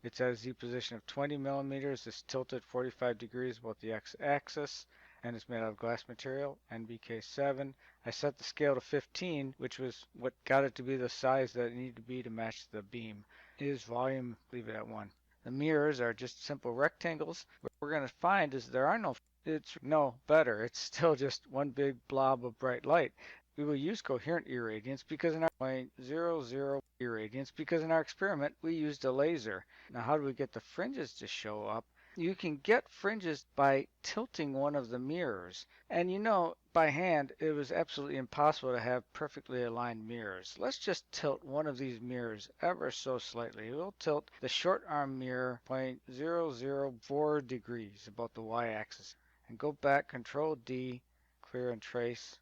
It's at a Z position of 20 millimeters. It's tilted 45 degrees about the x-axis, and it's made out of glass material, NBK7. I set the scale to 15, which was what got it to be the size that it needed to be to match the beam. Is volume, leave it at 1. The mirrors are just simple rectangles. What we're going to find is there are no, it's no better. It's still just one big blob of bright light. We will use coherent irradiance because in our 0.00 irradiance because in our experiment we used a laser. Now how do we get the fringes to show up? You can get fringes by tilting one of the mirrors. And you know, by hand, it was absolutely impossible to have perfectly aligned mirrors. Let's just tilt one of these mirrors ever so slightly. We'll tilt the short arm mirror 0.004 degrees about the y-axis. And go back, Control D, clear and trace.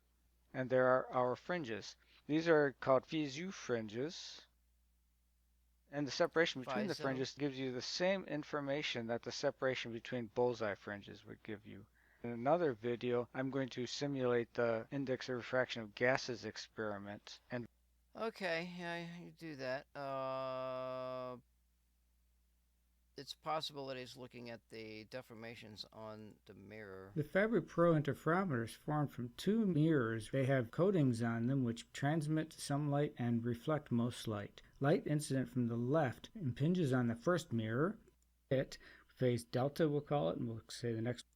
And there are our fringes. These are called Fizeau fringes. And the separation between the fringes gives you the same information that the separation between bullseye fringes would give you. In another video, I'm going to simulate the index of refraction of gases experiment. And Okay, yeah, you do that. It's possible that he's looking at the deformations on the mirror. The Fabry-Pro interferometer is formed from 2 mirrors. They have coatings on them which transmit some light and reflect most light. Light incident from the left impinges on the first mirror. It, phase delta we'll call it, and we'll say the next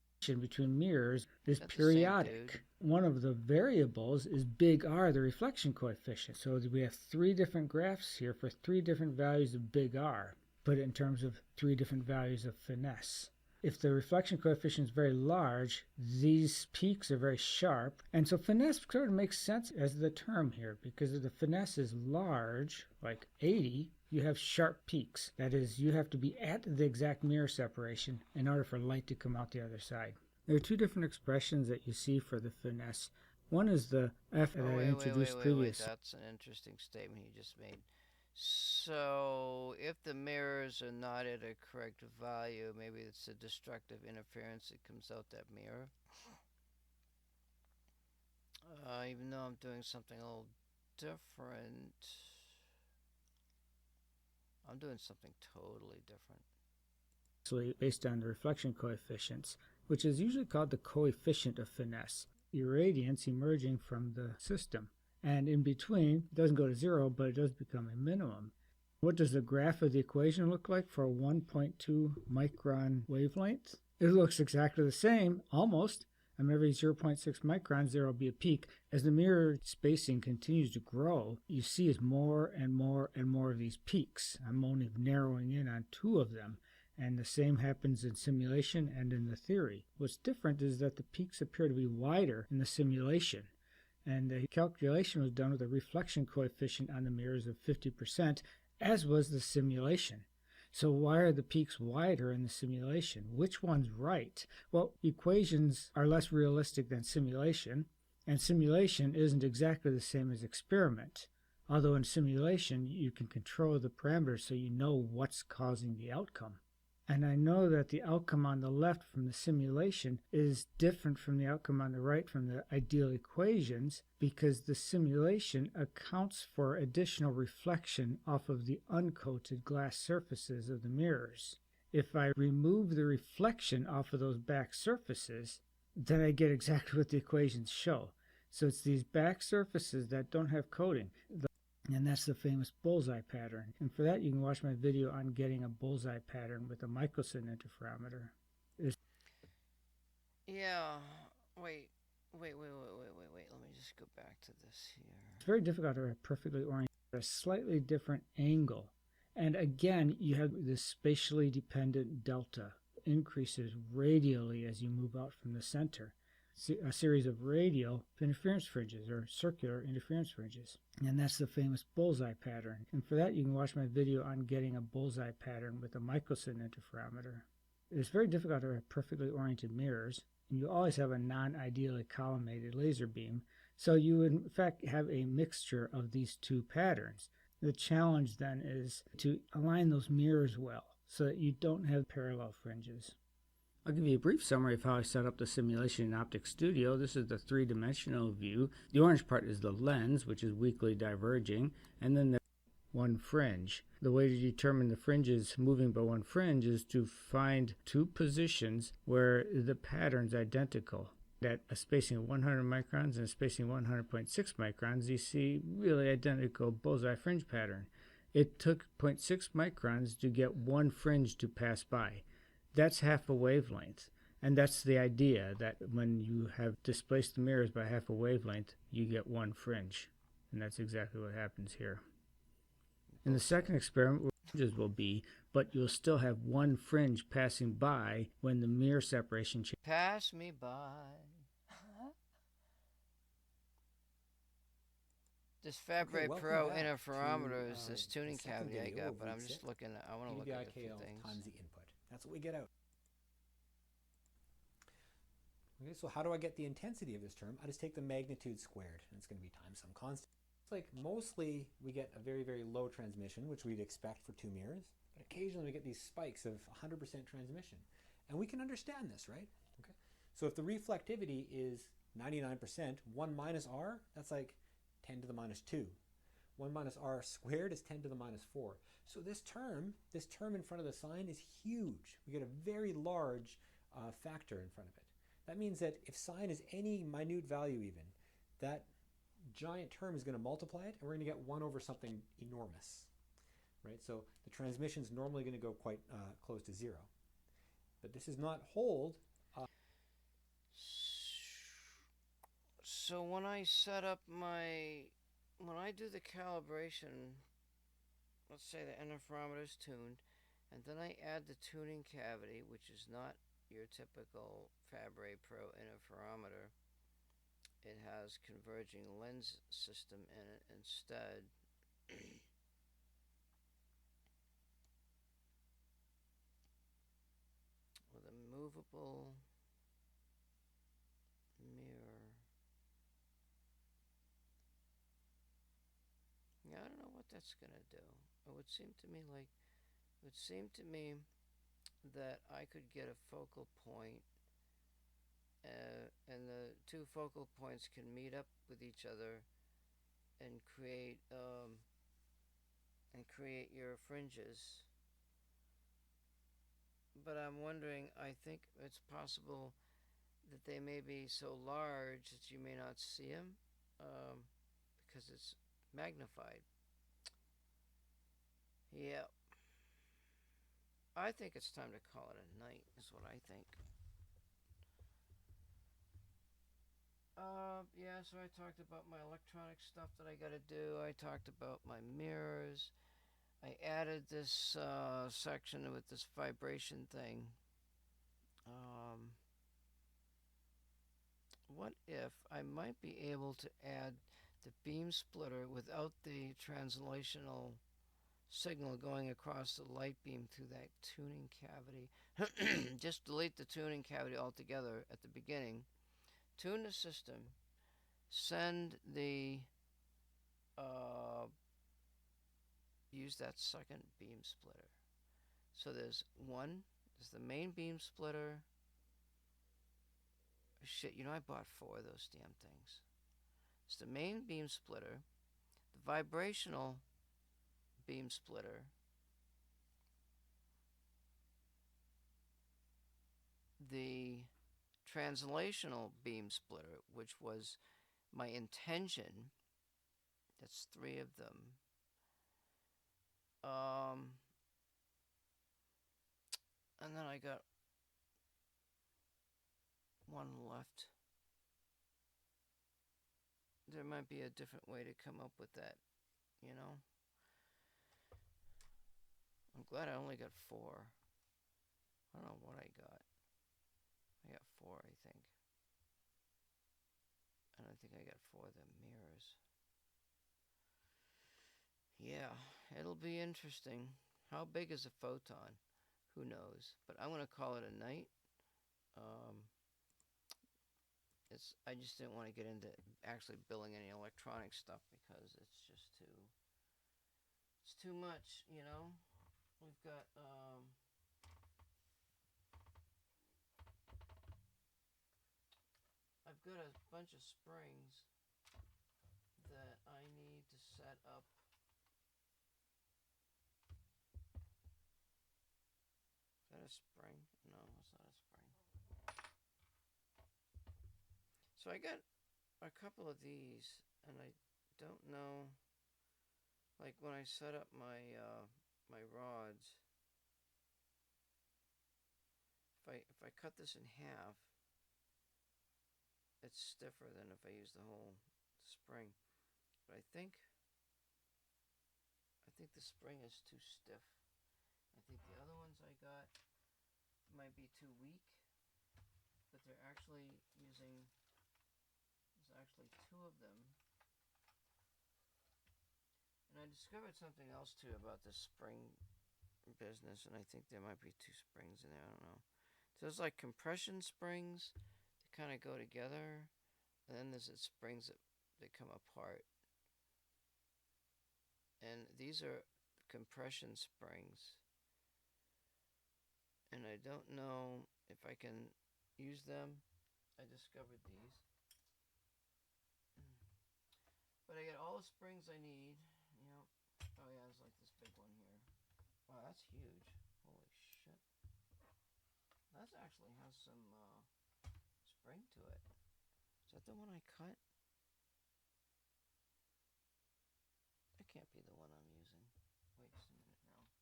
between mirrors is That's periodic. One of the variables is big R, the reflection coefficient. So we have 3 different graphs here for 3 different values of big R. Put it in terms of 3 different values of finesse. If the reflection coefficient is very large, these peaks are very sharp. And so finesse sort of makes sense as the term here, because if the finesse is large, like 80, you have sharp peaks. That is, you have to be at the exact mirror separation in order for light to come out the other side. There are 2 different expressions that you see for the finesse. One is the F that I introduced previously. That's an interesting statement you just made. So, if the mirrors are not at a correct value, maybe it's a destructive interference that comes out that mirror. Even though I'm doing something a little different, I'm doing something totally different. Based on the reflection coefficients, which is usually called the coefficient of finesse, irradiance emerging from the system. And in between, it doesn't go to 0, but it does become a minimum. What does the graph of the equation look like for a 1.2 micron wavelength? It looks exactly the same, almost. And every 0.6 microns, there will be a peak. As the mirror spacing continues to grow, you see is more and more and more of these peaks. I'm only narrowing in on 2 of them. And the same happens in simulation and in the theory. What's different is that the peaks appear to be wider in the simulation. And the calculation was done with a reflection coefficient on the mirrors of 50%, as was the simulation. So why are the peaks wider in the simulation? Which one's right? Well, equations are less realistic than simulation, and simulation isn't exactly the same as experiment. Although in simulation, you can control the parameters so you know what's causing the outcome. And I know that the outcome on the left from the simulation is different from the outcome on the right from the ideal equations because the simulation accounts for additional reflection off of the uncoated glass surfaces of the mirrors. If I remove the reflection off of those back surfaces, then I get exactly what the equations show. So it's these back surfaces that don't have coating. And that's the famous bullseye pattern. And for that, you can watch my video on getting a bullseye pattern with a microsync interferometer. Yeah. Wait. Let me just just go back to this here. It's very difficult to have perfectly oriented at a slightly different angle. And again, you have this spatially dependent delta increases radially as you move out from the center. A series of radial interference fringes or circular interference fringes. And that's the famous bullseye pattern. And for that, you can watch my video on getting a bullseye pattern with a microsync interferometer. It's very difficult to have perfectly oriented mirrors, and you always have a non-ideally collimated laser beam. So you would in fact have a mixture of these two patterns. The challenge then is to align those mirrors well so that you don't have parallel fringes. I'll give you a brief summary of how I set up the simulation in Optics Studio. This is the three-dimensional view. The orange part is the lens, which is weakly diverging, and then the one fringe. The way to determine the fringes moving by one fringe is to find two positions where the pattern's identical. At a spacing of 100 microns and a spacing of 100.6 microns, you see really identical bullseye fringe pattern. It took 0.6 microns to get one fringe to pass by. That's half a wavelength. And that's the idea, that when you have displaced the mirrors by half a wavelength, you get one fringe. And that's exactly what happens here. In the second experiment, fringes will be, but you'll still have one fringe passing by when the mirror separation changes. Pass me by. This Fabre Pro interferometer is this tuning cavity I got, but I'm just looking at, I want to look at a few things. Times the input. That's what we get out. Okay, so how do I get the intensity of this term? I just take the magnitude squared, and it's going to be times some constant. It's like mostly we get a very, very low transmission, which we'd expect for two mirrors, but occasionally we get these spikes of 100% transmission. And we can understand this, right? Okay. So if the reflectivity is 99%, 1 minus r, that's like 10 to the minus 2. 1 minus r squared is 10 to the minus 4. So this term in front of the sign is huge. We get a very large factor in front of it. That means that if sine is any minute value even, that giant term is going to multiply it, and we're going to get 1 over something enormous. Right? So the transmission is normally going to go quite close to 0. But this is not hold. So when I set up when I do the calibration, let's say the interferometer is tuned, and then I add the tuning cavity, which is not your typical Fabre Pro interferometer. It has converging lens system in it instead. With a movable mirror. Yeah, I don't know what that's gonna do. It would seem to me that I could get a focal point, and the two focal points can meet up with each other and create your fringes. But I'm wondering, I think it's possible that they may be so large that you may not see them because it's magnified. Yeah. I think it's time to call it a night, is what I think. Yeah, so I talked about my electronic stuff that I gotta do. I talked about my mirrors. I added this section with this vibration thing. What if I might be able to add the beam splitter without the translational signal going across the light beam through that tuning cavity? Just delete the tuning cavity altogether at the beginning. Tune the system. Send the use that second beam splitter. So there's the main beam splitter. Shit, I bought 4 of those damn things. It's the main beam splitter, the vibrational beam splitter, the translational beam splitter, which was my intention. That's 3 of them. And then I got 1 left. there might be a different way to come up with that, you know? I'm glad I only got 4. I don't know what I got. I got 4, I think. And I think I got 4 of the mirrors. Yeah, it'll be interesting. How big is a photon? Who knows? But I'm going to call it a night. I just didn't want to get into actually building any electronic stuff because it's just it's too much, you know? We've got, I've got a bunch of springs that I need to set up. Is that a spring? No, it's not a spring. So I got a couple of these, and I don't know, like when I set up my my rods, if I cut this in half, it's stiffer than if I use the whole spring. But I think the spring is too stiff. I think the other ones I got might be too weak, but they're actually using, there's actually 2 of them. And I discovered something else too about this spring business, and I think there might be 2 springs in there, I don't know. So there's like compression springs that kind of go together, and then there's the springs that come apart. And these are compression springs. And I don't know if I can use them. I discovered these. But I got all the springs I need. You know. Oh yeah, there's like this big one here. Wow, that's huge. Holy shit. That actually has some spring to it. Is that the one I cut? That can't be the one I'm using. Wait just a minute now.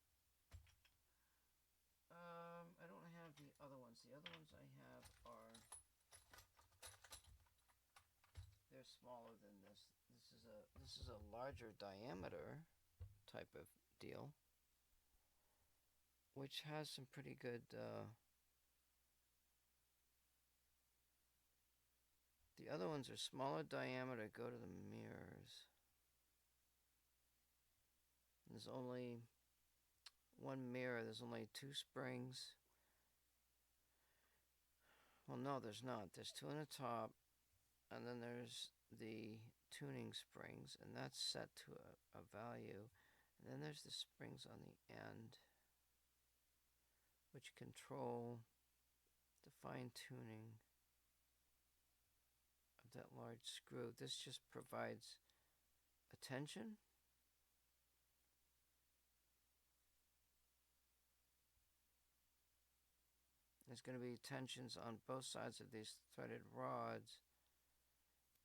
I don't have the other ones. The other ones I have are, they're smaller than this. This is a larger diameter type of deal, which has some pretty good the other ones are smaller diameter, go to the mirrors. There's only one mirror, there's only 2 springs. Well, no, there's not. There's 2 on the top, and then there's the tuning springs, and that's set to a value. And then there's the springs on the end, which control the fine tuning of that large screw. This just provides a tension. There's going to be tensions on both sides of these threaded rods.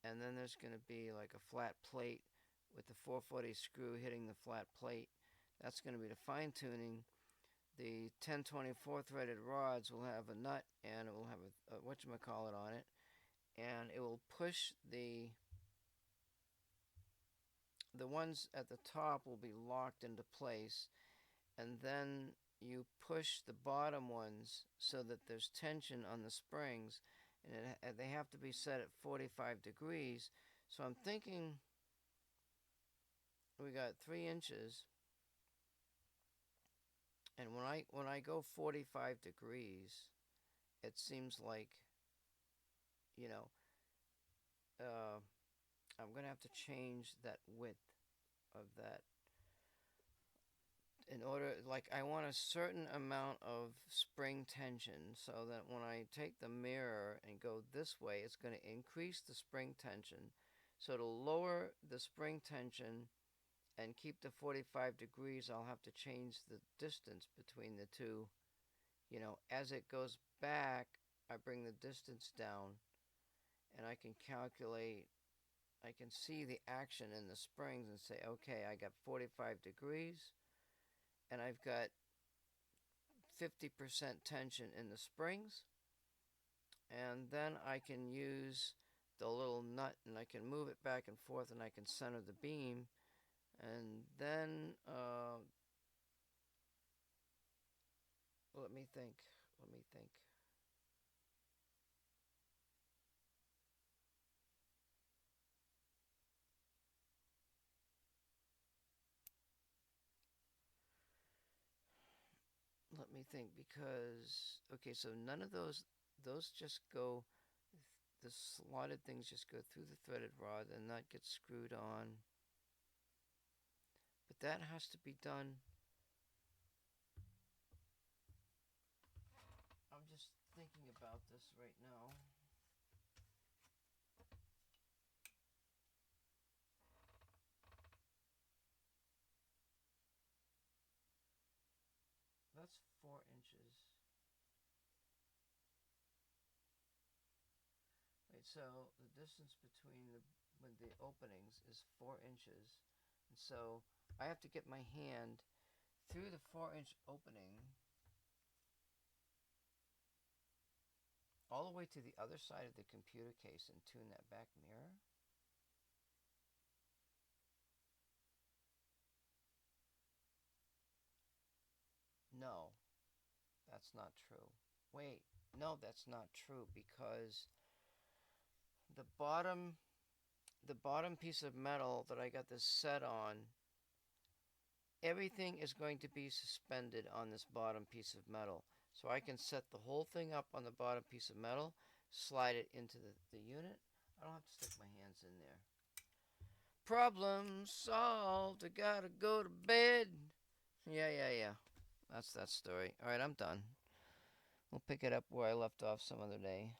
And then there's going to be like a flat plate with the 440 screw hitting the flat plate. That's going to be the fine tuning. The 1024 threaded rods will have a nut, and it will have a whatchamacallit on it. And it will push the ones at the top will be locked into place. And then you push the bottom ones so that there's tension on the springs, and they have to be set at 45 degrees. So I'm thinking we got 3 inches, and when I go 45 degrees, it seems like, you know, I'm gonna have to change that width of that. In order, like, I want a certain amount of spring tension so that when I take the mirror and go this way, it's going to increase the spring tension. So to lower the spring tension and keep the 45 degrees, I'll have to change the distance between the two. You know, as it goes back, I bring the distance down, and I can calculate, I can see the action in the springs and say, okay, I got 45 degrees. And I've got 50% tension in the springs, and then I can use the little nut, and I can move it back and forth, and I can center the beam, and then let me think. Let me think. Let me think, because okay, so none of those just go, the slotted things just go through the threaded rod, and that gets screwed on. But that has to be done. I'm just thinking about this right now. That's 4 inches. Wait, so the distance between the openings is 4 inches. And so I have to get my hand through the 4-inch opening all the way to the other side of the computer case and tune that back mirror. No, that's not true. Wait, no, that's not true, because the bottom piece of metal that I got this set on, everything is going to be suspended on this bottom piece of metal. So I can set the whole thing up on the bottom piece of metal, slide it into the unit. I don't have to stick my hands in there. Problem solved. I gotta go to bed. Yeah. That's that story. All right, I'm done. We'll pick it up where I left off some other day.